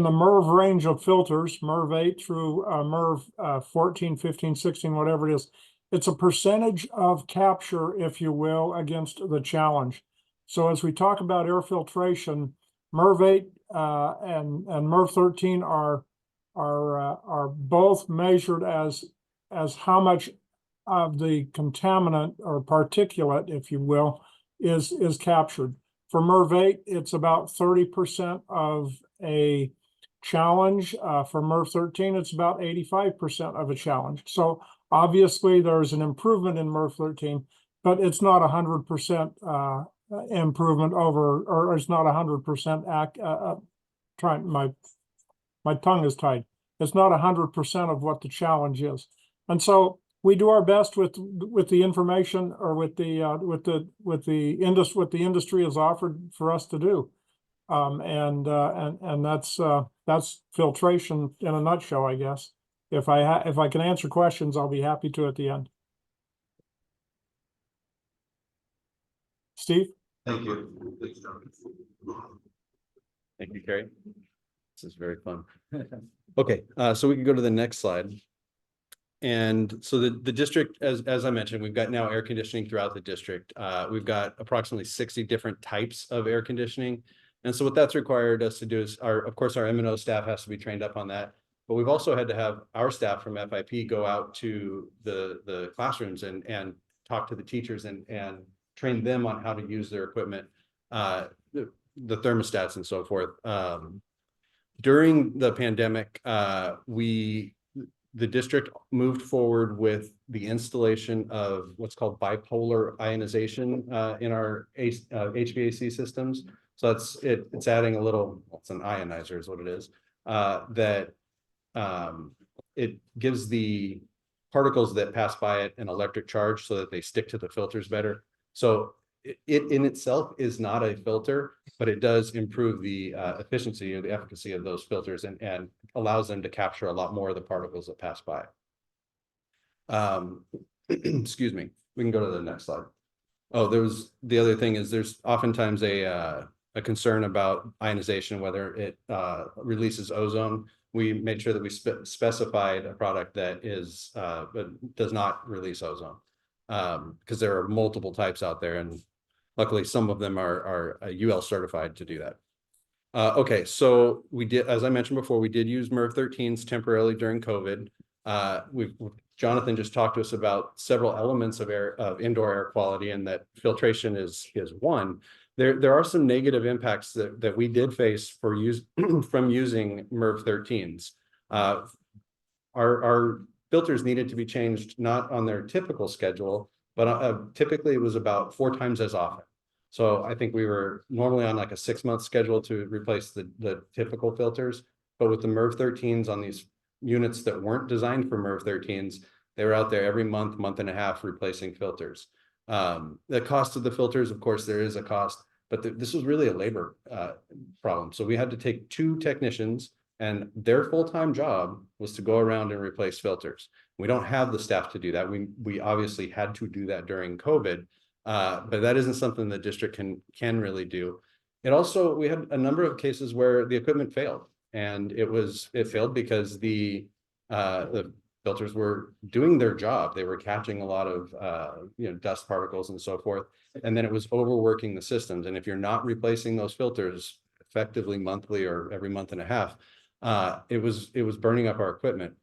the MERV range of filters, MERV 8 through MERV 14, 15, 16, whatever it is, it's a percentage of capture, if you will, against the challenge. So as we talk about air filtration, MERV 8 and MERV 13 are both measured as how much of the contaminant or particulate, if you will, is captured. For MERV 8, it's about 30% of a challenge. For MERV 13, it's about 85% of a challenge. So obviously there's an improvement in MERV 13, but it's not 100% improvement over, or it's not 100% my tongue is tied. It's not 100% of what the challenge is. And so we do our best with the information or with the industry has offered for us to do, and that's filtration in a nutshell, I guess. If I can answer questions, I'll be happy to at the end. Steve? Thank you. Thank you, Carrie. This is very fun. Okay, so we can go to the next slide. And so the district, as I mentioned, we've got now air conditioning throughout the district. We've got approximately 60 different types of air conditioning. And so what that's required us to do is of course, our M&O staff has to be trained up on that. But we've also had to have our staff from FIP go out to the classrooms and talk to the teachers and train them on how to use their equipment, the thermostats and so forth. During the pandemic, the district moved forward with the installation of what's called bipolar ionization in our HVAC systems. So it's adding a little, it's an ionizer is what it is, that it gives the particles that pass by it an electric charge so that they stick to the filters better. So it in itself is not a filter, but it does improve the efficiency or the efficacy of those filters and allows them to capture a lot more of the particles that pass by. Excuse me, we can go to the next slide. Oh, the other thing is there's oftentimes a concern about ionization, whether it releases ozone. We made sure that we specified a product that does not release ozone, because there are multiple types out there, and luckily some of them are UL certified to do that. Okay, so we did, as I mentioned before, we did use MERV 13s temporarily during COVID. Jonathan just talked to us about several elements of indoor air quality, and that filtration is one. There are some negative impacts that we did face from using MERV 13s. Our filters needed to be changed not on their typical schedule, but typically it was about 4 times as often. So I think we were normally on like a 6-month schedule to replace the typical filters, but with the MERV 13s on these units that weren't designed for MERV 13s, they were out there every month and a half replacing filters. The cost of the filters, of course, there is a cost, but this was really a labor problem. So we had to take 2 technicians, and their full-time job was to go around and replace filters. We don't have the staff to do that. We obviously had to do that during COVID, but that isn't something the district can really do. We had a number of cases where the equipment failed, and it failed because the filters were doing their job. They were catching a lot of dust particles and so forth, and then it was overworking the systems. And if you're not replacing those filters effectively monthly or every month and a half, it was burning up our equipment.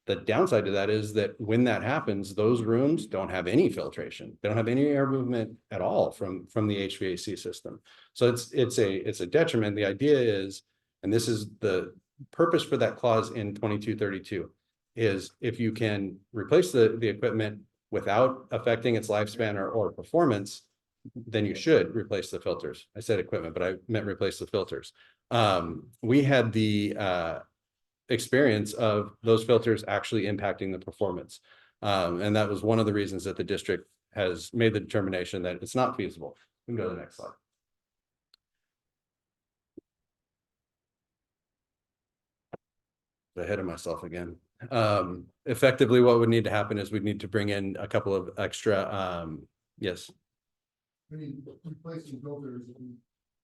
The downside to that is that when that happens, those rooms don't have any filtration. They don't have any air movement at all from the HVAC system. So it's a detriment. The idea is, and this is the purpose for that clause in 2232, is if you can replace the equipment without affecting its lifespan or performance, then you should replace the filters. I said equipment, but I meant replace the filters. We had the experience of those filters actually impacting the performance. And that was one of the reasons that the district has made the determination that it's not feasible. We can go to the next slide. Ahead of myself again. Effectively, what would need to happen is we'd need to bring in a couple of extra, yes. I mean, replacing filters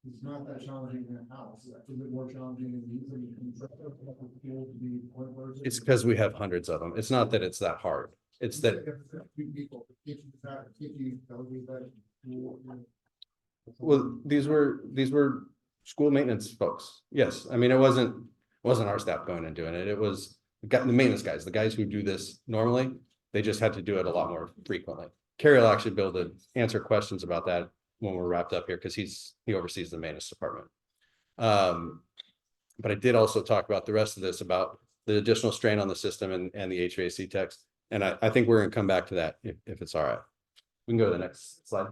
is not that challenging in a house. It's a bit more challenging in these. It's because we have hundreds of them. It's not that it's that hard. It's that. Well, these were school maintenance folks. Yes, I mean, it wasn't our staff going and doing it. It was the maintenance guys, the guys who do this normally. They just had to do it a lot more frequently. Carrie will actually be able to answer questions about that when we're wrapped up here, because he oversees the maintenance department. But I did also talk about the rest of this, about the additional strain on the system and the HVAC techs. And I think we're going to come back to that if it's all right. We can go to the next slide.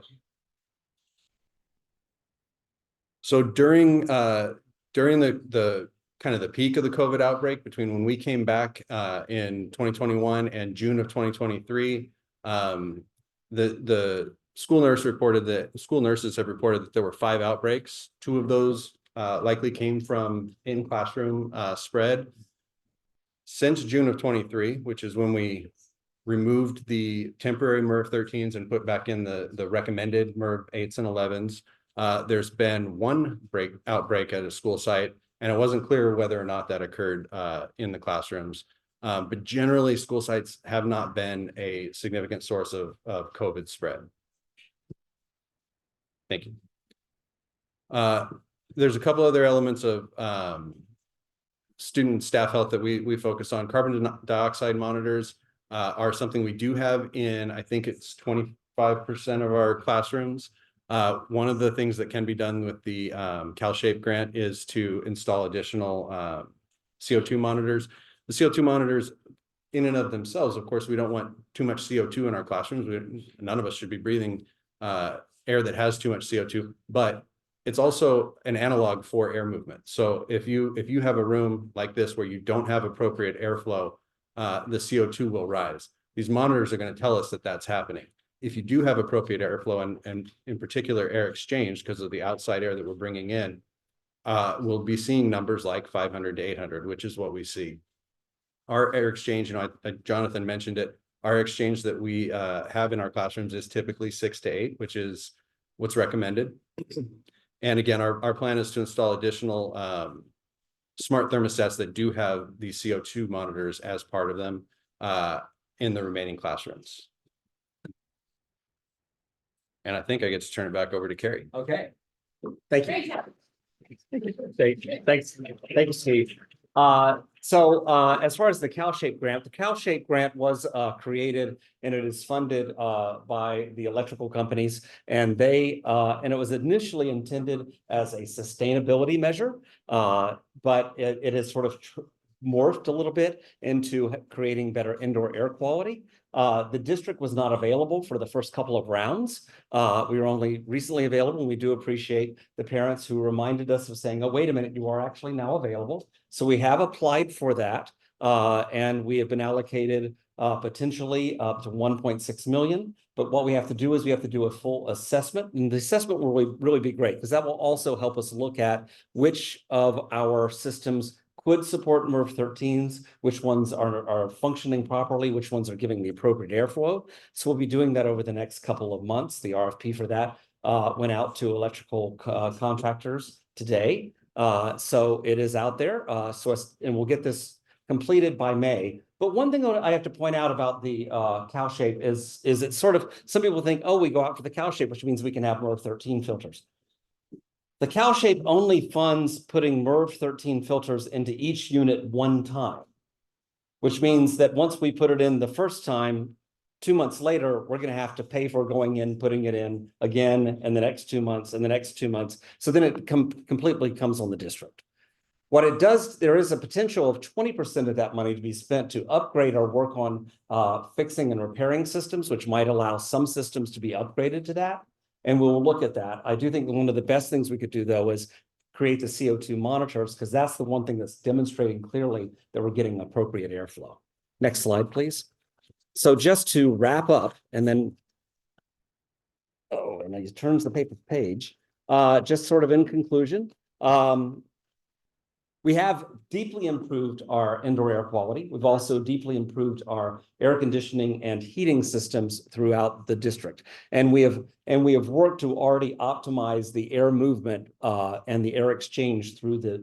So during the kind of the peak of the COVID outbreak, between when we came back in 2021 and June of 2023, the school nurses have reported that there were 5 outbreaks. 2 of those likely came from in-classroom spread. Since June of 23, which is when we removed the temporary MERV 13s and put back in the recommended MERV 8s and 11s, there's been 1 outbreak at a school site, and it wasn't clear whether or not that occurred in the classrooms. But generally, school sites have not been a significant source of COVID spread. Thank you. There's a couple other elements of student staff health that we focus on. Carbon dioxide monitors are something we do have in, I think it's 25% of our classrooms. One of the things that can be done with the CalShape grant is to install additional CO2 monitors. The CO2 monitors in and of themselves, of course, we don't want too much CO2 in our classrooms. None of us should be breathing air that has too much CO2, but it's also an analog for air movement. So if you have a room like this where you don't have appropriate airflow, the CO2 will rise. These monitors are going to tell us that that's happening. If you do have appropriate airflow and in particular air exchange, because of the outside air that we're bringing in, we'll be seeing numbers like 500 to 800, which is what we see. Our air exchange, Jonathan mentioned it, our exchange that we have in our classrooms is typically 6 to 8, which is what's recommended. And again, our plan is to install additional smart thermostats that do have the CO2 monitors as part of them in the remaining classrooms. And I think I get to turn it back over to Carrie. Okay. Thank you. Thanks, Steve. As far as the CalShape grant was created and it is funded by the electrical companies, and it was initially intended as a sustainability measure, but it has sort of morphed a little bit into creating better indoor air quality. The district was not available for the first couple of rounds. We were only recently available, and we do appreciate the parents who reminded us of saying, oh, wait a minute, you are actually now available. So we have applied for that, and we have been allocated potentially up to 1.6 million. But what we have to do is we have to do a full assessment, and the assessment will really be great, because that will also help us look at which of our systems could support MERV 13s, which ones are functioning properly, which ones are giving the appropriate airflow. So we'll be doing that over the next couple of months. The RFP for that went out to electrical contractors today. So it is out there. And we'll get this completed by May. But one thing I have to point out about the cow shape is it's sort of, some people think, oh, we go out for the cow shape, which means we can have MERV 13 filters. The cow shape only funds putting MERV 13 filters into each unit one time, which means that once we put it in the first time, 2 months later, we're going to have to pay for going in, putting it in again, and the next 2 months, and the next 2 months. So then it completely comes on the district. What it does, there is a potential of 20% of that money to be spent to upgrade or work on fixing and repairing systems, which might allow some systems to be upgraded to that. And we'll look at that. I do think one of the best things we could do, though, is create the CO2 monitors, because that's the one thing that's demonstrating clearly that we're getting appropriate airflow. Next slide, please. So just to wrap up, and then, and it turns the paper page, just sort of in conclusion, we have deeply improved our indoor air quality. We've also deeply improved our air conditioning and heating systems throughout the district. And we have worked to already optimize the air movement and the air exchange through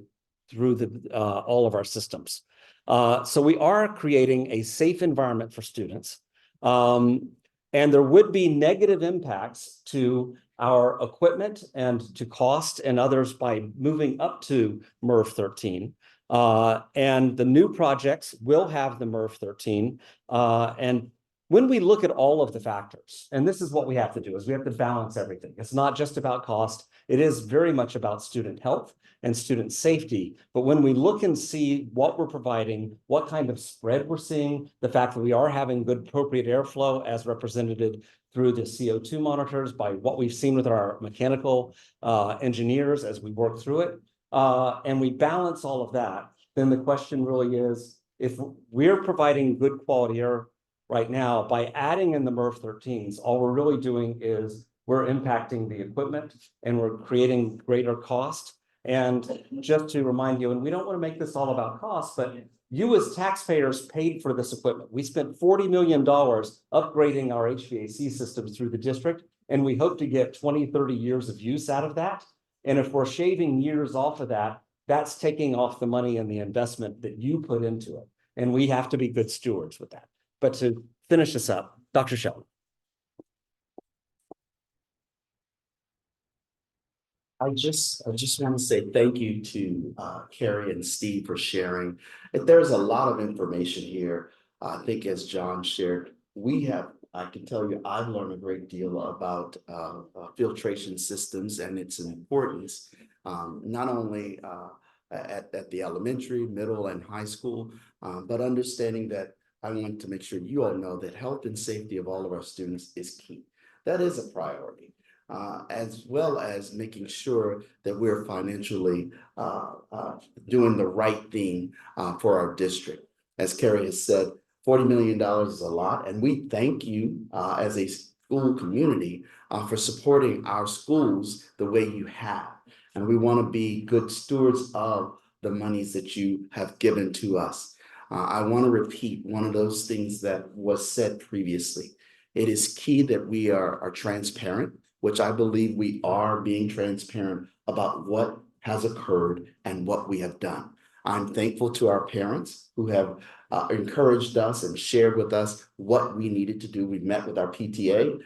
all of our systems. So we are creating a safe environment for students. And there would be negative impacts to our equipment and to cost and others by moving up to MERV 13. And the new projects will have the MERV 13. And when we look at all of the factors, and this is what we have to do, is we have to balance everything. It's not just about cost. It is very much about student health and student safety. But when we look and see what we're providing, what kind of spread we're seeing, the fact that we are having good appropriate airflow as represented through the CO2 monitors, by what we've seen with our mechanical engineers as we work through it, and we balance all of that, then the question really is, if we're providing good quality air right now, by adding in the MERV 13s, all we're really doing is we're impacting the equipment and we're creating greater cost. And just to remind you, and we don't want to make this all about cost, but you as taxpayers paid for this equipment. We spent $40 million upgrading our HVAC systems through the district, and we hope to get 20, 30 years of use out of that. And if we're shaving years off of that, that's taking off the money and the investment that you put into it. And we have to be good stewards with that. But to finish this up, Dr. Shelton. I just want to say thank you to Carrie and Steve for sharing. There's a lot of information here. I think as John shared, I can tell you, I've learned a great deal about filtration systems and its importance, not only at the elementary, middle, and high school, but understanding that I want to make sure you all know that health and safety of all of our students is key. That is a priority. As well as making sure that we're financially doing the right thing for our district. As Carrie has said, $40 million is a lot, and we thank you as a school community for supporting our schools the way you have. And we want to be good stewards of the monies that you have given to us. I want to repeat one of those things that was said previously. It is key that we are transparent, which I believe we are being transparent about what has occurred and what we have done. I'm thankful to our parents who have encouraged us and shared with us what we needed to do. We met with our PTA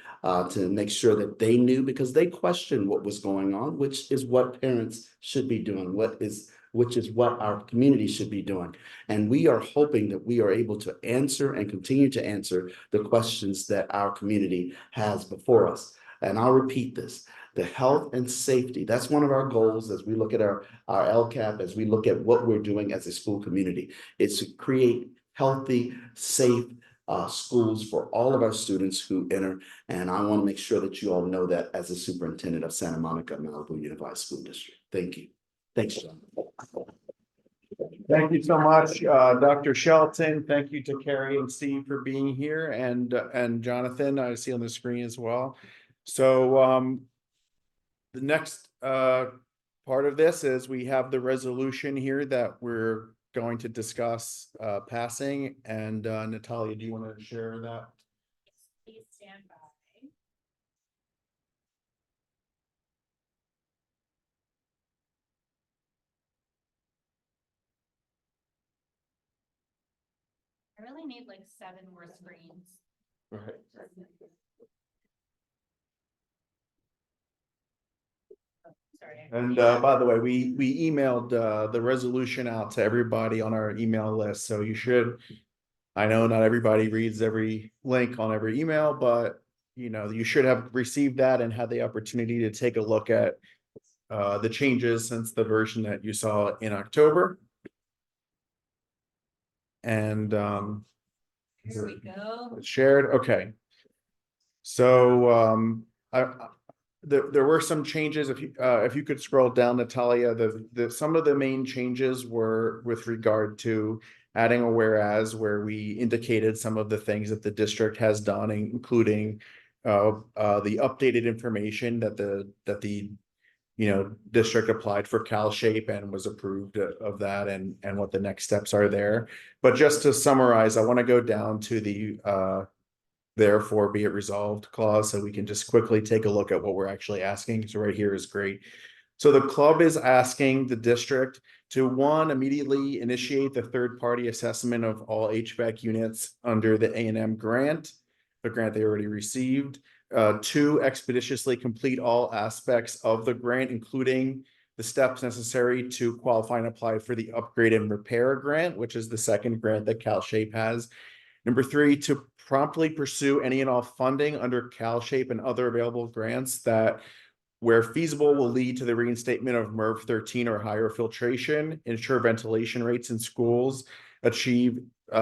to make sure that they knew, because they questioned what was going on, which is what parents should be doing, which is what our community should be doing. And we are hoping that we are able to answer and continue to answer the questions that our community has before us. And I'll repeat this, the health and safety, that's one of our goals as we look at our LCAP, as we look at what we're doing as a school community, is to create healthy, safe schools for all of our students who enter. And I want to make sure that you all know that as a superintendent of Santa Monica Malibu Unified School District. Thank you. Thanks, John. Thank you so much, Dr. Shelton. Thank you to Carrie and Steve for being here, and Jonathan, I see on the screen as well. So the next part of this is we have the resolution here that we're going to discuss passing. And Natalia, do you want to share that? Please stand by. I really need like 7 more screens. Right. Sorry. And by the way, we emailed the resolution out to everybody on our email list, so you should. I know not everybody reads every link on every email, but you should have received that and had the opportunity to take a look at the changes since the version that you saw in October. And Here we go. it's shared. Okay. So there were some changes. If you could scroll down, Natalia, some of the main changes were with regard to adding a whereas where we indicated some of the things that the district has done, including the updated information that the district applied for CalShape and was approved of that, and what the next steps are there. But just to summarize, I want to go down to the therefore be it resolved clause so we can just quickly take a look at what we're actually asking. So right here is great. So the club is asking the district to, one, immediately initiate the third-party assessment of all HVAC units under the A&M grant, the grant they already received. Two, expeditiously complete all aspects of the grant, including the steps necessary to qualify and apply for the upgrade and repair grant, which is the second grant that CalShape has. Number three, to promptly pursue any and all funding under CalShape and other available grants that, where feasible, will lead to the reinstatement of MERV 13 or higher filtration, ensure ventilation rates in schools, achieve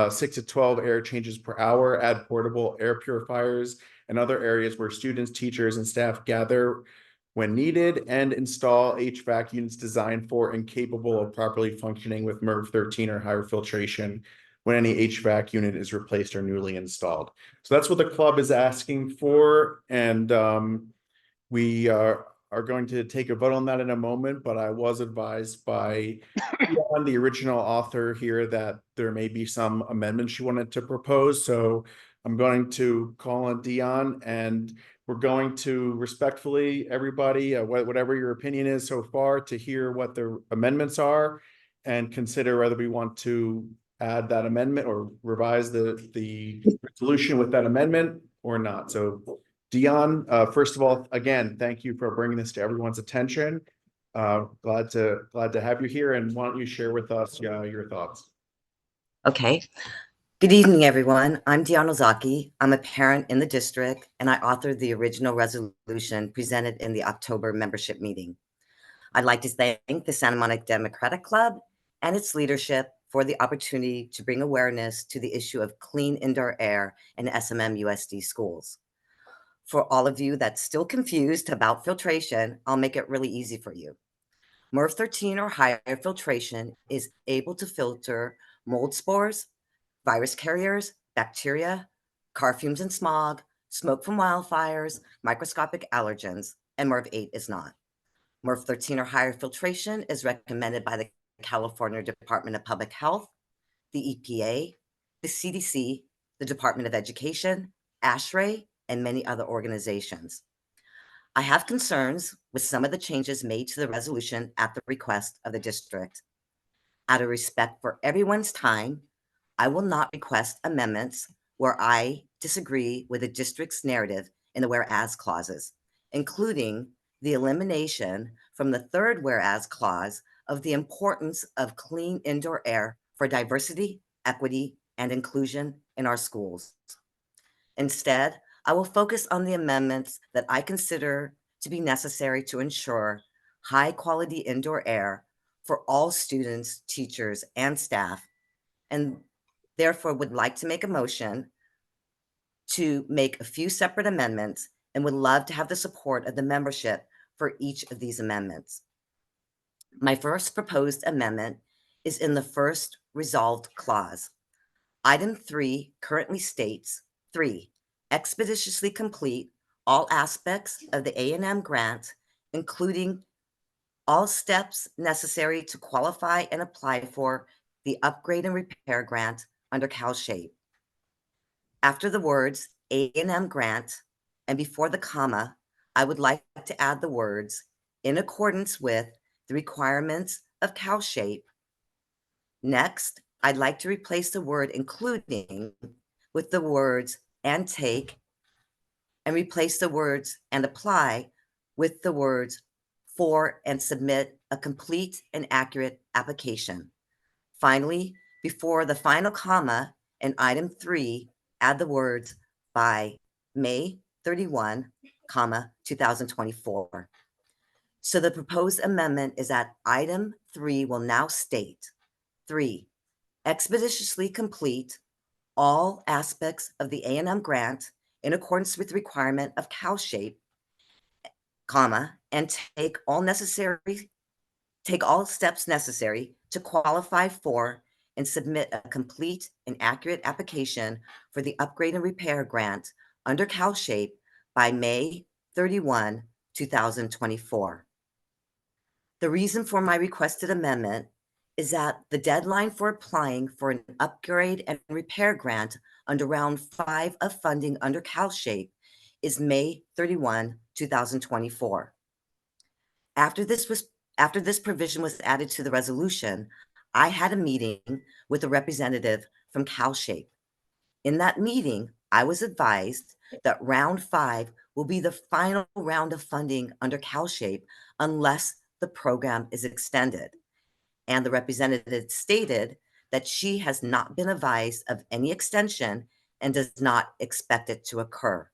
6 to 12 air changes per hour, add portable air purifiers and other areas where students, teachers, and staff gather when needed, and install HVAC units designed for and capable of properly functioning with MERV 13 or higher filtration when any HVAC unit is replaced or newly installed. So that's what the club is asking for, and we are going to take a vote on that in a moment, but I was advised by the original author here that there may be some amendments she wanted to propose. So I'm going to call on Dion, and we're going to respectfully, everybody, whatever your opinion is so far, to hear what the amendments are and consider whether we want to add that amendment or revise the resolution with that amendment or not. So Dion, first of all, again, thank you for bringing this to everyone's attention. Glad to have you here, and why don't you share with us your thoughts? Okay. Good evening, everyone. I'm Dion Ozaki. I'm a parent in the district, and I authored the original resolution presented in the October membership meeting. I'd like to thank the Santa Monica Democratic Club and its leadership for the opportunity to bring awareness to the issue of clean indoor air in SMM USD schools. For all of you that's still confused about filtration, I'll make it really easy for you. MERV 13 or higher filtration is able to filter mold spores, virus carriers, bacteria, car fumes and smog, smoke from wildfires, microscopic allergens, and MERV 8 is not. MERV 13 or higher filtration is recommended by the California Department of Public Health, the EPA, the CDC, the Department of Education, ASHRAE, and many other organizations. I have concerns with some of the changes made to the resolution at the request of the district. Out of respect for everyone's time, I will not request amendments where I disagree with the district's narrative in the whereas clauses, including the elimination from the third whereas clause of the importance of clean indoor air for diversity, equity, and inclusion in our schools. Instead, I will focus on the amendments that I consider to be necessary to ensure high-quality indoor air for all students, teachers, and staff, and therefore would like to make a motion to make a few separate amendments and would love to have the support of the membership for each of these amendments. My first proposed amendment is in the first resolved clause. Item 3 currently states, 3, expeditiously complete all aspects of the A&M grant, including all steps necessary to qualify and apply for the upgrade and repair grant under CalShape. After the words A&M grant and before the comma, I would like to add the words in accordance with the requirements of CalShape. Next, I'd like to replace the word including with the words and take, and replace the words and apply with the words for and submit a complete and accurate application. Finally, before the final comma in item 3, add the words by May 31, 2024. So the proposed amendment is that item 3 will now state 3, expeditiously complete all aspects of the A&M grant in accordance with the requirement of CalShape, and take all steps necessary to qualify for and submit a complete and accurate application for the upgrade and repair grant under CalShape by May 31, 2024. The reason for my requested amendment is that the deadline for applying for an upgrade and repair grant under round 5 of funding under CalShape is May 31, 2024. After this provision was added to the resolution, I had a meeting with a representative from CalShape. In that meeting, I was advised that round 5 will be the final round of funding under CalShape unless the program is extended. And the representative stated that she has not been advised of any extension and does not expect it to occur.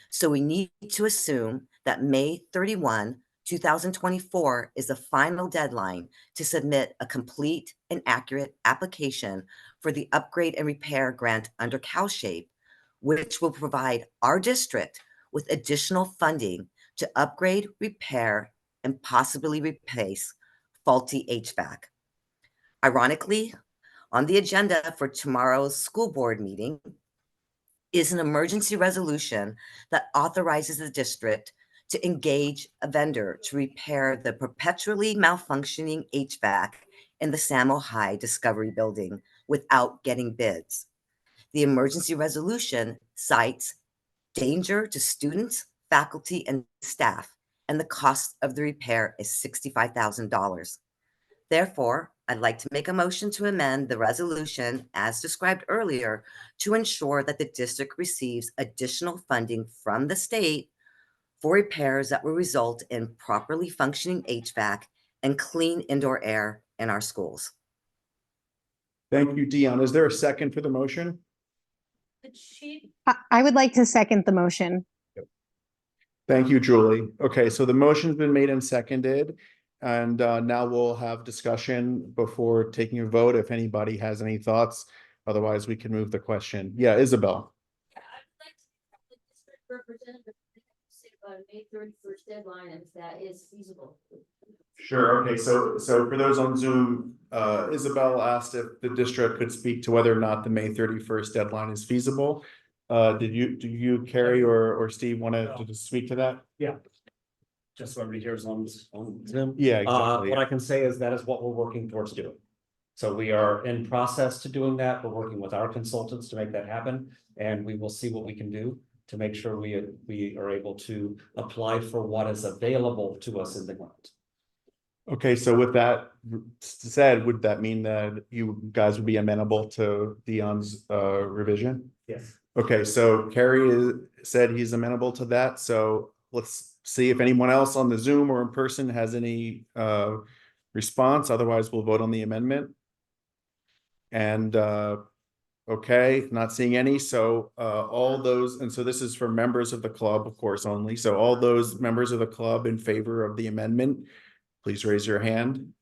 So we need to assume that May 31, 2024 is the final deadline to submit a complete and accurate application for the upgrade and repair grant under CalShape, which will provide our district with additional funding to upgrade, repair, and possibly replace faulty HVAC. Ironically, on the agenda for tomorrow's school board meeting is an emergency resolution that authorizes the district to engage a vendor to repair the perpetually malfunctioning HVAC in the Samo High Discovery Building without getting bids. The emergency resolution cites danger to students, faculty, and staff, and the cost of the repair is $65,000. Therefore, I'd like to make a motion to amend the resolution as described earlier to ensure that the district receives additional funding from the state for repairs that will result in properly functioning HVAC and clean indoor air in our schools. Thank you, Dion. Is there a second for the motion? I would like to second the motion. Thank you, Julie. Okay, so the motion's been made and seconded. And now we'll have discussion before taking a vote if anybody has any thoughts. Otherwise, we can move the question. Yeah, Isabel. Representative say about a May 31st deadline, and if that is feasible. Sure. Okay. So for those on Zoom, Isabel asked if the district could speak to whether or not the May 31st deadline is feasible. Do you, Carrie or Steve, want to speak to that? Yeah. Just so everybody hears on Zoom. Yeah, exactly. What I can say is that is what we're working towards doing. So we are in process to doing that. We're working with our consultants to make that happen, and we will see what we can do to make sure we are able to apply for what is available to us in the grant. Okay, so with that said, would that mean that you guys would be amenable to Dion's revision? Yes. Okay, so Carrie said he's amenable to that. So let's see if anyone else on the Zoom or in person has any response. Otherwise, we'll vote on the amendment. And okay, not seeing any. So all those, and so this is for members of the club, of course, only. So all those members of the club in favor of the amendment, please raise your hand.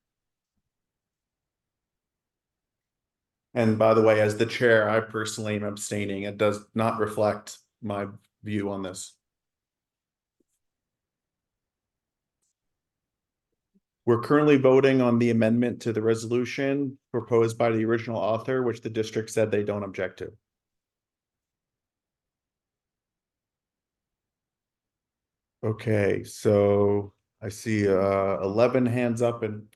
And by the way, as the chair, I personally am abstaining. It does not reflect my view on this. We're currently voting on the amendment to the resolution proposed by the original author, which the district said they don't object to. Okay, so I see 11 hands up and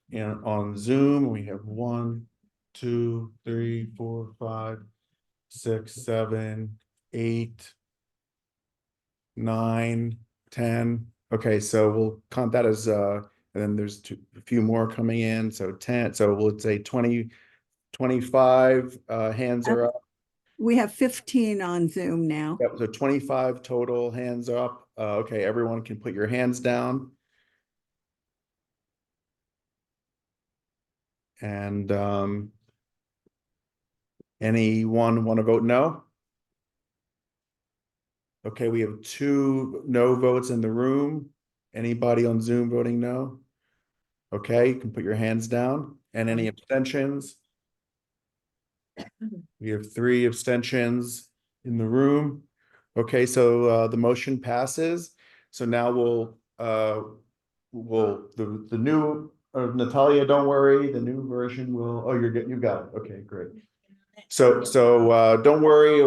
on Zoom. We have 1, 2, 3, 4, 5, 6, 7, 8, 9, 10. Okay, so we'll count that as and then there's a few more coming in. So 10. So we'll say 20 25 hands are up. We have 15 on Zoom now. Yep, so 25 total hands up. Okay, everyone can put your hands down. And anyone want to vote no? Okay, we have 2 no votes in the room. Anybody on Zoom voting no? Okay, you can put your hands down. And any abstentions? We have 3 abstentions in the room. Okay, so the motion passes. So now the new Natalia, don't worry, the new version will, oh, you got it. Okay, great. So don't worry,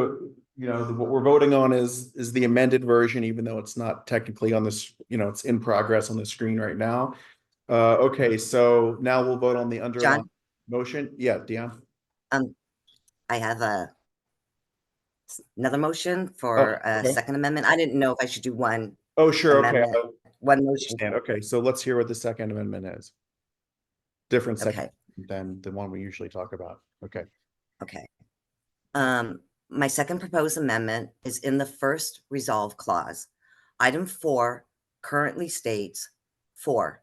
what we're voting on is the amended version, even though it's not technically on this, it's in progress on the screen right now. Okay, so now we'll vote on the underlying motion. Yeah, Dion. I have another motion for a okay. second amendment. I didn't know if I should do one. Oh, sure. Okay. Amendment, one motion. Okay, so let's hear what the second amendment is. Different second Okay. than the one we usually talk about. Okay. Okay. My second proposed amendment is in the first resolve clause. Item 4 currently states 4,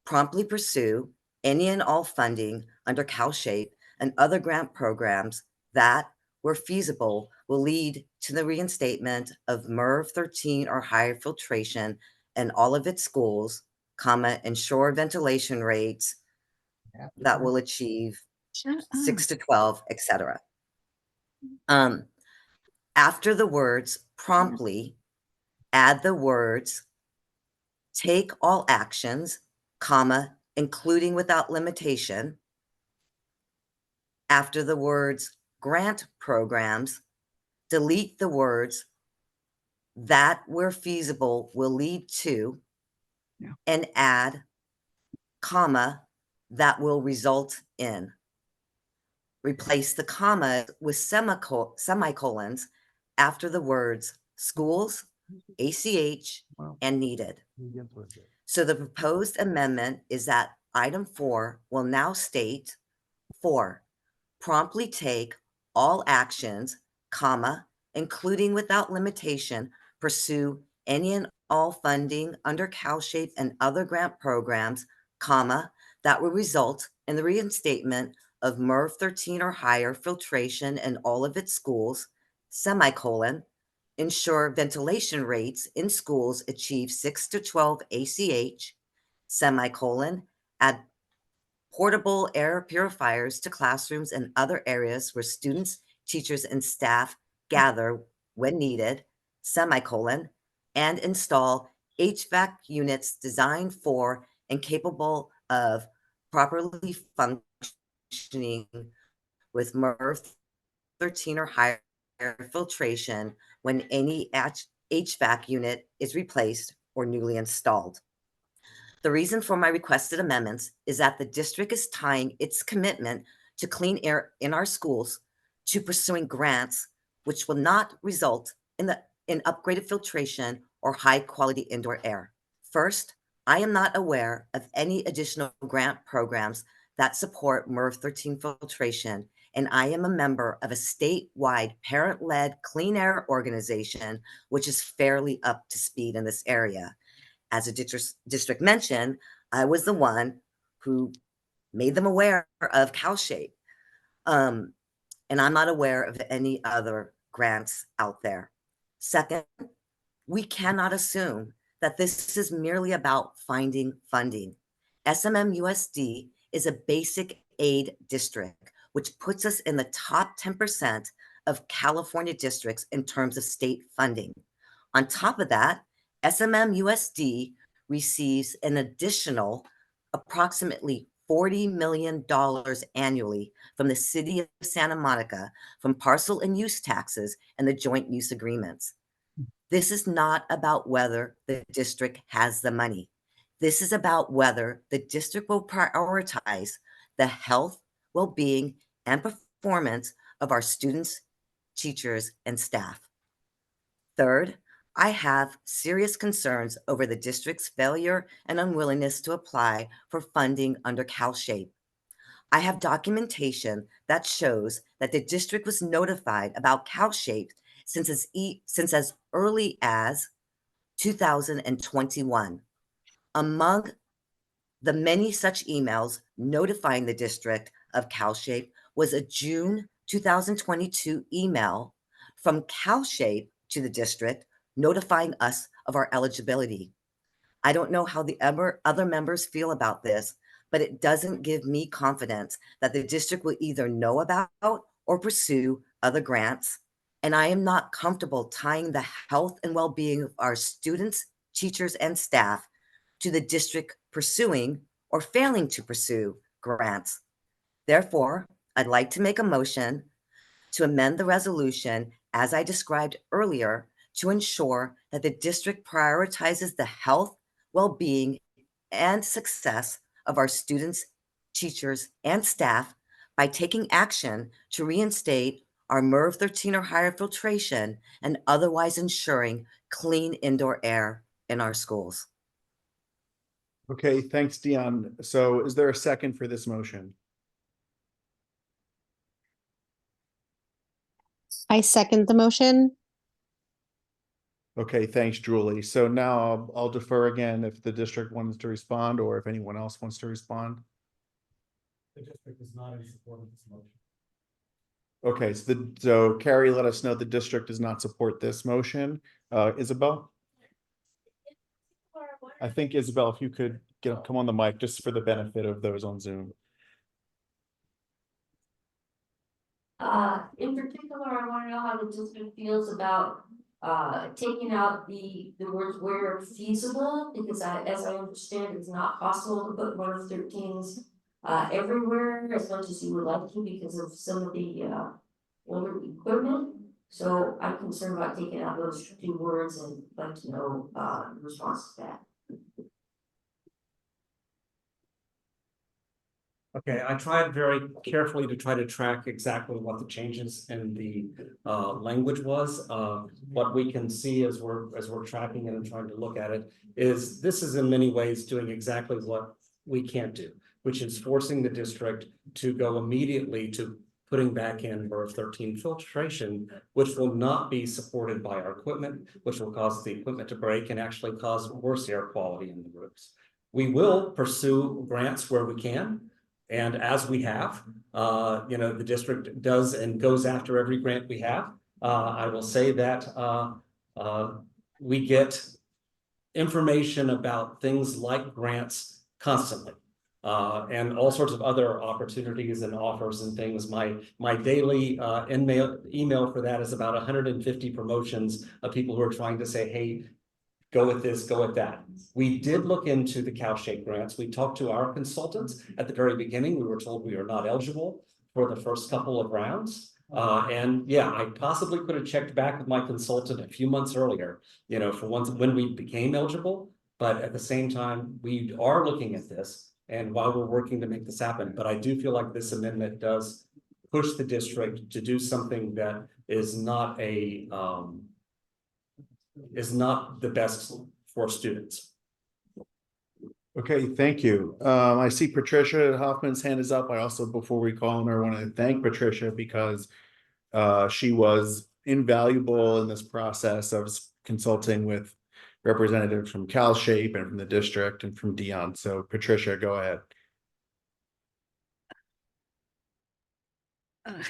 promptly pursue any and all funding under CalShape and other grant programs that, where feasible, will lead to the reinstatement of MERV 13 or higher filtration in all of its schools, ensure ventilation rates that will achieve 6 to 12, etc. After the words promptly, add the words take all actions, including without limitation. After the words grant programs, delete the words that where feasible will lead to, and add that will result in. Replace the comma with semicolons after the words schools, ACH, and needed. So the proposed amendment is that item 4 will now state 4, promptly take all actions, including without limitation, pursue any and all funding under CalShape and other grant programs, that will result in the reinstatement of MERV 13 or higher filtration in all of its schools, ensure ventilation rates in schools achieve 6 to 12 ACH, add portable air purifiers to classrooms and other areas where students, teachers, and staff gather when needed, and install HVAC units designed for and capable of properly functioning with MERV 13 or higher filtration when any HVAC unit is replaced or newly installed. The reason for my requested amendments is that the district is tying its commitment to clean air in our schools to pursuing grants which will not result in upgraded filtration or high quality indoor air. First, I am not aware of any additional grant programs that support MERV 13 filtration, and I am a member of a statewide parent-led clean air organization, which is fairly up to speed in this area. As a district mentioned, I was the one who made them aware of CalShape. And I'm not aware of any other grants out there. Second, we cannot assume that this is merely about finding funding. SMMUSD is a basic aid district, which puts us in the top 10% of California districts in terms of state funding. On top of that, SMMUSD receives an additional approximately $40 million annually from the city of Santa Monica from parcel and use taxes and the joint use agreements. This is not about whether the district has the money. This is about whether the district will prioritize the health, well-being, and performance of our students, teachers, and staff. Third, I have serious concerns over the district's failure and unwillingness to apply for funding under CalShape. I have documentation that shows that the district was notified about CalShape since as early as 2021. Among the many such emails notifying the district of CalShape was a June 2022 email from CalShape to the district notifying us of our eligibility. I don't know how the other members feel about this, but it doesn't give me confidence that the district will either know about or pursue other grants. And I am not comfortable tying the health and well-being of our students, teachers, and staff to the district pursuing or failing to pursue grants. Therefore, I'd like to make a motion to amend the resolution as I described earlier to ensure that the district prioritizes the health, well-being, and success of our students, teachers, and staff by taking action to reinstate our MERV 13 or higher filtration and otherwise ensuring clean indoor air in our schools. Okay, thanks, Dion. So is there a second for this motion? I second the motion. Okay, thanks, Julie. So now I'll defer again if the district wants to respond or if anyone else wants to respond. The district is not in support of this motion. Okay, so Carrie, let us know the district does not support this motion. Isabel? I think Isabel, if you could come on the mic just for the benefit of those on Zoom. In particular, I want to know how the district feels about taking out the words where feasible, because as I understand, it's not possible to put MERV 13s everywhere as much as you would like to because of some of the older equipment. So I'm concerned about taking out those two words and like to know the response to that. Okay, I tried very carefully to try to track exactly what the changes in the language was. What we can see as we're tracking it and trying to look at it is this is in many ways doing exactly what we can't do, which is forcing the district to go immediately to putting back in MERV 13 filtration, which will not be supported by our equipment, which will cause the equipment to break and actually cause worse air quality in the rooms. We will pursue grants where we can. And as we have, the district does and goes after every grant we have. I will say that we get information about things like grants constantly. And all sorts of other opportunities and offers and things. My daily email for that is about 150 promotions of people who are trying to say, hey, go with this, go with that. We did look into the CalShape grants. We talked to our consultants at the very beginning. We were told we are not eligible for the first couple of rounds. And yeah, I possibly could have checked back with my consultant a few months earlier, for when we became eligible. But at the same time, we are looking at this and while we're working to make this happen. But I do feel like this amendment does push the district to do something that is not the best for students. Okay, thank you. I see Patricia Hoffman's hand is up. I also, before we call on her, want to thank Patricia because she was invaluable in this process of consulting with representatives from CalShape and from the district and from Dion. So Patricia, go ahead.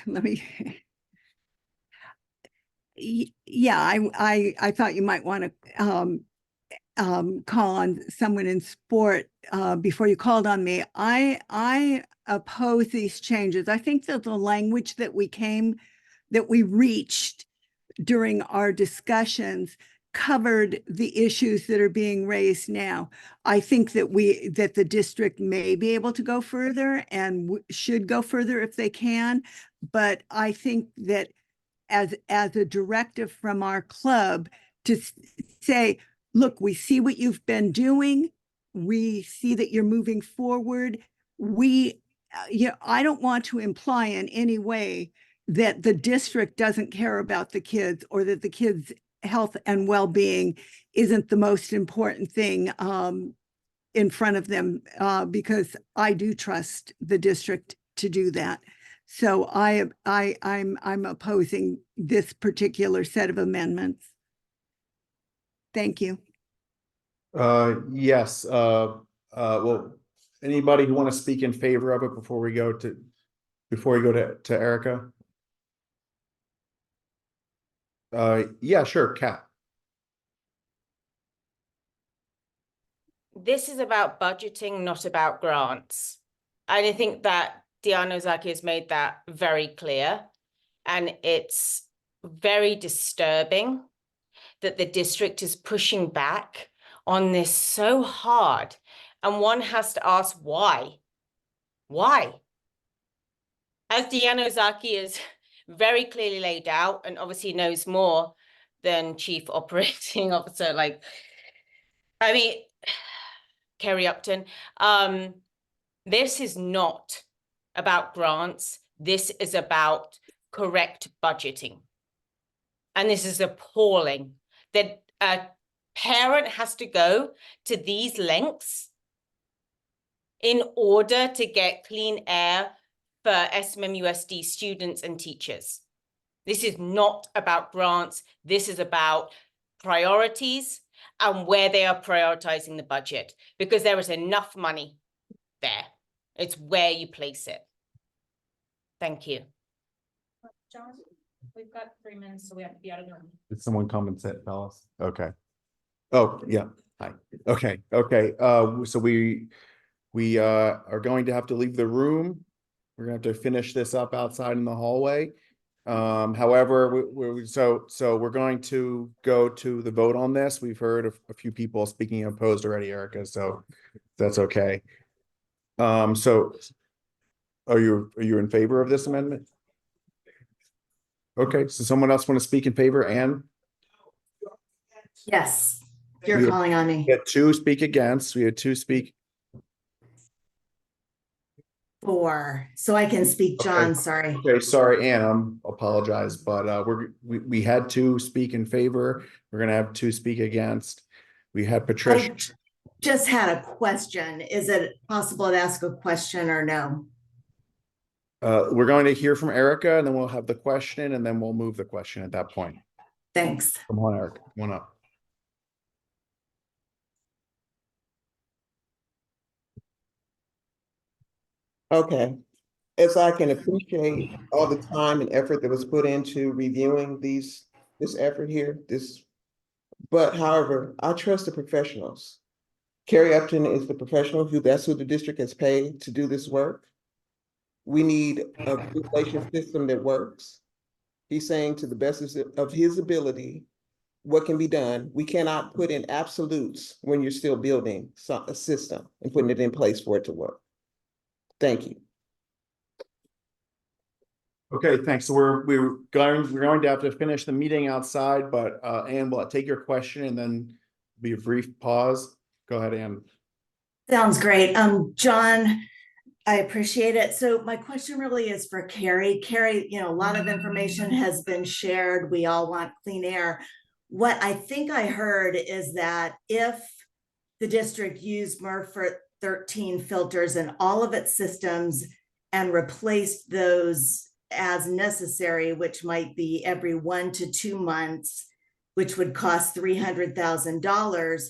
Let me. Yeah, I thought you might want to call on someone in sport before you called on me. I oppose these changes. I think that the language that we reached during our discussions covered the issues that are being raised now. I think that the district may be able to go further and should go further if they can, but I think that as a directive from our club to say, look, we see what you've been doing. We see that you're moving forward. I don't want to imply in any way that the district doesn't care about the kids or that the kids' health and well-being isn't the most important thing in front of them, because I do trust the district to do that. So I'm opposing this particular set of amendments. Thank you. Yes, well, anybody who want to speak in favor of it before we go to Erica? Yeah, sure, Kat. This is about budgeting, not about grants. And I think that Diana Ozaki has made that very clear. And it's very disturbing that the district is pushing back on this so hard. And one has to ask why? Why? As Diana Ozaki is very clearly laid out and obviously knows more than Chief Operating Officer, like, I mean, Kerry Upton, this is not about grants. This is about correct budgeting. And this is appalling that a parent has to go to these lengths in order to get clean air for SMMUSD students and teachers. This is not about grants. This is about priorities and where they are prioritizing the budget, because there is enough money there. It's where you place it. Thank you. John, we've got 3 minutes, so we have to be out of the room. Did someone come and sit, fellas? Okay. Oh, yeah. Hi. Okay. So we are going to have to leave the room. We're gonna have to finish this up outside in the hallway. However, we're going to go to the vote on this. We've heard a few people speaking opposed already, Erica, so that's okay. So are you in favor of this amendment? Okay, so someone else want to speak in favor? Anne? Yes, you're calling on me. We had 2 speak against. We had 2 speak. 4, so I can speak, John, sorry. Okay, sorry, Anne, apologize, but we had 2 speak in favor. We're gonna have 2 speak against. We had Patricia. I just had a question. Is it possible to ask a question or no? We're going to hear from Erica, and then we'll have the question, and then we'll move the question at that point. Thanks. Come on, Erica, come on up. Okay, as I can appreciate all the time and effort that was put into reviewing this effort here, but however, I trust the professionals. Kerry Upton is the professional that's who the district has paid to do this work. We need a regulation system that works. He's saying to the best of his ability, what can be done. We cannot put in absolutes when you're still building a system and putting it in place for it to work. Thank you. Okay, thanks. So we're going to have to finish the meeting outside, but Anne, will take your question and then be a brief pause. Go ahead, Anne. Sounds great. John, I appreciate it. So my question really is for Kerry. Kerry, a lot of information has been shared. We all want clean air. What I think I heard is that if the district used MERV 13 filters in all of its systems and replaced those as necessary, which might be every 1 to 2 months, which would cost $300,000,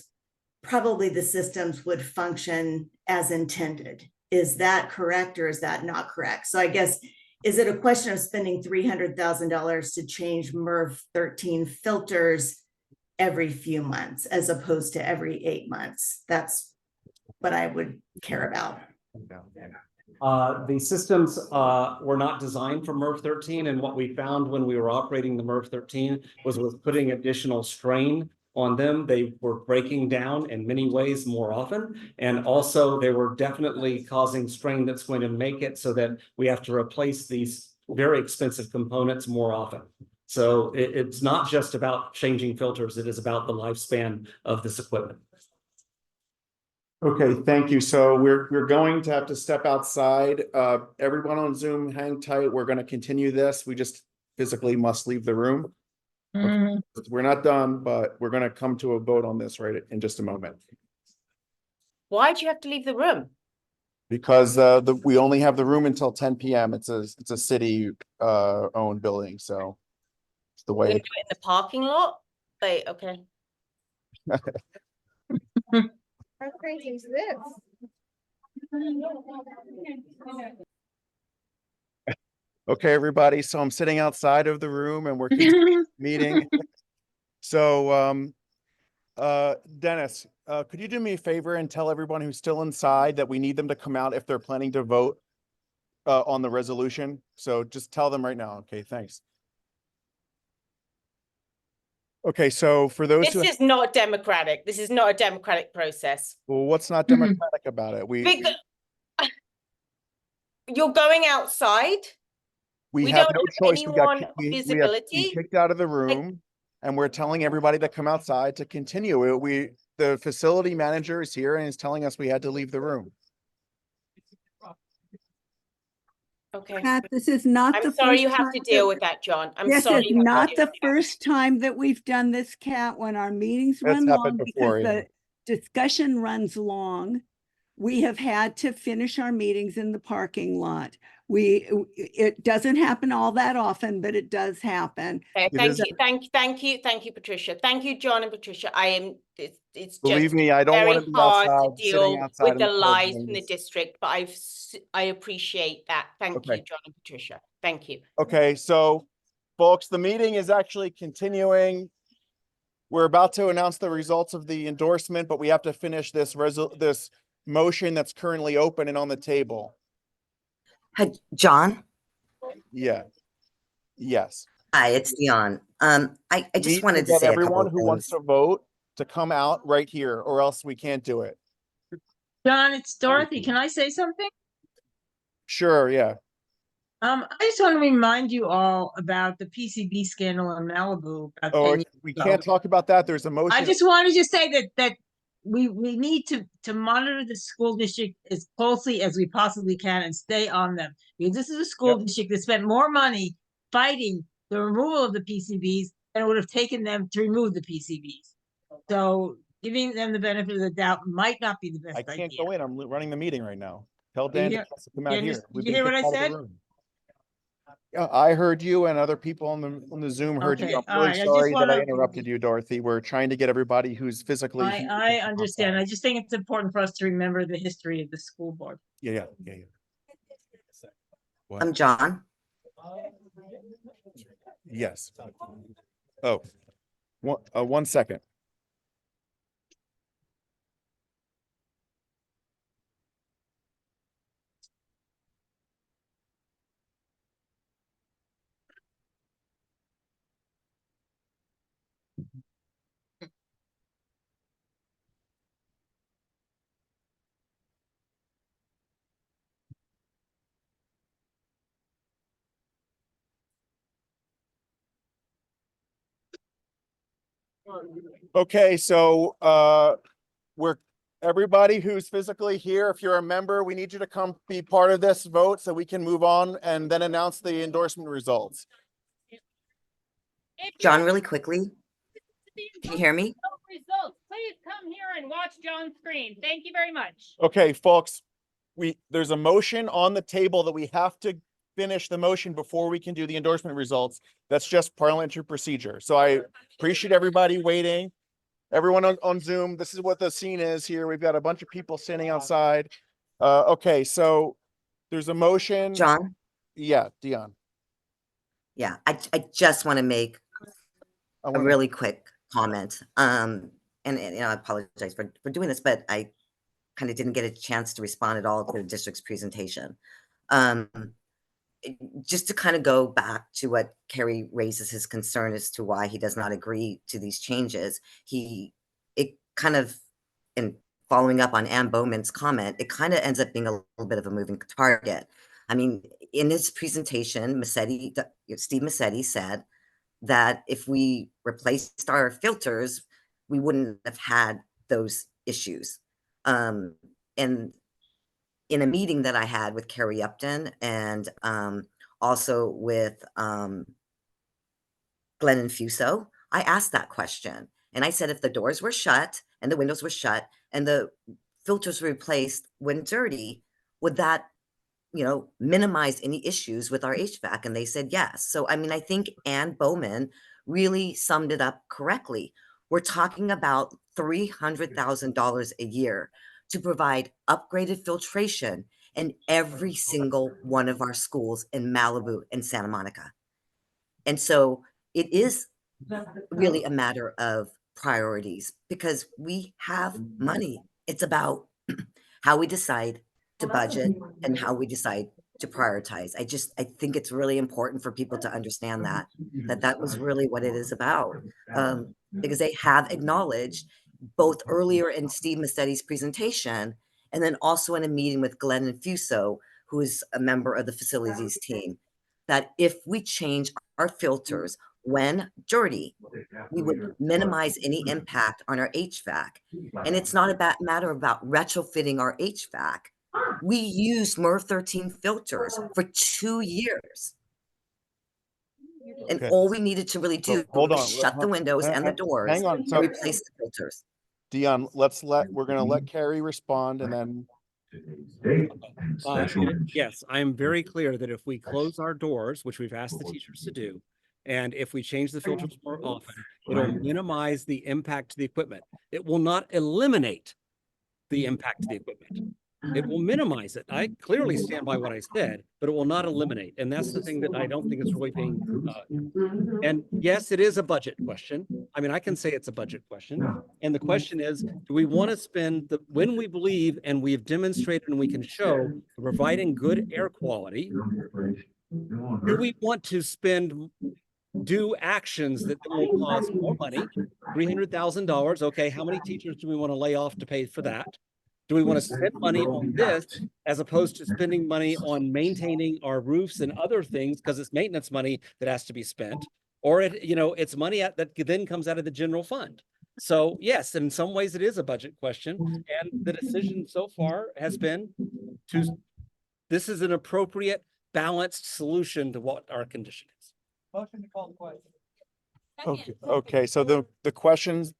probably the systems would function as intended. Is that correct or is that not correct? So I guess, is it a question of spending $300,000 to change MERV 13 filters every few months as opposed to every 8 months? That's what I would care about. The systems were not designed for MERV 13, and what we found when we were operating the MERV 13 was putting additional strain on them. They were breaking down in many ways more often, and also they were definitely causing strain that's going to make it so that we have to replace these very expensive components more often. So it's not just about changing filters, it is about the lifespan of this equipment. Okay, thank you. So we're going to have to step outside. Everyone on Zoom, hang tight. We're going to continue this. We just physically must leave the room. Okay. We're not done, but we're going to come to a vote on this right in just a moment. Why'd you have to leave the room? Because we only have the room until 10 p.m. It's a city owned building, so it's the We're gonna way. do it in the parking lot? Wait, okay. How crazy is this? Okay, everybody, so I'm sitting outside of the room and we're continuing the meeting. So Dennis, could you do me a favor and tell everyone who's still inside that we need them to come out if they're planning to vote on the resolution? So just tell them right now. Okay, thanks. Okay, so for those This is not democratic. This is not a democratic process. well, what's not democratic about it? Because you're going outside. We We have don't no have choice. We got anyone we have been visibility. kicked out of the room, and we're telling everybody to come outside to continue. The facility manager is here and is telling us we had to leave the room. Okay. Pat, this is not I'm the sorry first you have to time deal that- with that, John. I'm This sorry. is you have to not deal the with that. first time that we've done this, Kat, when our meetings That's run happened long before, because yeah. the discussion runs long. We have had to finish our meetings in the parking lot. It doesn't happen all that often, but it does happen. Okay, It thank is- you, thank you, Patricia. Thank you, John and Patricia. It's Believe just me, I don't very want to be hard to outside, sitting deal outside with in the cold lies doing from the this. district, but I appreciate that. Thank Okay. you, John and Patricia. Thank you. Okay, so folks, the meeting is actually continuing. We're about to announce the results of the endorsement, but we have to finish this motion that's currently open and on the table. Hi, John. Yeah. Yes. Hi, it's Dion. I just Need wanted to get say a couple everyone of who wants things. to vote to come out right here, or else we can't do it. John, it's Dorothy. Can I say something? Sure, yeah. I just want to remind you all about the PCB scandal in Malibu about Oh, 10 years we ago. can't talk about that. There's a motion. I just wanted to say that we need to monitor the school district as closely as we possibly can and stay on them. Because this is a school district that spent more money fighting the removal of the PCBs than it would have taken them to remove the PCBs. So giving them the benefit of the doubt might not be the best idea. I can't go in. I'm running the meeting right now. Tell Did you Dan hear- to come out here. Did you hear what I said? Yeah, I heard you and other people on the Zoom heard Okay, you. I'm all really right, I just sorry that I wanna- interrupted you, Dorothy. We're trying to get everybody who's physically here. I understand. I just think it's important for us to remember the history of the school board. Yeah. What? I'm John. Yes. Oh, one second. Okay, so everybody who's physically here, if you're a member, we need you to come be part of this vote so we can move on and then announce the endorsement results. John, really quickly. Can you hear me? Results. Please come here and watch John's screen. Thank you very much. Okay, folks, there's a motion on the table that we have to finish the motion before we can do the endorsement results. That's just parliamentary procedure. So I appreciate everybody waiting. Everyone on Zoom, this is what the scene is here. We've got a bunch of people standing outside. Okay, so there's a motion. John? Yeah, Dion. Yeah, I just want to make a really quick comment. And I apologize for doing this, but I kind of didn't get a chance to respond at all to the district's presentation. Just to kind of go back to what Kerry raises his concern as to why he does not agree to these changes. It kind of, in following up on Ann Bowman's comment, it kind of ends up being a little bit of a moving target. I mean, in his presentation, Steve Massetti said that if we replaced our filters, we wouldn't have had those issues. And in a meeting that I had with Kerry Upton and also with Glenn Infuso, I asked that question. And I said, if the doors were shut and the windows were shut and the filters were replaced when dirty, would that, minimize any issues with our HVAC? And they said yes. So, I mean, I think Ann Bowman really summed it up correctly. We're talking about $300,000 a year to provide upgraded filtration in every single one of our schools in Malibu and Santa Monica. And so it is really a matter of priorities because we have money. It's about how we decide to budget and how we decide to prioritize. I think it's really important for people to understand that was really what it is about. Because they have acknowledged both earlier in Steve Massetti's presentation and then also in a meeting with Glenn Infuso, who is a member of the facilities team, that if we change our filters when dirty, we would minimize any impact on our HVAC. And it's not a matter about retrofitting our HVAC. We used MERV 13 filters for 2 years. And Okay. all we needed to really do Hold was on. shut the windows and the doors Hang on. and So, replace the filters. Dion, we're gonna let Carrie respond and then. Yes, I am very clear that if we close our doors, which we've asked the teachers to do, and if we change the filters more often, it'll minimize the impact to the equipment. It will not eliminate the impact to the equipment. It will minimize it. I clearly stand by what I said, but it will not eliminate. And that's the thing that I don't think is really being, and yes, it is a budget question. I mean, I can say it's a budget question. And the question is, do we want to spend when we believe and we've demonstrated and we can show providing good air quality, do we want to do actions that will cost more money, $300,000? Okay, how many teachers do we want to lay off to pay for that? Do we want to spend money on this as opposed to spending money on maintaining our roofs and other things because it's maintenance money that has to be spent? Or it's money that then comes out of the general fund. So yes, in some ways it is a budget question. And the decision so far has been this is an appropriate, balanced solution to what our condition is. Motion to call the question. Okay, so the question's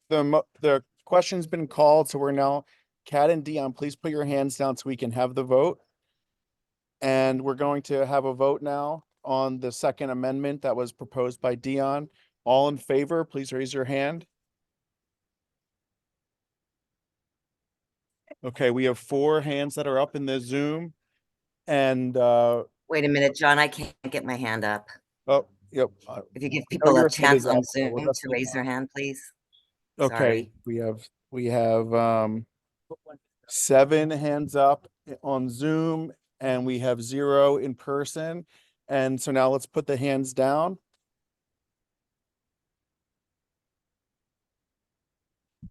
been called, so we're now, Kat and Dion, please put your hands down so we can have the vote. And we're going to have a vote now on the second amendment that was proposed by Dion. All in favor, please raise your hand. Okay, we have 4 hands that are up in the Zoom. And Wait a minute, John, I can't get my hand up. oh, yep. If you give people your a hand chance is on up, so Zoom we'll just to raise their hand, please. Okay, Sorry. we have 7 hands up on Zoom and we have 0 in person. And so now let's put the hands down.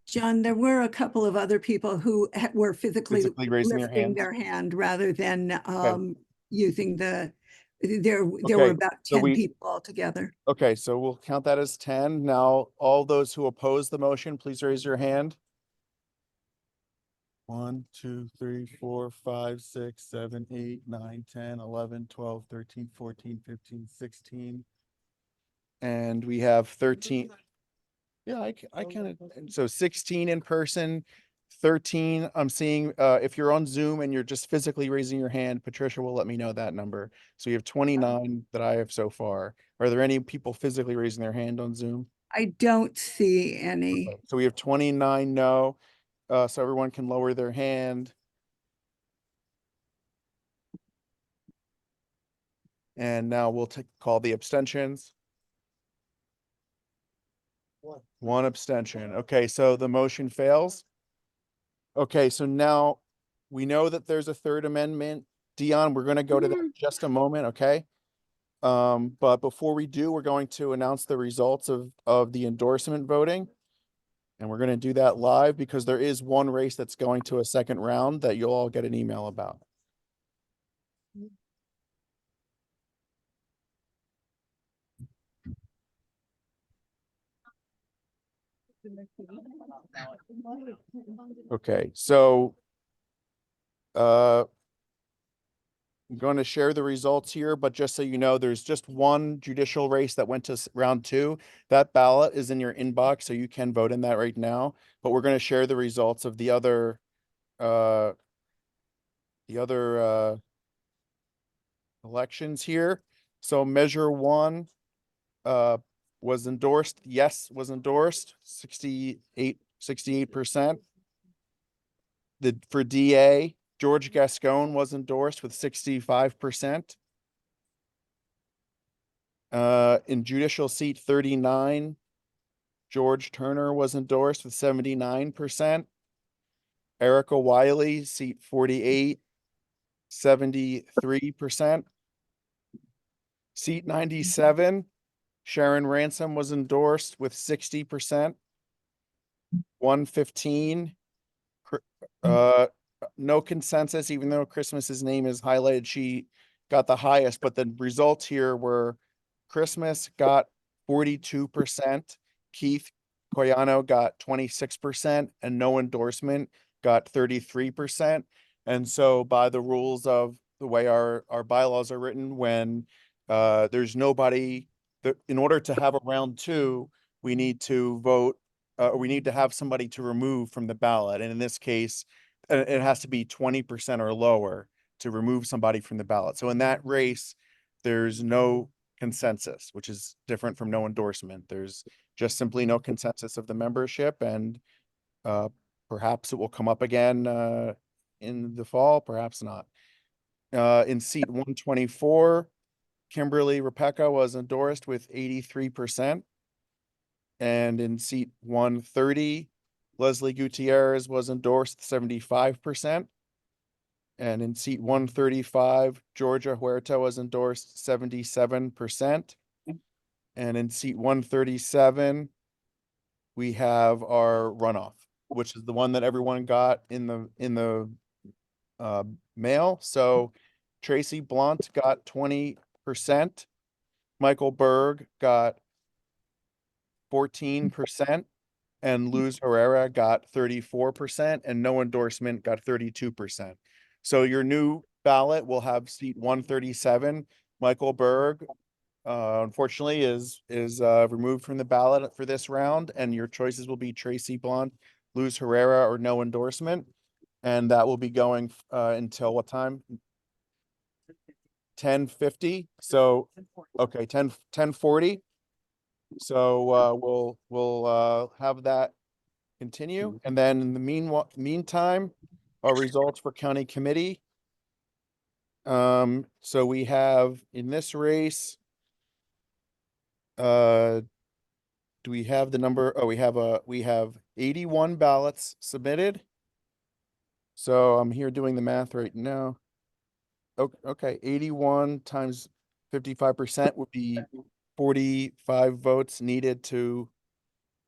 John, there were a couple of other people who were physically raising their lifting hands. their hand rather than using there were Okay, about so 10 people altogether. Okay, so we'll count that as 10. Now, all those who oppose the motion, please raise your hand. 1, 2, 3, 4, 5, 6, 7, 8, 9, 10, 11, 12, 13, 14, 15, 16. And we have 13. Yeah, I kind of, so 16 in person, 13. I'm seeing, if you're on Zoom and you're just physically raising your hand, Patricia will let me know that number. So you have 29 that I have so far. Are there any people physically raising their hand on Zoom? I don't see any. So we have 29 no, so everyone can lower their hand. And now we'll call the abstentions. 1 abstention. Okay, so the motion fails. Okay, so now we know that there's a 3rd amendment. Dion, we're going to go to that in just a moment, okay? But before we do, we're going to announce the results of the endorsement voting. And we're going to do that live because there is one race that's going to a second round that you'll all get an email about. Okay, so I'm going to share the results here, but just so you know, there's just one judicial race that went to round 2. That ballot is in your inbox, so you can vote in that right now. But we're going to share the results of the other the other elections here. So measure one was endorsed. Yes, was endorsed 68%. For DA, George Gascon was endorsed with 65%. In judicial seat 39, George Turner was endorsed with 79%. Erica Wiley, seat 48, 73%. Seat 97, Sharon Ransom was endorsed with 60%. 115, no consensus, even though Christmas's name is highlighted, she got the highest, but the results here were Christmas got 42%, Keith Coyano got 26%, and no endorsement got 33%. And so by the rules of the way our bylaws are written, when there's nobody, in order to have a round two, we need to vote, we need to have somebody to remove from the ballot. And in this case, it has to be 20% or lower to remove somebody from the ballot. So in that race, there's no consensus, which is different from no endorsement. There's just simply no consensus of the membership, and perhaps it will come up again in the fall, perhaps not. In seat 124, Kimberly Rebecca was endorsed with 83%. And in seat 130, Leslie Gutierrez was endorsed 75%. And in seat 135, Georgia Huerta was endorsed 77%. And in seat 137, we have our runoff, which is the one that everyone got in the mail. So Tracy Blunt got 20%. Michael Berg got 14%, and Luz Herrera got 34%, and no endorsement got 32%. So your new ballot will have seat 137. Michael Berg, unfortunately, is removed from the ballot for this round, and your choices will be Tracy Blunt, Luz Herrera, or no endorsement. And that will be going until what time? 10:50. So, okay, 10:40. So we'll have that continue. And then in the meantime, our results for county committee. So we have in this race, do we have the number? Oh, we have 81 ballots submitted. So I'm here doing the math right now. Okay, 81 times 55% would be 45 votes needed to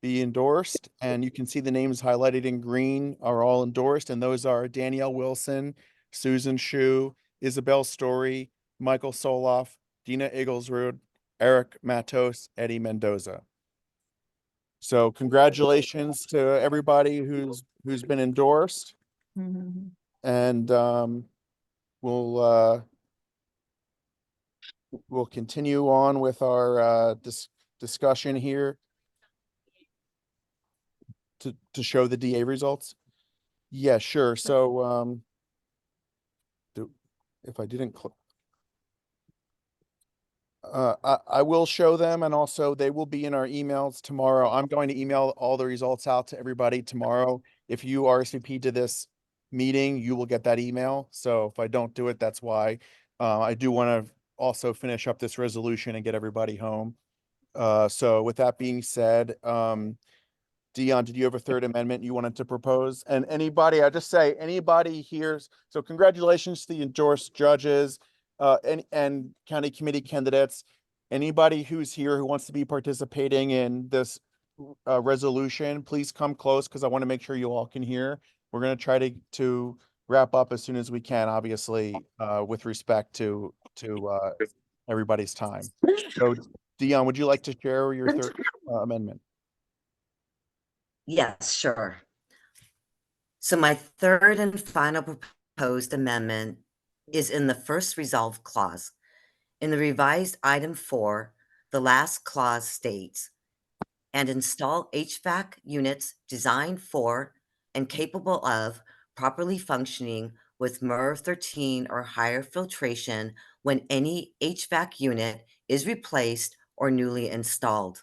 be endorsed. And you can see the names highlighted in green are all endorsed. And those are Danielle Wilson, Susan Shu, Isabel Story, Michael Soloff, Dina Igglesrud, Eric Matos, Eddie Mendoza. So congratulations to everybody who's been endorsed. And we'll continue on with our discussion here to show the DA results. Yeah, sure. So if I didn't click, I will show them, and also they will be in our emails tomorrow. I'm going to email all the results out to everybody tomorrow. If you RSVP to this meeting, you will get that email. So if I don't do it, that's why. I do want to also finish up this resolution and get everybody home. So with that being said, Dion, did you have a third amendment you wanted to propose? And anybody, I just say anybody here. So congratulations to the endorsed judges and county committee candidates. Anybody who's here who wants to be participating in this resolution, please come close because I want to make sure you all can hear. We're going to try to wrap up as soon as we can, obviously, with respect to everybody's time. So Dion, would you like to share your third amendment? Yes, sure. So my third and final proposed amendment is in the first resolve clause. In the revised item 4, the last clause states, and install HVAC units designed for and capable of properly functioning with MERV 13 or higher filtration when any HVAC unit is replaced or newly installed.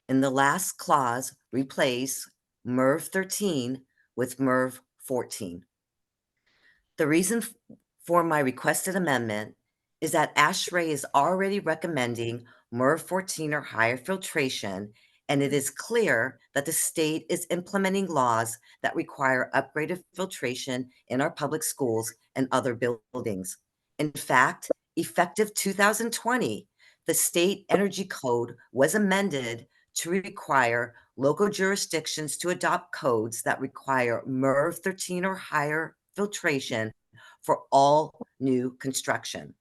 In the last clause, replace MERV 13 with MERV 14. The reason for my requested amendment is that ASHRAE is already recommending MERV 14 or higher filtration, and it is clear that the state is implementing laws that require upgraded filtration in our public schools and other buildings. In fact, effective 2020, the state energy code was amended to require local jurisdictions to adopt codes that require MERV 13 or higher filtration for all new construction.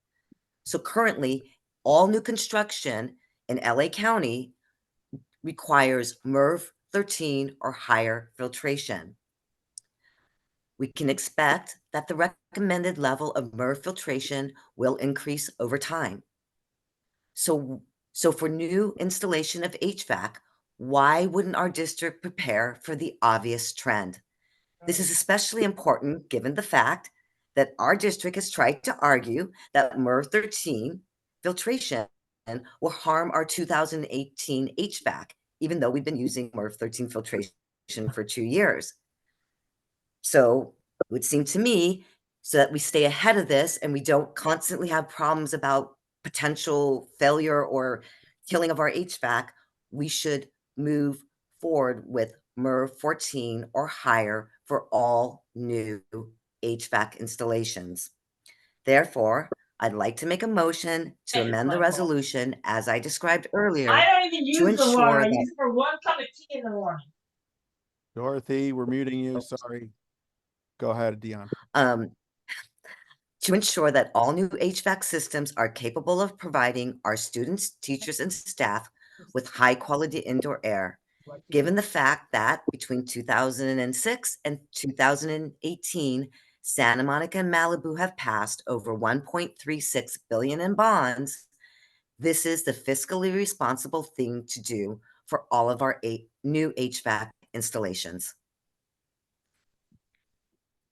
So currently, all new construction in LA County requires MERV 13 or higher filtration. We can expect that the recommended level of MERV filtration will increase over time. So for new installation of HVAC, why wouldn't our district prepare for the obvious trend? This is especially important given the fact that our district has tried to argue that MERV 13 filtration will harm our 2018 HVAC, even though we've been using MERV 13 filtration for 2 years. So it would seem to me, so that we stay ahead of this and we don't constantly have problems about potential failure or killing of our HVAC, we should move forward with MERV 14 or higher for all new HVAC installations. Therefore, I'd like to make a motion to amend the resolution as I described earlier. I don't even to use the water. ensure I that- use it for one cup of tea in the morning. Dorothy, we're muting you. Sorry. Go ahead, Dion. To ensure that all new HVAC systems are capable of providing our students, teachers, and staff with high-quality indoor air, given the fact that between 2006 and 2018, Santa Monica and Malibu have passed over $1.36 billion in bonds, this is the fiscally responsible thing to do for all of our new HVAC installations.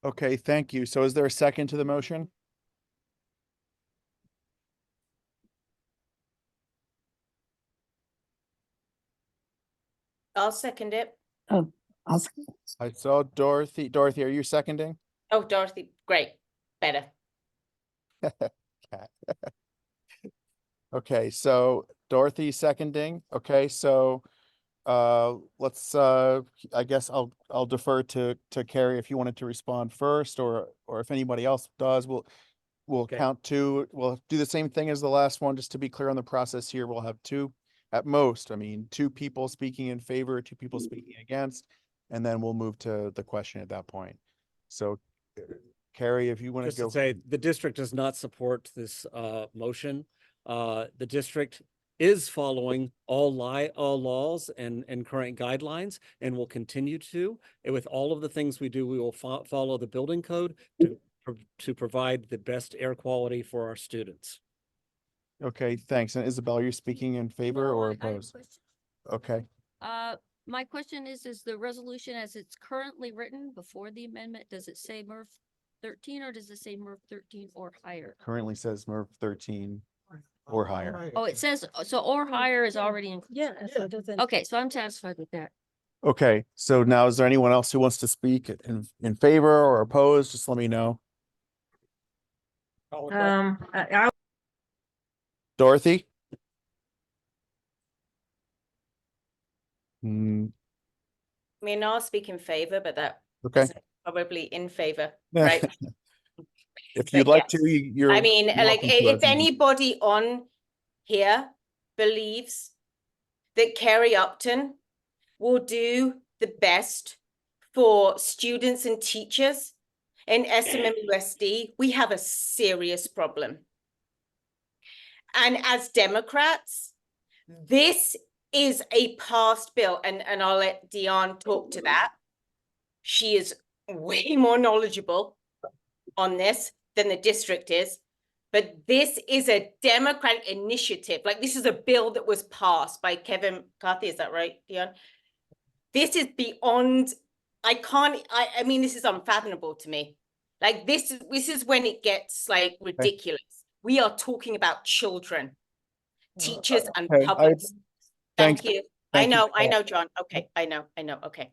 Okay, thank you. So is there a second to the motion? I'll second it. I saw Dorothy. Dorothy, are you seconding? Oh, Dorothy, great, better. Okay, so Dorothy seconding. Okay, so let's I guess I'll defer to Carrie if you wanted to respond first, or if anybody else does, we'll Okay. count two. We'll do the same thing as the last one, just to be clear on the process here. We'll have two at most. I mean, two people speaking in favor, two people speaking against, and then we'll move to the question at that point. So Carrie, if you want Just to go. to say, the district does not support this motion. The district is following all laws and current guidelines, and will continue to. And with all of the things we do, we will follow the building code to provide the best air quality for our students. Okay, thanks. And Isabel, you're speaking in favor or I have a opposed? question. Okay, My question is the resolution as it's currently written before the amendment, does it say MERV 13 or does it say MERV 13 or higher? currently says MERV 13 or higher. Oh, it says, so or higher is already included. Yeah, so it doesn't. Okay, so I'm satisfied with that. Okay, so now is there anyone else who wants to speak in favor or opposed? Just let me know. I Dorothy? Hmm, I mean, I'll speak in favor, but that okay. isn't probably in favor, right? If you'd But like yes. to, you're. I mean, like, welcome to, if I mean. anybody on here believes that Kerry Upton will do the best for students and teachers in SMMUSD, we have a serious problem. And as Democrats, this is a past bill, and I'll let Dion talk to that. She is way more knowledgeable on this than the district is. But this is a Democratic initiative. Like, this is a bill that was passed by Kevin McCarthy. Is that right, Dion? This is beyond, I mean, this is unfathomable to me. Like this is when it gets like ridiculous. We are talking about children, teachers and Okay, public. thanks. Thank you. Thank you. I know, John. Okay, I know, okay.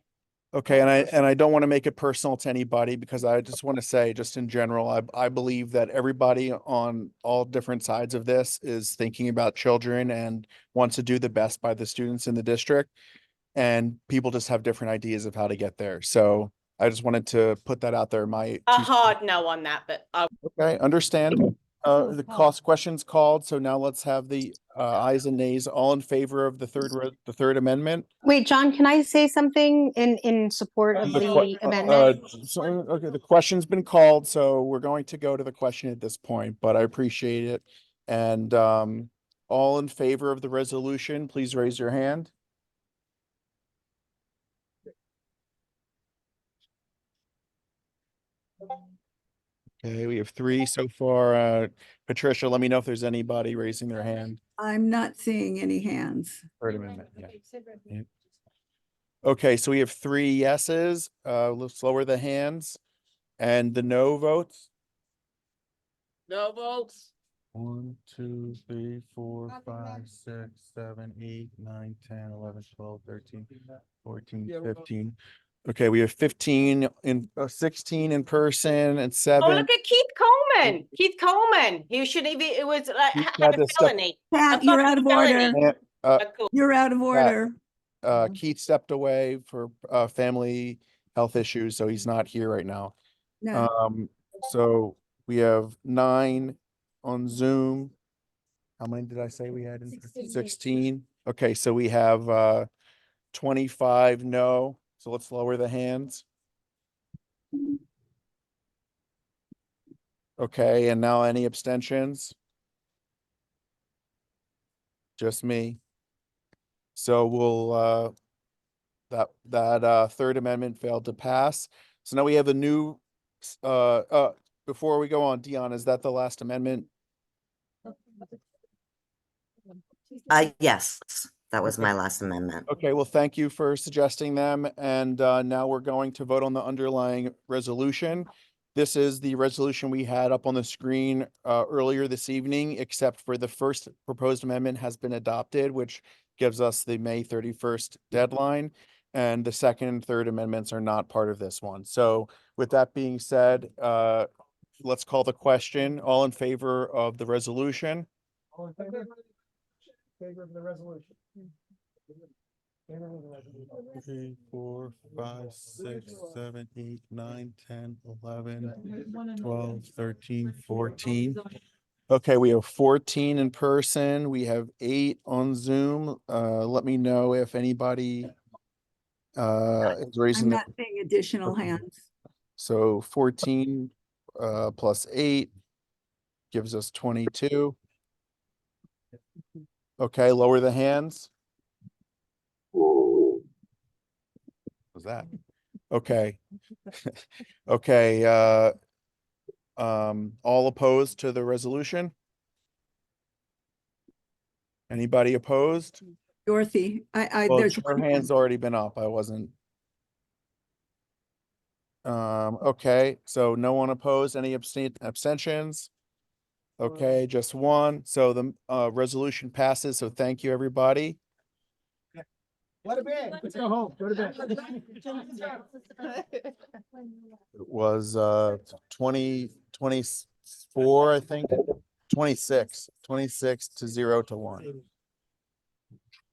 Okay, and I don't want to make it personal to anybody because I just want to say, just in general, I believe that everybody on all different sides of this is thinking about children and wants to do the best by the students in the district. And people just have different ideas of how to get there. So I just wanted to put that out there. A hard no on that, but Okay, understand. The cost questions called. So now let's have the ayes and nays. All in favor of the third amendment? Wait, John, can I say something in support of the amendment? Okay, the question's been called, so we're going to go to the question at this point, but I appreciate it. And all in favor of the resolution, please raise your hand. Okay, we have three so far. Patricia, let me know if there's anybody raising their hand. I'm not seeing any hands. Third amendment, yeah. Yeah. Okay, so we have three yeses. Let's lower the hands. And the no votes? no votes. 1, 2, 3, 4, 5, 6, 7, 8, 9, 10, 11, 12, 13, 14, 15. Okay, we have 15 in 16 in person and Oh, 7. look at Keith Coleman. Keith Coleman. He should have, it was like Keith had had a to step- felony. Pat, A you're fucking out of felony. order. Cool. You're out of order. Keith stepped away for family health issues, so he's not here right now. No, So we have 9 on Zoom. How many did I say we had? 16. Okay, so we have 25 no. So let's lower the hands. Okay, and now any abstentions? Just me. So we'll that third amendment failed to pass. So now we have a new before we go on, Dion, is that the last amendment? Yes, that was Okay. my last amendment. Okay, well, thank you for suggesting them. And now we're going to vote on the underlying resolution. This is the resolution we had up on the screen earlier this evening, except for the first proposed amendment has been adopted, which gives us the May 31st deadline. And the second and third amendments are not part of this one. So with that being said, let's call the question. All in favor of the resolution? All in favor of the resolution. 3, 4, 5, 6, 7, 8, 9, 10, 11, 12, 13, 14. Okay, we have 14 in person. We have 8 on Zoom. Let me know if anybody is raising I'm their. not seeing additional hands. So 14 plus 8 gives us 22. Okay, lower the hands. Was that? Okay. Okay, all opposed to the resolution? Anybody opposed? Dorothy, Well, there's her one hand. hand's already been up. I wasn't. Okay, so no one opposed, any abstentions? Okay, just one. So the resolution passes. So thank you, everybody. Let it be. Let's go home. Go to bed. It was 24, I think. 26 to 0 to 1.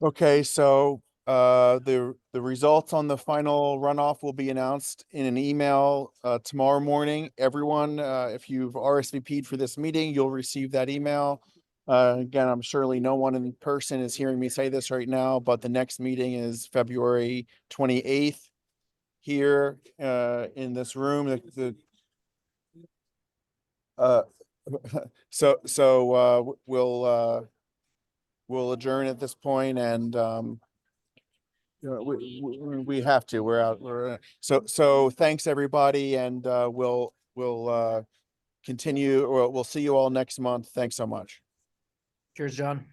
Okay, so the results on the final runoff will be announced in an email tomorrow morning. Everyone, if you've RSVP'd for this meeting, you'll receive that email. Again, I'm surely no one in person is hearing me say this right now, but the next meeting is February 28th here in this room. So we'll adjourn at this point, and we have to. We're out. So thanks, everybody, and we'll continue, or we'll see you all next month. Thanks so much. Cheers, John.